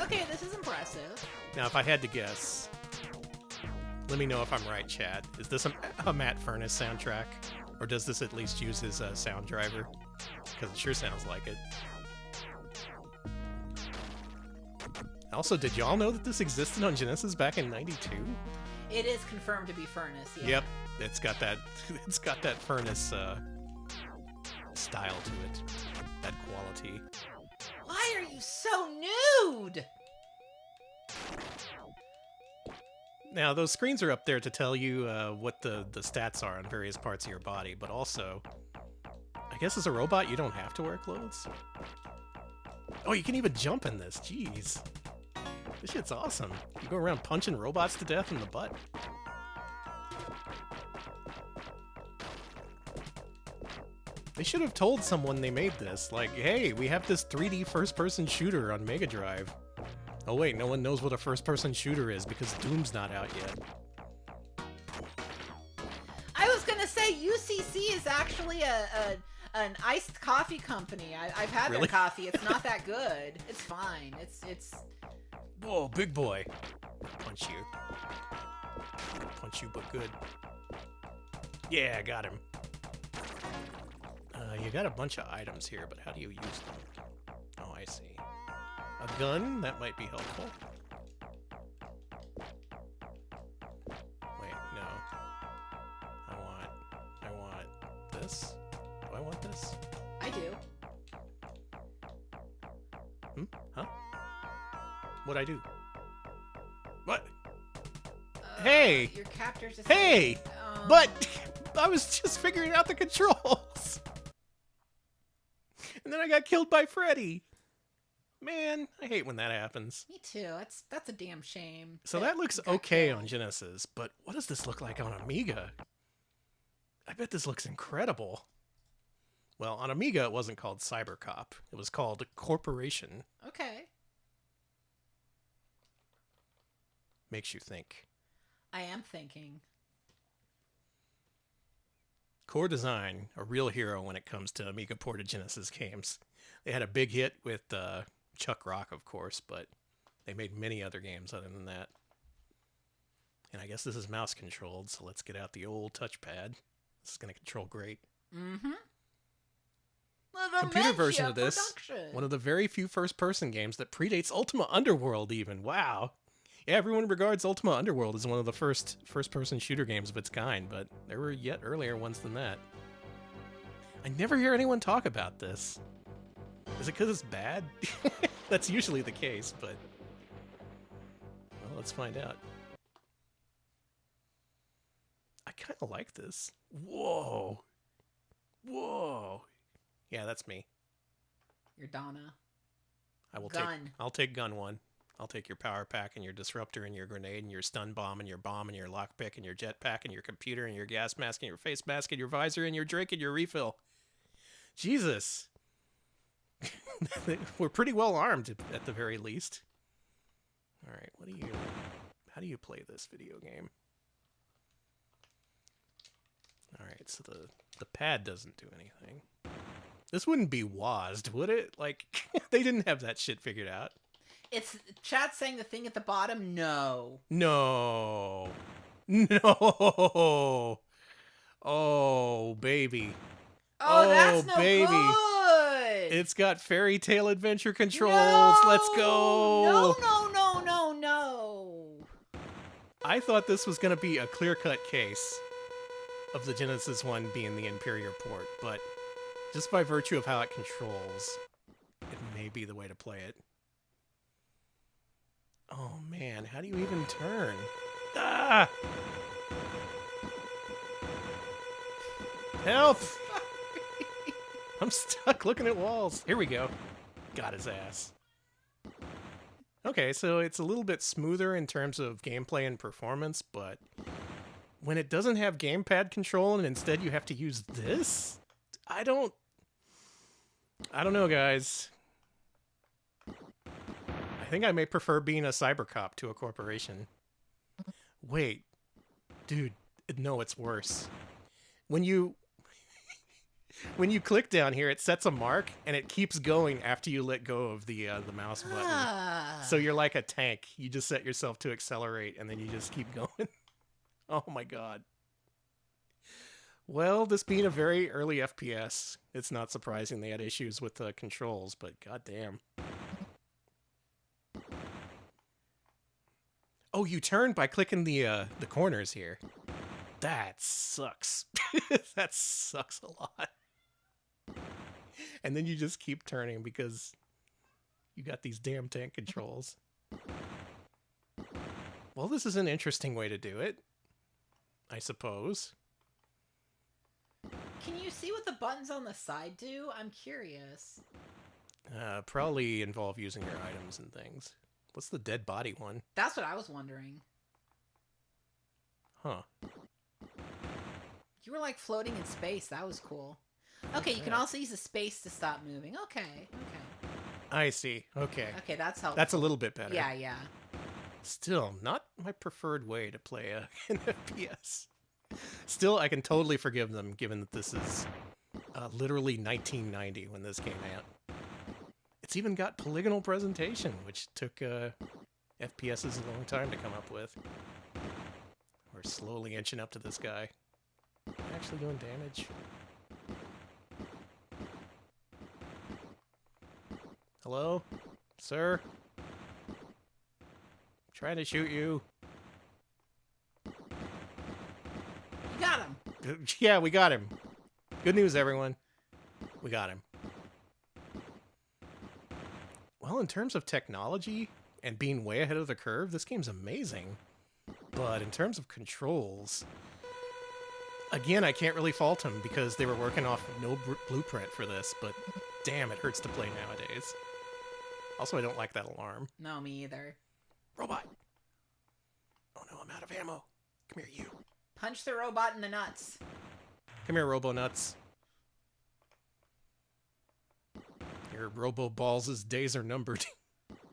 Okay, this is impressive. Now, if I had to guess, let me know if I'm right, Chad. Is this a Matt Furnace soundtrack? Or does this at least use his sound driver? Because it sure sounds like it. Also, did y'all know that this existed on Genesis back in '92? It is confirmed to be Furnace. Yeah. Yep, it's got that Furnace style to it, that quality. Why are you so nude? Now, those screens are up there to tell you what the stats are on various parts of your body, but also, I guess as a robot, you don't have to wear clothes. Oh, you can even jump in this. Jeez. This shit's awesome. You go around punching robots to death in the butt. They should have told someone they made this, like, hey, we have this 3D first-person shooter on Mega Drive. Oh wait, no one knows what a first-person shooter is because Doom's not out yet. I was gonna say UCC is actually an iced coffee company. I've had Really? their coffee. It's not that good. It's fine. It's. Whoa, big boy. Punch you. Punch you, but good. Yeah, I got him. You got a bunch of items here, but how do you use them? Oh, I see. A gun? That might be helpful. Wait, no. I want this. Do I want this? I do. Huh? What'd I do? What? Hey! Your captors. Just Hey! But I was just figuring out the controls. And then I got killed by Freddy. Man, I hate when that happens. Me too. That's a damn shame. So that looks you got okay killed. on Genesis, but what does this look like on Amiga? I bet this looks incredible. Well, on Amiga it wasn't called CyberCop. It was called Corporation. Okay. Makes you think. I am thinking. Core Design, a real hero when it comes to Amiga ported Genesis games. They had a big hit with Chuck Rock, of course, but they made many other games other than that. And I guess this is mouse controlled, so let's get out the old touchpad. This is going to control great. Mm-hmm. Computer version of this, one of the very few first-person games that predates Ultima Underworld even. Wow. Yeah, everyone regards Ultima Underworld as one of the first-person shooter games of its kind, but there were yet earlier ones than that. I never hear anyone talk about this. Is it because it's bad? That's usually the case, but... well, let's find out. I kind of like this. Whoa. Whoa. Yeah, that's me. You're Donna. I'll take gun one. I'll take your power pack and your disruptor and your grenade and your stun bomb and your lockpick and your jetpack and your computer and your gas mask and your face mask and your visor and your drink and your refill. Jesus. We're pretty well armed at the very least. All right, how do you play this video game? All right, so the pad doesn't do anything. This wouldn't be WASD, would it? Like, they didn't have that shit figured out. It's chat saying the thing at the bottom. No. No. Oh, baby. Oh, that's no baby. good. It's got fairy tale adventure controls. No. Let's go. No. I thought this was going to be a clear-cut case of the Genesis one being the inferior port, but just by virtue of how it controls, it may be the way to play it. Oh man, how do you even turn? Ah! Help! I'm stuck looking at walls. Here we go. Got his ass. Okay, so it's a little bit smoother in terms of gameplay and performance, but when it doesn't have gamepad control and instead you have to use this? I don't know, guys. I think I may prefer being a cybercop to a corporation. Wait. Dude, no, it's worse. When you click down here, it sets a mark, and it keeps going after you let go of the mouse button. Ah. So you're like a tank. You just set yourself to accelerate, and then you just keep going. Oh my god. Well, this being a very early FPS, it's not surprising they had issues with the controls, but goddamn. Oh, you turn by clicking the corners here. That sucks. That sucks a lot. And then you just keep turning because you got these damn tank controls. Well, this is an interesting way to do it, I suppose. Can you see what the buttons on the side do? I'm curious. Probably involve using your items and things. What's the dead body one? That's what I was wondering. Huh. You were like floating in space. That was cool. Okay, you can also use the space to stop moving. Okay. I see. Okay. Okay, that's helpful. That's a little bit better. Yeah. Still, not my preferred way to play an FPS. Still, I can totally forgive them, given that this is literally 1990 when this came out. It's even got polygonal presentation, which took FPS's a long time to come up with. We're slowly inching up to this guy. Actually doing damage. Hello? Sir? Trying to shoot you. You got him. Yeah, we got him. Good news, everyone. We got him. Well, in terms of technology and being way ahead of the curve, this game's amazing. But in terms of controls, again, I can't really fault them because they were working off no blueprint for this, but damn, it hurts to play nowadays. Also, I don't like that alarm. No, me either. Robot! Oh no, I'm out of ammo. Come here, you. Punch the robot in the nuts. Come here, Robo-Nuts. Your Robo-Balls' days are numbered.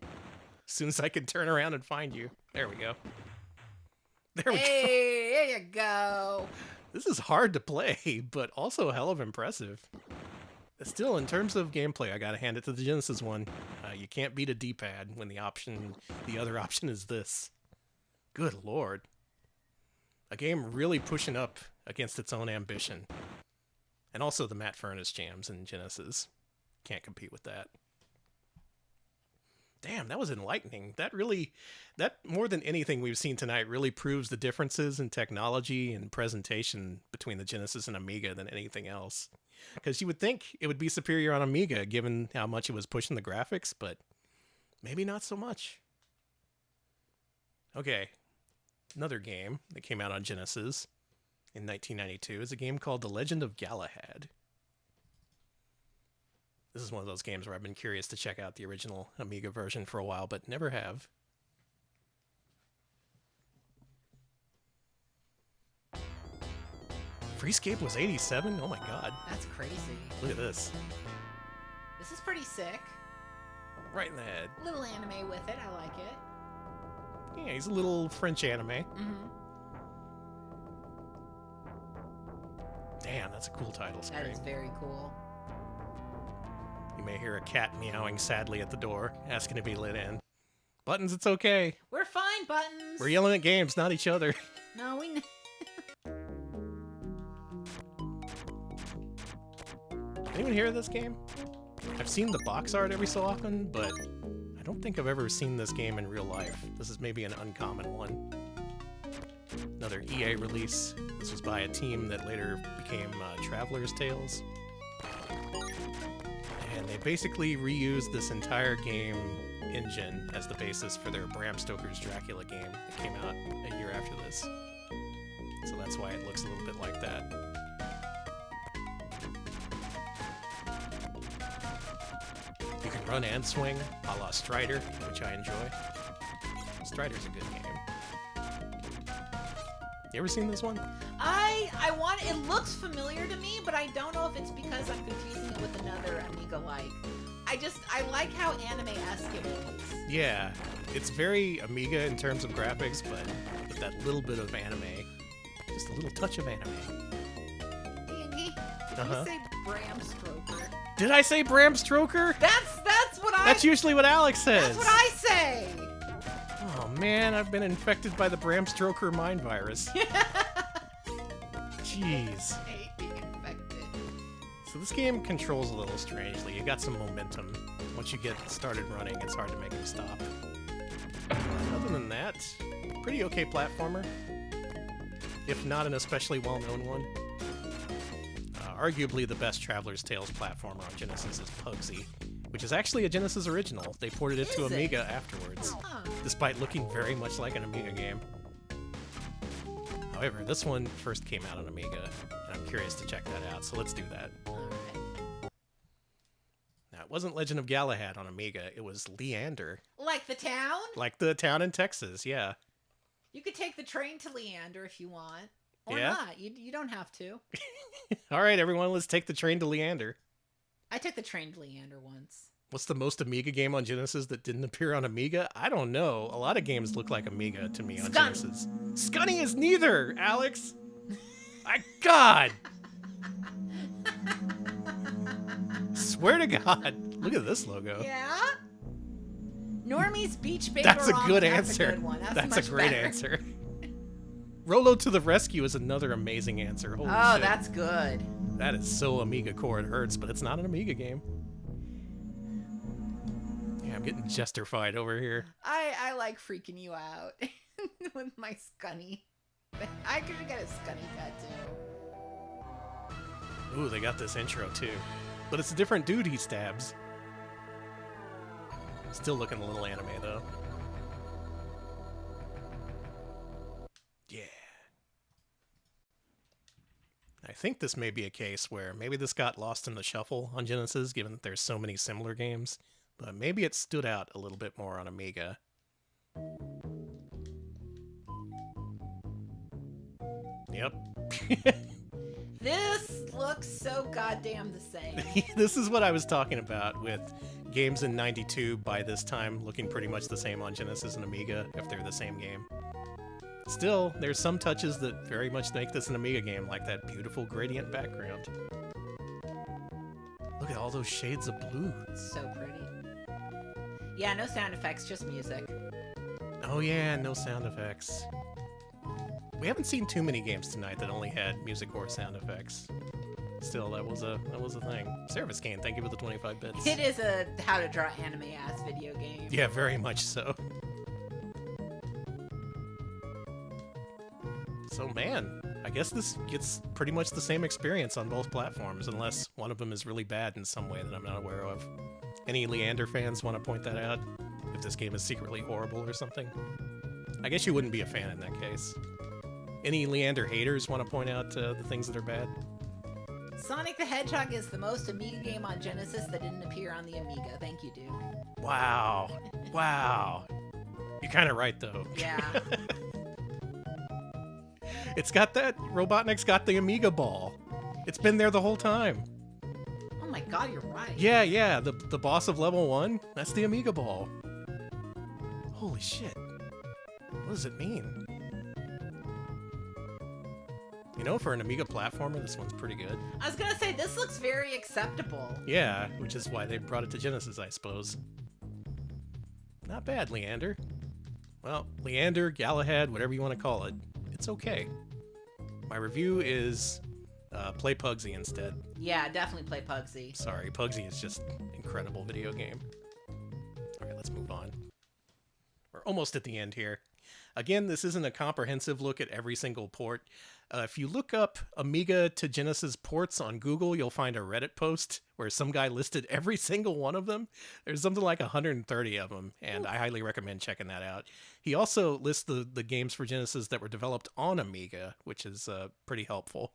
As soon as I can turn around and find you. There we go. There we go. Hey, there you go. This is hard to play, but also hell of impressive. Still, in terms of gameplay, I gotta hand it to the Genesis one. You can't beat a D-pad when the other option is this. Good lord. A game really pushing up against its own ambition. And also the Matt Furnace jams in Genesis. Can't compete with that. Damn, that was enlightening. That more than anything we've seen tonight really proves the differences in technology and presentation between the Genesis and Amiga than anything else. Because you would think it would be superior on Amiga given how much it was pushing the graphics, but maybe not so much. Okay, another game that came out on Genesis in 1992 is a game called The Legend of Galahad. This is one of those games where I've been curious to check out the original Amiga version for a while, but never have. Freescape was 87? Oh my god. That's crazy. Look at this. This is pretty sick. Right in the head. A little anime with it. I like it. Yeah, he's a little French anime. Mm-hmm. Damn, that's a cool title screen. That is very cool. You may hear a cat meowing sadly at the door, asking to be let in. Buttons, it's okay. We're fine, Buttons. We're yelling at games, not each other. No, we... Anyone hear of this game? I've seen the box art every so often, but I don't think I've ever seen this game in real life. This is maybe an uncommon one. another EA release. This was by a team that later became Traveler's Tales. And they basically reused this entire game engine as the basis for their Bram Stoker's Dracula game that came out a year after this. So that's why it looks a little bit like that. You can run and swing, a la Strider, which I enjoy. Strider's a good game. You ever seen this one? It looks familiar to me, but I don't know if it's because I'm confusing it with another Amiga-like. I like how anime-esque it is. Yeah, it's very Amiga in terms of graphics, but with that little bit of anime. Just a little touch of anime. Andy, did you say Bram Stoker? Did I say Bram Stoker? That's what That's usually what Alex says. That's what I say. Oh man, I've been infected by the Bram Stoker mind virus. Jeez. I hate being infected. So this game controls a little strangely. You got some momentum. Once you get started running, it's hard to make him stop. Other than that, pretty okay platformer. If not an especially well-known one. Arguably the best Traveler's Tales platformer on Genesis is Pugsy, which is actually a Genesis original. They ported it to Amiga afterwards, despite looking very much like an Amiga game. However, this one first came out on Amiga, and I'm curious to check that out, so let's do that. Alright. Now, it wasn't Legend of Galahad on Amiga, it was Leander. Like the town? Like the town in Texas, yeah. You could take the train to Leander if you want. Or Yeah? not. You don't have to. All right, everyone, let's take the train to Leander. I took the train to Leander once. What's the most Amiga game on Genesis that didn't appear on Amiga? I don't know. A lot of games look like Amiga to me on Scunny. Genesis. Scunny is neither, Alex! My God! Swear to God. Look at this logo. Yeah? Normie's Beach Baby. That's a good That's answer. a good one. That's much a great better. answer. Rolo to the Rescue is another amazing answer. Holy Oh, shit. that's good. That is so Amiga core it hurts, but it's not an Amiga game. Yeah, I'm getting gesterified over here. I like freaking you out with my Scunny. I could get a Scunny tattoo. Ooh, they got this intro too. But it's a different dude he stabs. Still looking a little anime though. Yeah. I think this may be a case where maybe this got lost in the shuffle on Genesis, given that there's so many similar games. But maybe it stood out a little bit more on Amiga. Yep. This looks so goddamn the same. This is what I was talking about with games in 92 by this time looking pretty much the same on Genesis and Amiga, if they're the same game. Still, there's some touches that very much make this an Amiga game, like that beautiful gradient background. Look at all those shades of blue. It's so pretty. Yeah, no sound effects, just music. Oh yeah, no sound effects. We haven't seen too many games tonight that only had music or sound effects. Still, that was a thing. Service Cane, thank you for the 25 bits. It is a how to draw anime ass video game. Yeah, very much so. So man, I guess this gets pretty much the same experience on both platforms, unless one of them is really bad in some way that I'm not aware of. Any Leander fans want to point that out? If this game is secretly horrible or something? I guess you wouldn't be a fan in that case. Any Leander haters want to point out the things that are bad? Sonic the Hedgehog is the most Amiga game on Genesis that didn't appear on the Amiga. Thank you, Duke. Wow. Wow. You're kind of right, though. Yeah. It's got that. Robotnik's got the Amiga ball. It's been there the whole time. Oh my god, you're right. Yeah. The boss of level 1, that's the Amiga ball. Holy shit. What does it mean? You know, for an Amiga platformer, this one's pretty good. I was gonna say, this looks very acceptable. Yeah, which is why they brought it to Genesis, I suppose. Not bad, Leander. Well, Leander, Galahad, whatever you want to call it, it's okay. My review is play Pugsy instead. Yeah, definitely play Pugsy. Sorry, Pugsy is just an incredible video game. Alright, let's move on. We're almost at the end here. Again, this isn't a comprehensive look at every single port. If you look up Amiga to Genesis ports on Google, you'll find a Reddit post where some guy listed every single one of them. There's something like 130 of them, and I highly recommend checking that out. He also lists the games for Genesis that were developed on Amiga, which is pretty helpful.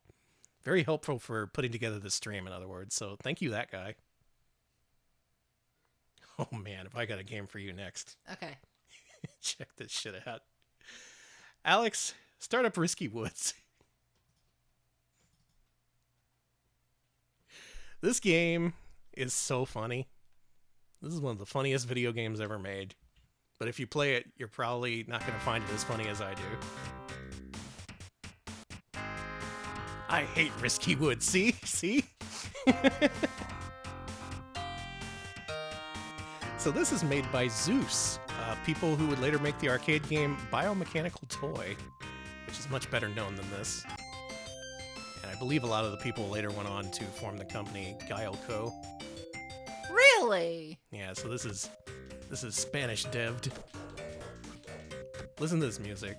Very helpful for putting together the stream, in other words. So thank you, that guy. Oh man, if I got a game for you next. Okay. Check this shit out. Alex, start up Risky Woods. This game is so funny. This is one of the funniest video games ever made. But if you play it, you're probably not going to find it as funny as I do. I hate Risky Woods. See? See? So this is made by Zeus, people who would later make the arcade game Biomechanical Toy, which is much better known than this. And I believe a lot of the people later went on to form the company Guile.co. Really? Yeah, so this is Spanish devved. Listen to this music.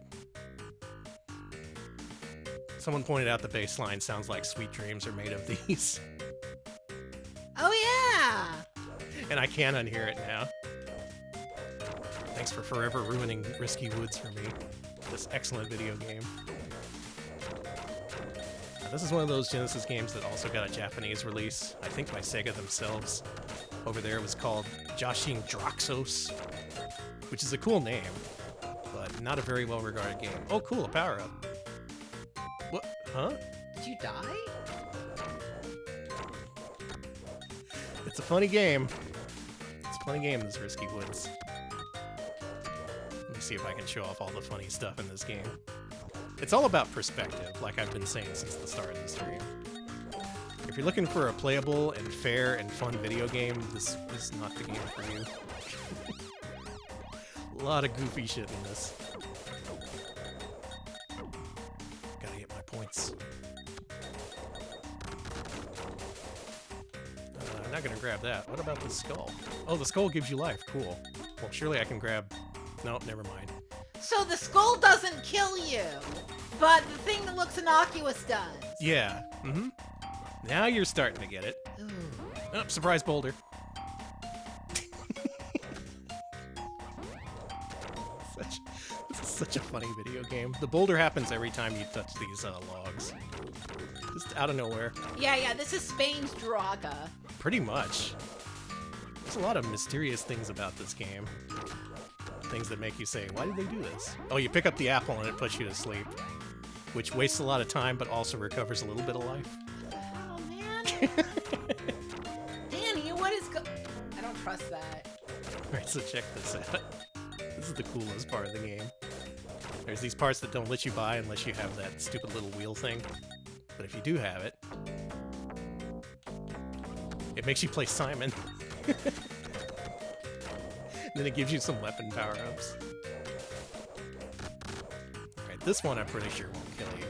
Someone pointed out the bass line sounds like Sweet Dreams are made of these. Oh yeah! And I can't unhear it now. Thanks for forever ruining Risky Woods for me. This excellent video game. Now, this is one of those Genesis games that also got a Japanese release, I think by Sega themselves. Over there it was called Joshin Droxos, which is a cool name, but not a very well-regarded game. Oh cool, a power-up. What? Huh? Did you die? It's a funny game. It's a funny game, this Risky Woods. Let me see if I can show off all the funny stuff in this game. It's all about perspective, like I've been saying since the start of the stream. If you're looking for a playable and fair and fun video game, this is not the game for you. A lot of goofy shit in this. Gotta get my points. I'm not gonna grab that. What about the skull? Oh, the skull gives you life. Cool. Well, surely I can grab... Nope, never mind. So the skull doesn't kill you, but the thing that looks innocuous does. Yeah. Mm-hmm. Now you're starting to get it. Ooh. Oh, surprise boulder. This is such a funny video game. The boulder happens every time you touch these logs. Just out of nowhere. Yeah, this is Spain's Draga. Pretty much. There's a lot of mysterious things about this game. Things that make you say, why did they do this? Oh, you pick up the apple and it puts you to sleep. Which wastes a lot of time, but also recovers a little bit of life. Oh, man. Danny, what is I don't trust that. Alright, so check this out. This is the coolest part of the game. There's these parts that don't let you buy unless you have that stupid little wheel thing. But if you do have it, it makes you play Simon. Then it gives you some weapon power-ups. Alright, this one I'm pretty sure won't kill you.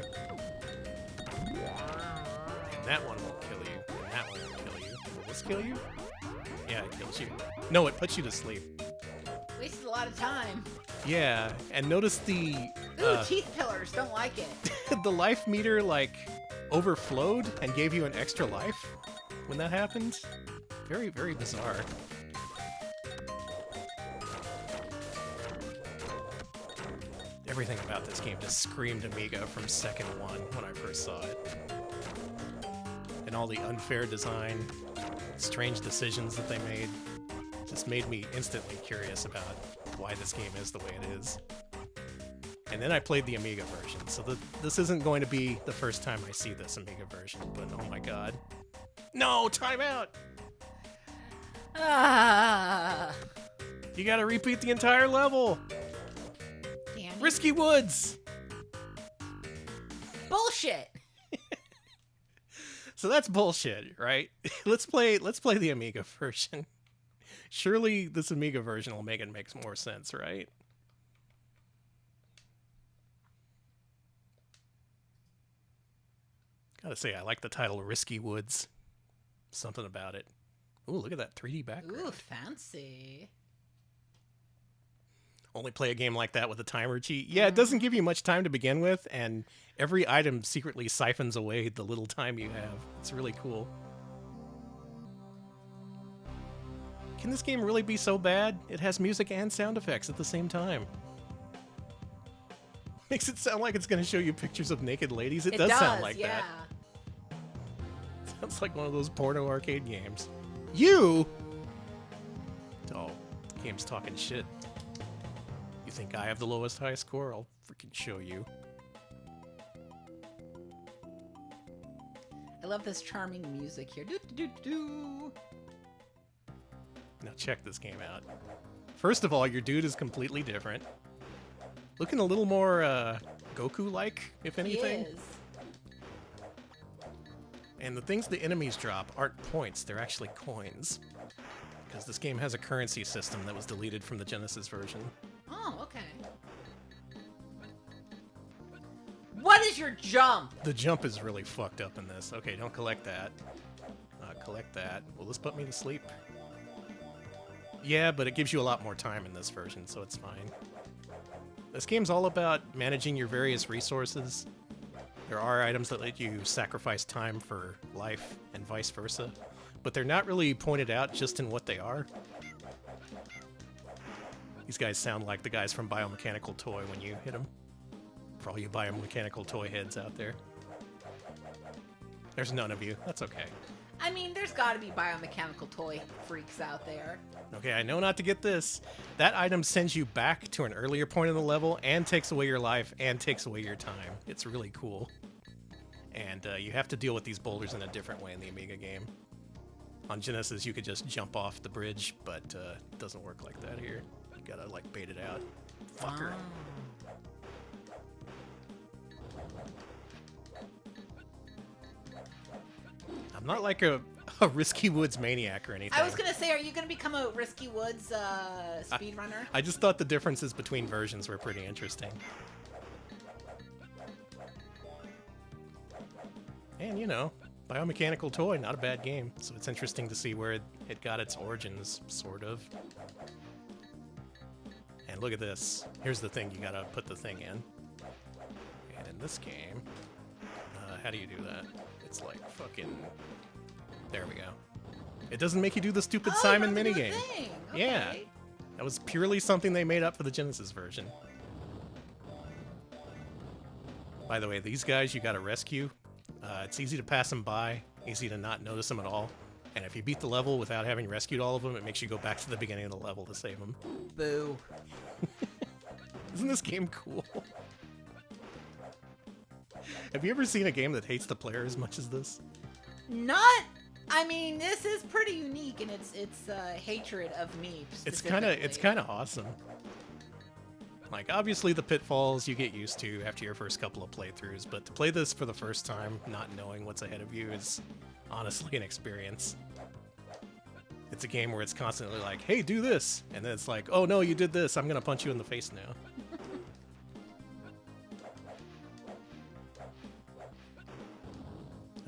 And that one won't kill you. And that one won't kill you. Will this kill you? Yeah, it kills you. No, it puts you to sleep. Wasted a lot of time. Yeah, and notice the... Ooh, teeth pillars. Don't like it. the life meter, like, overflowed and gave you an extra life when that happened. Very, very bizarre. Everything about this game just screamed Amiga from second one when I first saw it. And all the unfair design, strange decisions that they made, just made me instantly curious about why this game is the way it is. And then I played the Amiga version, so this isn't going to be the first time I see this Amiga version, but oh my god. No, time out! Ah. You gotta repeat the entire level! Danny. Risky Woods! Bullshit. So that's bullshit, right? Let's play the Amiga version. Surely this Amiga version will make it make more sense, right? Gotta say, I like the title Risky Woods. Something about it. Ooh, look at that 3D background. Ooh, fancy. only play a game like that with a timer cheat. Yeah, it doesn't give you much time to begin with, and every item secretly siphons away the little time you have. It's really cool. Can this game really be so bad? It has music and sound effects at the same time. Makes it sound like it's going to show you pictures of naked ladies. It does sound like yeah. that. Sounds like one of those porno arcade games. You? Oh, the game's talking shit. You think I have the lowest high score? I'll freaking show you. I love this charming music here. Do, do, do, do. Now check this game out. First of all, your dude is completely different. Looking a little more Goku-like, if anything. He is. And the things the enemies drop aren't points, they're actually coins. Because this game has a currency system that was deleted from the Genesis version. Oh, okay. What is your jump? The jump is really fucked up in this. Okay, don't collect that. Collect that. Will this put me to sleep? Yeah, but it gives you a lot more time in this version, so it's fine. This game's all about managing your various resources. There are items that let you sacrifice time for life and vice versa, but they're not really pointed out just in what they are. These guys sound like the guys from Biomechanical Toy when you hit them. For all you Biomechanical Toy heads out there. There's none of you. That's okay. I mean, there's got to be biomechanical toy freaks out there. Okay, I know not to get this. That item sends you back to an earlier point in the level and takes away your life and takes away your time. It's really cool. And you have to deal with these boulders in a different way in the Amiga game. On Genesis, you could just jump off the bridge, but it doesn't work like that here. You gotta, like, bait it out. Fucker. I'm not like a Risky Woods maniac or anything. I was going to say, are you going to become a Risky Woods speedrunner? I just thought the differences between versions were pretty interesting. And, you know, Biomechanical Toy, not a bad game. So it's interesting to see where it got its origins, sort of. And look at this. Here's the thing, you gotta put the thing in. And in this game, how do you do that? It's like fucking... There we go. It doesn't make you do the stupid Simon minigame. Okay. Yeah. That was purely something they made up for the Genesis version. By the way, these guys you gotta rescue. It's easy to pass them by, easy to not notice them at all. And if you beat the level without having rescued all of them, it makes you go back to the beginning of the level to save them. Boo. Isn't this game cool? Have you ever seen a game that hates the player as much as this? Not... I mean, this is pretty unique in its hatred of me. It's kind of awesome. Like, obviously the pitfalls you get used to after your first couple of playthroughs, but to play this for the first time, not knowing what's ahead of you, is honestly an experience. It's a game where it's constantly like, hey, do this, and then it's like, oh no, you did this, I'm gonna punch you in the face now.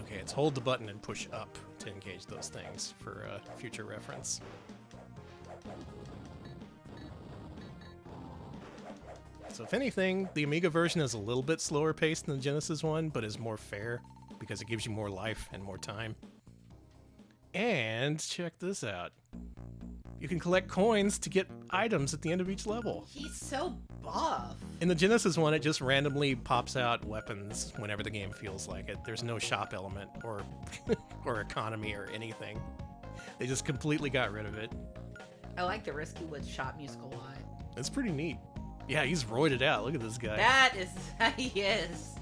Okay, it's hold the button and push up to engage those things for future reference. So if anything, the Amiga version is a little bit slower paced than the Genesis one, but is more fair because it gives you more life and more time. And check this out. You can collect coins to get items at the end of each level. He's so buff. In the Genesis one, it just randomly pops out weapons whenever the game feels like it. There's no shop element or or economy or anything. They just completely got rid of it. I like the Risky Woods shop music a lot. It's pretty neat. Yeah, he's roided out. Look at this guy. That is... he is.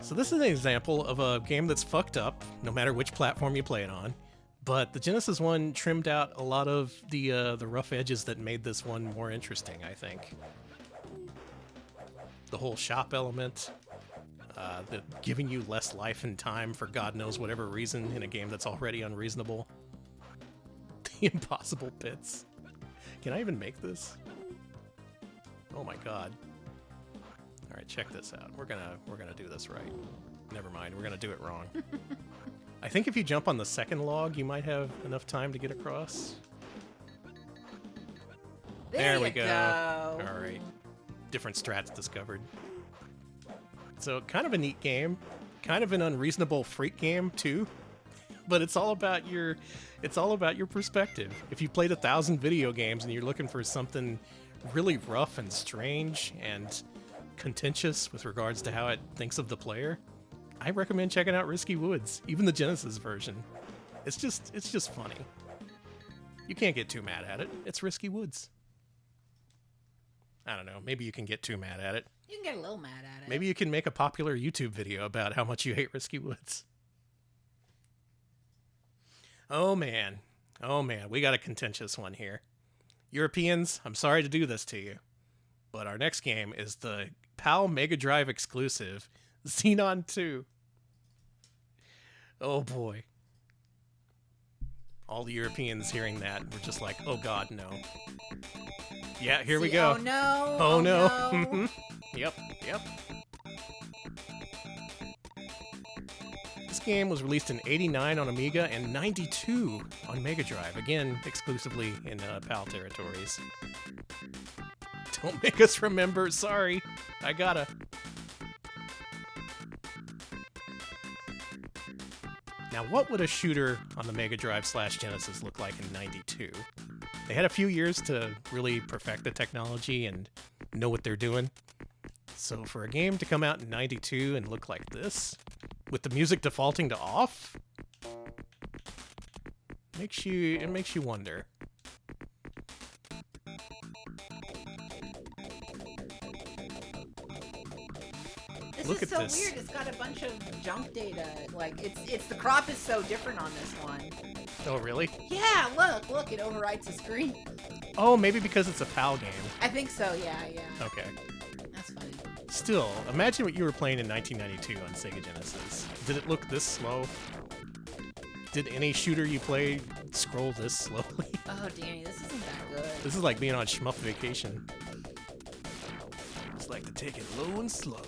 So this is an example of a game that's fucked up, no matter which platform you play it on. But the Genesis one trimmed out a lot of the rough edges that made this one more interesting, I think. The whole shop element, the giving you less life and time for God knows whatever reason in a game that's already unreasonable. The impossible pits. Can I even make this? Oh my god. All right, check this out. We're gonna do this right. Never mind, we're gonna do it wrong. I think if you jump on the second log, you might have enough time to get across. There we you go. go. All right. Different strats discovered. So kind of a neat game. Kind of an unreasonable freak game, too. But it's all about your perspective. If you played 1,000 video games and you're looking for something really rough and strange and contentious with regards to how it thinks of the player, I recommend checking out Risky Woods, even the Genesis version. It's just funny. You can't get too mad at it. It's Risky Woods. I don't know. Maybe you can get too mad at it. You can get a little mad at it. Maybe you can make a popular YouTube video about how much you hate Risky Woods. Oh man, we got a contentious one here. Europeans, I'm sorry to do this to you, but our next game is the PAL Mega Drive exclusive, Xenon 2. Oh boy. All the Europeans hearing that were just like, oh god, no. Yeah, here we go. Oh no. Oh no. Yep. This game was released in '89 on Amiga and '92 on Mega Drive, again exclusively in PAL territories. Don't make us remember, sorry, I gotta. Now, what would a shooter on the Mega Drive / Genesis look like in '92? They had a few years to really perfect the technology and know what they're doing. So for a game to come out in '92 and look like this, with the music defaulting to off, it makes you wonder. Look This at is so this. weird. It's got a bunch of junk data. Like it's the crop is so different on this one. Oh, really? Yeah, look, it overwrites the screen. Oh, maybe because it's a PAL game. I think so. Yeah. Okay. That's funny. Still, imagine what you were playing in 1992 on Sega Genesis. Did it look this slow? Did any shooter you played scroll this slowly? Oh, Danny, this isn't that good. This is like being on Shmup Vacation. It's like to take it low and slow.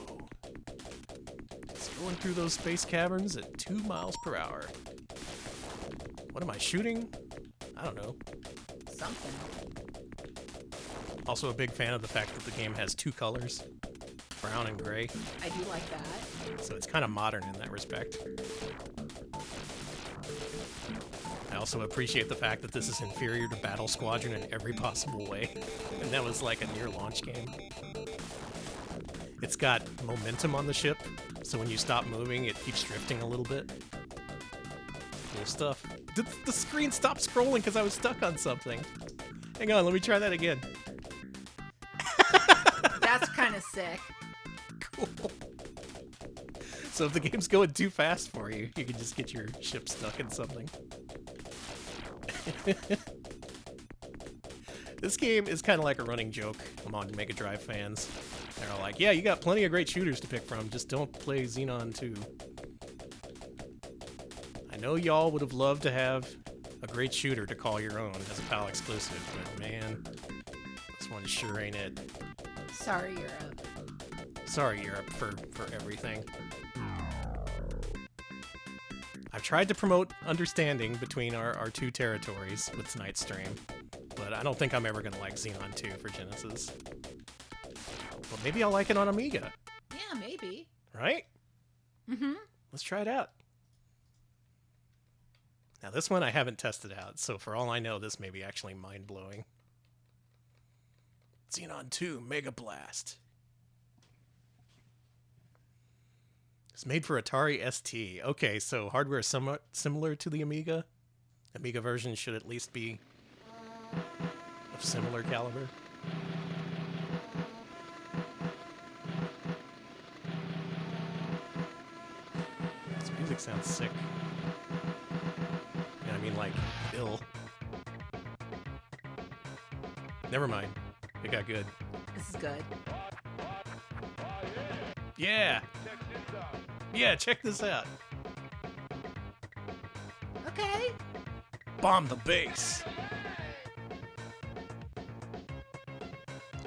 It's going through those space caverns at 2 miles per hour. What am I shooting? I don't know. Something. Also a big fan of the fact that the game has 2 colors, brown and gray. I do like that. So it's kind of modern in that respect. I also appreciate the fact that this is inferior to Battle Squadron in every possible way. And that was like a near launch game. It's got momentum on the ship, so when you stop moving, it keeps drifting a little bit. Cool stuff. Did the screen stop scrolling because I was stuck on something? Hang on, let me try that again. That's kind of sick. Cool. So if the game's going too fast for you, you can just get your ship stuck in something. This game is kind of like a running joke among Mega Drive fans. They're all like, yeah, you got plenty of great shooters to pick from, just don't play Xenon 2. I know y'all would have loved to have a great shooter to call your own as a PAL exclusive, but man, this one sure ain't it. Sorry, Europe. Sorry, Europe, for everything. I've tried to promote understanding between our 2 territories with tonight's stream, but I don't think I'm ever going to like Xenon 2 for Genesis. But maybe I'll like it on Amiga, Yeah, maybe. right? Mm-hmm. Let's try it out. Now, this one I haven't tested out, so for all I know, this may be actually mind-blowing. Xenon 2 Megablast. It's made for Atari ST. Okay, so hardware somewhat similar to the Amiga. Amiga version should at least be of similar caliber. This music sounds sick. Yeah, I mean, like, ill. Never mind. It got good. This is good. Yeah! Yeah, check this out. Okay. Bomb the base.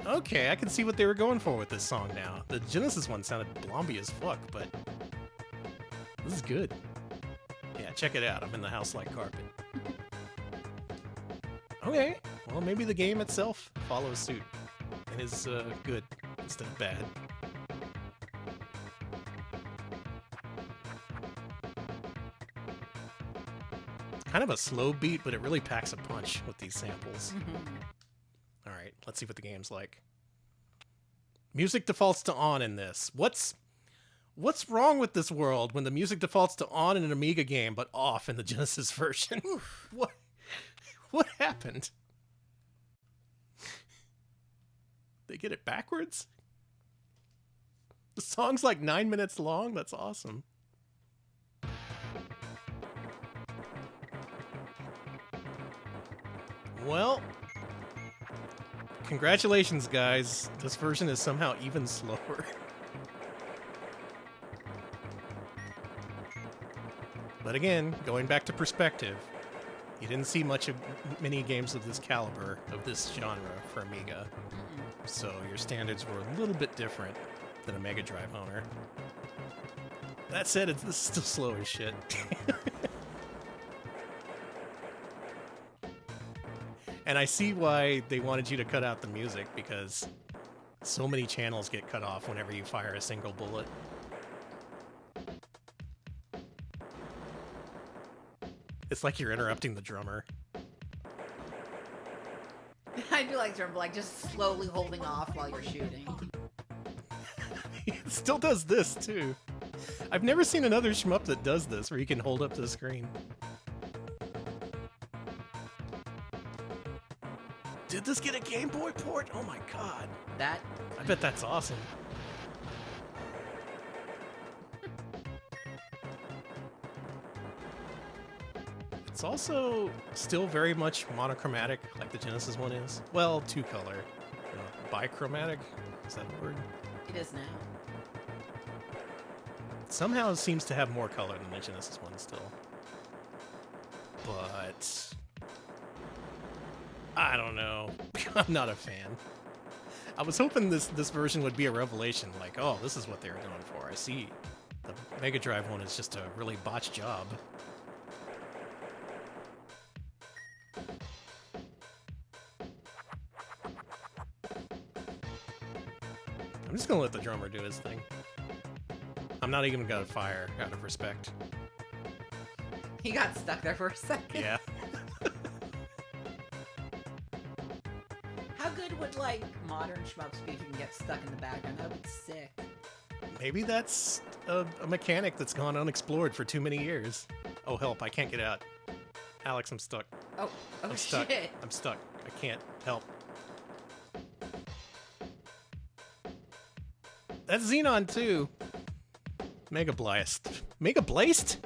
Okay, I can see what they were going for with this song now. The Genesis one sounded blomby as fuck, but this is good. Yeah, check it out. I'm in the house like carpet. Okay, Well, maybe the game itself follows suit and is good instead of bad. Kind of a slow beat, but it really packs a punch with these samples. All right, let's see what the game's like. Music defaults to on in this. What's wrong with this world when the music defaults to on in an Amiga game, but off in the Genesis version? What happened? They get it backwards? The song's like 9 minutes long? That's awesome. Well, congratulations, guys. This version is somehow even slower. But again, going back to perspective, you didn't see many games of this caliber, of this genre for Amiga. So your standards were a little bit different than a Mega Drive owner. That said, this is still slow as shit. And I see why they wanted you to cut out the music, because so many channels get cut off whenever you fire a single bullet. It's like you're interrupting the drummer. I do like drum, like just slowly holding off while you're shooting. It still does this, too. I've never seen another shmup that does this, where you can hold up the screen. Did this get a Game Boy port? Oh my god. I bet that's awesome. It's also still very much monochromatic, like the Genesis one is. Well, two-color. Bichromatic? Is that a word? It is now. Somehow it seems to have more color than the Genesis one still. But I don't know. I'm not a fan. I was hoping this version would be a revelation, like, oh, this is what they were going for. I see. The Mega Drive one is just a really botched job. I'm just gonna let the drummer do his thing. I'm not even gonna fire out of respect. He got stuck there for a second. Yeah. How good would, like, modern shmups be if you can get stuck in the background? That would be sick. Maybe that's a mechanic that's gone unexplored for too many years. Oh, help, I can't get out. Alex, I'm stuck. Oh I'm stuck. shit. I'm stuck. I can't help. That's Xenon too. Megablast. Megablast?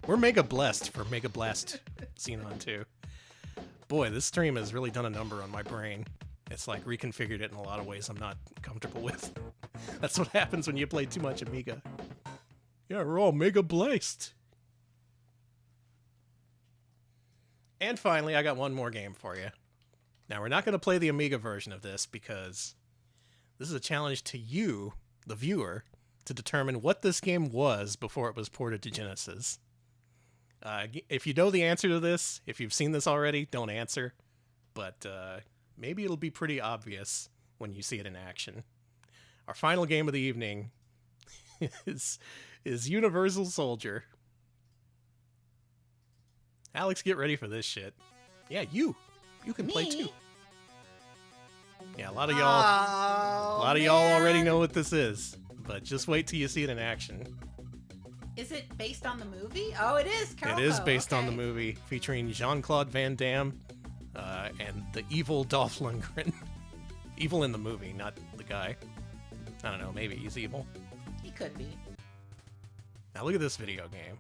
We're Megablast for Megablast Xenon 2. Boy, this stream has really done a number on my brain. It's like reconfigured it in a lot of ways I'm not comfortable with. That's what happens when you play too much Amiga. Yeah, we're all Megablast. And finally, I got one more game for you. Now, we're not going to play the Amiga version of this because this is a challenge to you, the viewer, to determine what this game was before it was ported to Genesis. If you know the answer to this, if you've seen this already, don't answer. But maybe it'll be pretty obvious when you see it in action. Our final game of the evening is Universal Soldier. Alex, get ready for this shit. Yeah, you can play too. Yeah, a lot of y'all already know what this is, but just wait till you see it in action. Is it based on the movie? Oh, it is. It is based on the movie, featuring Jean-Claude Van Damme and the evil Dolph Lundgren. Evil in the movie, not the guy. I don't know, maybe he's evil. He could be. Now look at this video game.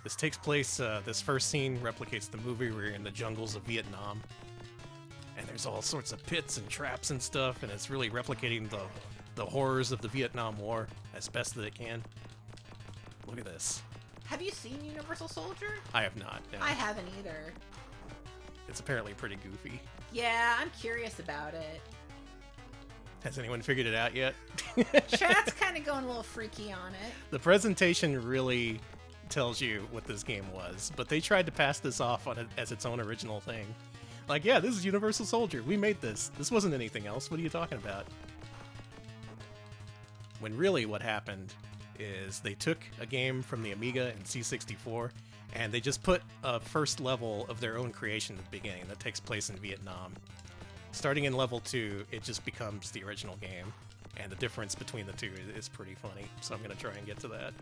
This takes place, this first scene replicates the movie where you're in the jungles of Vietnam. And there's all sorts of pits and traps and stuff, and it's really replicating the horrors of the Vietnam War as best that it can. Look at this. Have you seen Universal Soldier? I have not, no. I haven't either. It's apparently pretty goofy. Yeah, I'm curious about it. Has anyone figured it out yet? Chat's kind of going a little freaky on it. The presentation really tells you what this game was, but they tried to pass this off on it as its own original thing. Like, yeah, this is Universal Soldier. We made this. This wasn't anything else. What are you talking about? When really what happened is they took a game from the Amiga and C64, and they just put a first level of their own creation at the beginning that takes place in Vietnam. Starting in level 2, it just becomes the original game, and the difference between the two is pretty funny, so I'm going to try and get to that.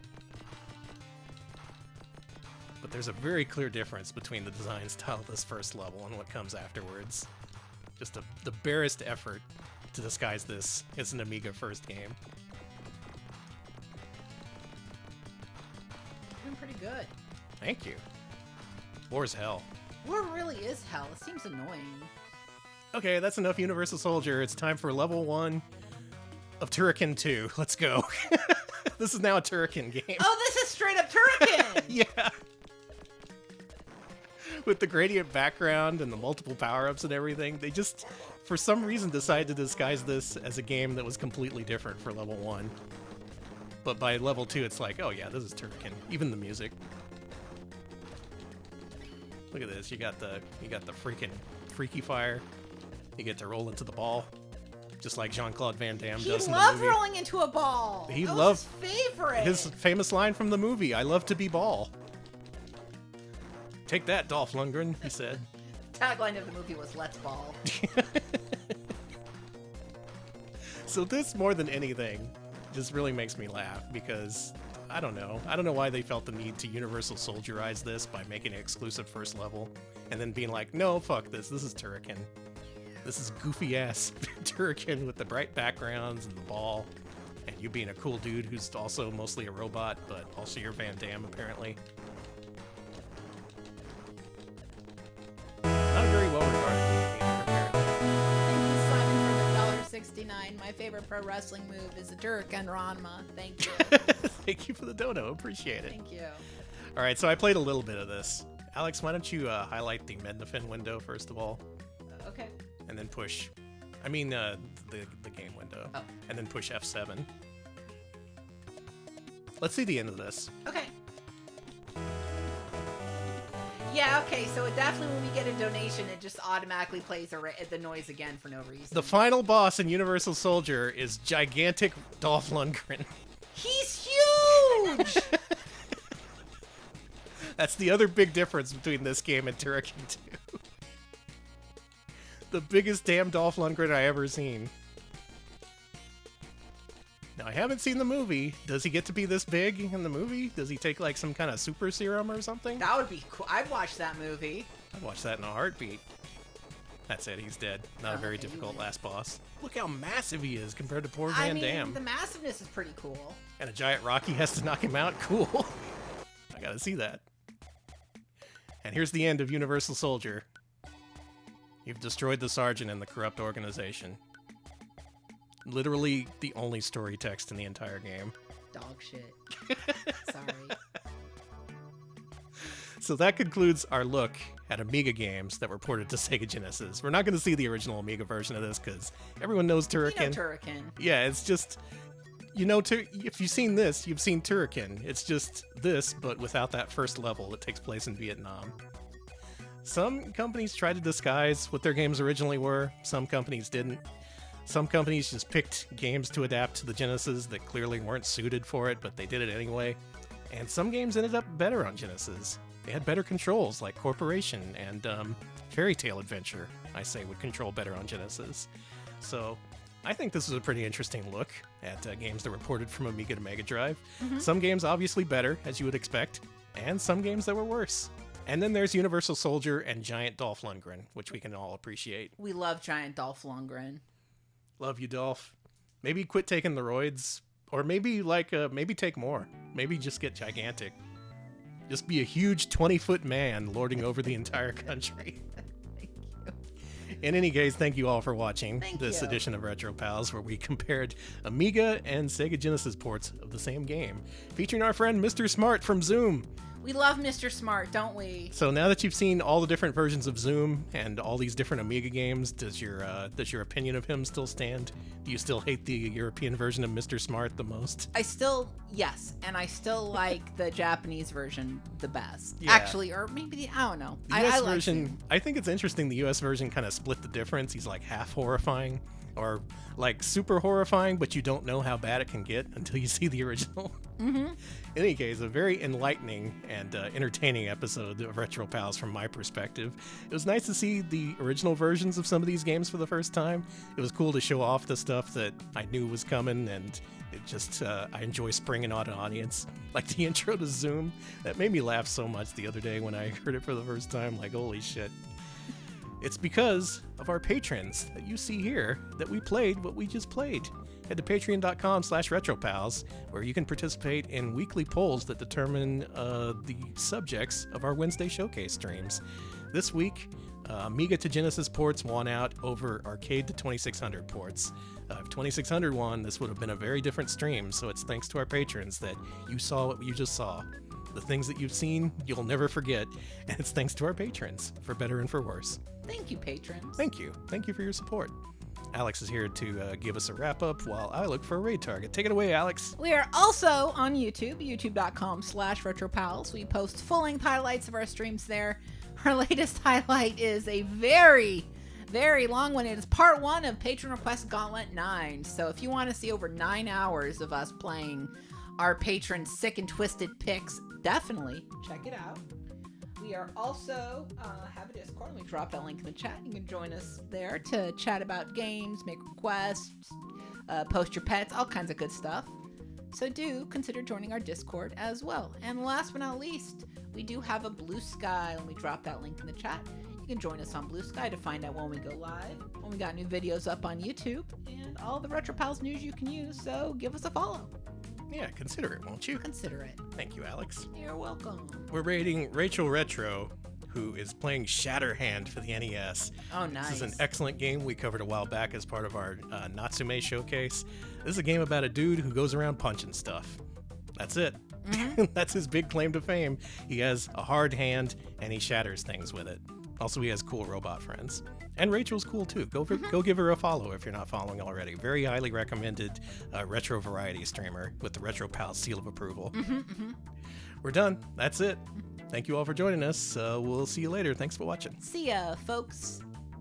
But there's a very clear difference between the design style of this first level and what comes afterwards. Just the barest effort to disguise this as an Amiga first game. Doing pretty good. Thank you. War's hell. War really is hell. It seems annoying. Okay, that's enough Universal Soldier. It's time for level 1 of Turrican 2. Let's go. This is now a Turrican game. Oh, this is straight up Turrican! Yeah. With the gradient background and the multiple power-ups and everything, they just, for some reason, decided to disguise this as a game that was completely different for level 1. But by level 2, it's like, oh yeah, this is Turrican. Even the music. Look at this. You got the freaking freaky fire. You get to roll into the ball, just like Jean-Claude Van Damme does in the movie. He loved rolling into a ball. He that loved was his favorite. His famous line from the movie, "I love to be ball." Take that, Dolph Lundgren, he said. Tagline of the movie was "Let's ball." So this, more than anything, just really makes me laugh because I don't know why they felt the need to Universal Soldierize this by making it exclusive first level, and then being like, no, fuck this. This is Turrican. This is goofy ass Turrican with the bright backgrounds and the ball, and you being a cool dude who's also mostly a robot, but also you're Van Damme apparently. Not a very well regarded game either, Thank you, Simon, for the $1.69. My favorite pro wrestling move is the Turrican Ranma. Thank you. Thank you for the dono. Appreciate it. Thank you. All right, so I played a little bit of this. Alex, why don't you highlight the Mednafin window first of all, Okay. and then push. I mean the game window, Oh. and then push F7. Let's see the end of this. Okay. Yeah, okay, so it definitely, when we get a donation, it just automatically plays the noise again for no reason. The final boss in Universal Soldier is gigantic Dolph Lundgren. He's huge! That's the other big difference between this game and Turrican 2. The biggest damn Dolph Lundgren I ever seen. Now, I haven't seen the movie. Does he get to be this big in the movie? Does he take, like, some kind of super serum or something? That would be cool. I'd watch that movie. I'd watch that in a heartbeat. That's it. He's dead. Not a very Okay, difficult you last boss. Look how massive he is compared to poor I Van mean, Damme. the massiveness is pretty cool. And a giant Rocky has to knock him out? Cool. I gotta see that. And here's the end of Universal Soldier. You've destroyed the Sergeant and the corrupt organization. Literally the only story text in the entire game. Dog shit. Sorry. So that concludes our look at Amiga games that were ported to Sega Genesis. We're not going to see the original Amiga version of this because everyone knows Turrican. You know Turrican. Yeah, it's just, if you've seen this, you've seen Turrican. It's just this, but without that first level that takes place in Vietnam. Some companies tried to disguise what their games originally were. Some companies didn't. Some companies just picked games to adapt to the Genesis that clearly weren't suited for it, but they did it anyway. And some games ended up better on Genesis. They had better controls, like Corporation and Fairy Tale Adventure, I say, would control better on Genesis. So I think this is a pretty interesting look at games that were ported from Amiga to Mega Drive. Mm-hmm. Some games obviously better, as you would expect, and some games that were worse. And then there's Universal Soldier and Giant Dolph Lundgren, which we can all appreciate. We love Giant Dolph Lundgren. Love you, Dolph. Maybe quit taking the roids, or maybe maybe take more. Maybe just get gigantic. Just be a huge 20-foot man lording over the entire country. Thank you. In any case, thank you all for watching this you. edition of Retro Pals, where we compared Amiga and Sega Genesis ports of the same game, featuring our friend Mr. Smart from Zoom. We love Mr. Smart, don't we? So now that you've seen all the different versions of Zoom and all these different Amiga games, does your opinion of him still stand? Do you still hate the European version of Mr. Smart the most? Yes, and I still like the Japanese version the best. Yeah. Actually, or maybe I don't know. The US I like version, Zoom. I think it's interesting. The US version kind of split the difference. He's like half horrifying, or like super horrifying, but you don't know how bad it can get until you see the original. Mm-hmm. In any case, a very enlightening and entertaining episode of Retro Pals from my perspective. It was nice to see the original versions of some of these games for the first time. It was cool to show off the stuff that I knew was coming, and it just, I enjoy springing on an audience. Like the intro to Zoom, that made me laugh so much the other day when I heard it for the first time, like, holy shit. It's because of our patrons that you see here that we played what we just played. Head to patreon.com/retropals, where you can participate in weekly polls that determine the subjects of our Wednesday showcase streams. This week, Amiga to Genesis ports won out over Arcade to 2600 ports. If 2600 won, this would have been a very different stream, so it's thanks to our patrons that you saw what you just saw. The things that you've seen, you'll never forget, and it's thanks to our patrons, for better and for worse. Thank you, patrons. Thank you. Thank you for your support. Alex is here to give us a wrap-up while I look for a raid target. Take it away, Alex. We are also on YouTube, youtube.com/retropals. We post full-length highlights of our streams there. Our latest highlight is a very, very long one. It is part 1 of Patron Request Gauntlet 9. So if you want to see over 9 hours of us playing our patron sick and twisted picks, definitely check it out. We are also have a Discord. We drop that link in the chat. You can join us there to chat about games, make requests, post your pets, all kinds of good stuff. So do consider joining our Discord as well. And last but not least, we do have a Blue Sky. When we drop that link in the chat, you can join us on Blue Sky to find out when we go live, when we got new videos up on YouTube, and all the Retro Pals news you can use. So give us a follow. Yeah, consider it, won't you? Consider it. Thank you, Alex. You're welcome. We're rating Rachel Retro, who is playing Shatterhand for the NES. Oh, nice. This is an excellent game we covered a while back as part of our Natsume showcase. This is a game about a dude who goes around punching stuff. That's it. Mm-hmm. That's his big claim to fame. He has a hard hand, and he shatters things with it. Also, he has cool robot friends. And Rachel's cool, too. Go give her a follow if you're not following already. Very highly recommended retro variety streamer with the Retro Pals seal of approval. We're done. That's it. Thank you all for joining us. We'll see you later. Thanks for watching. See ya, folks.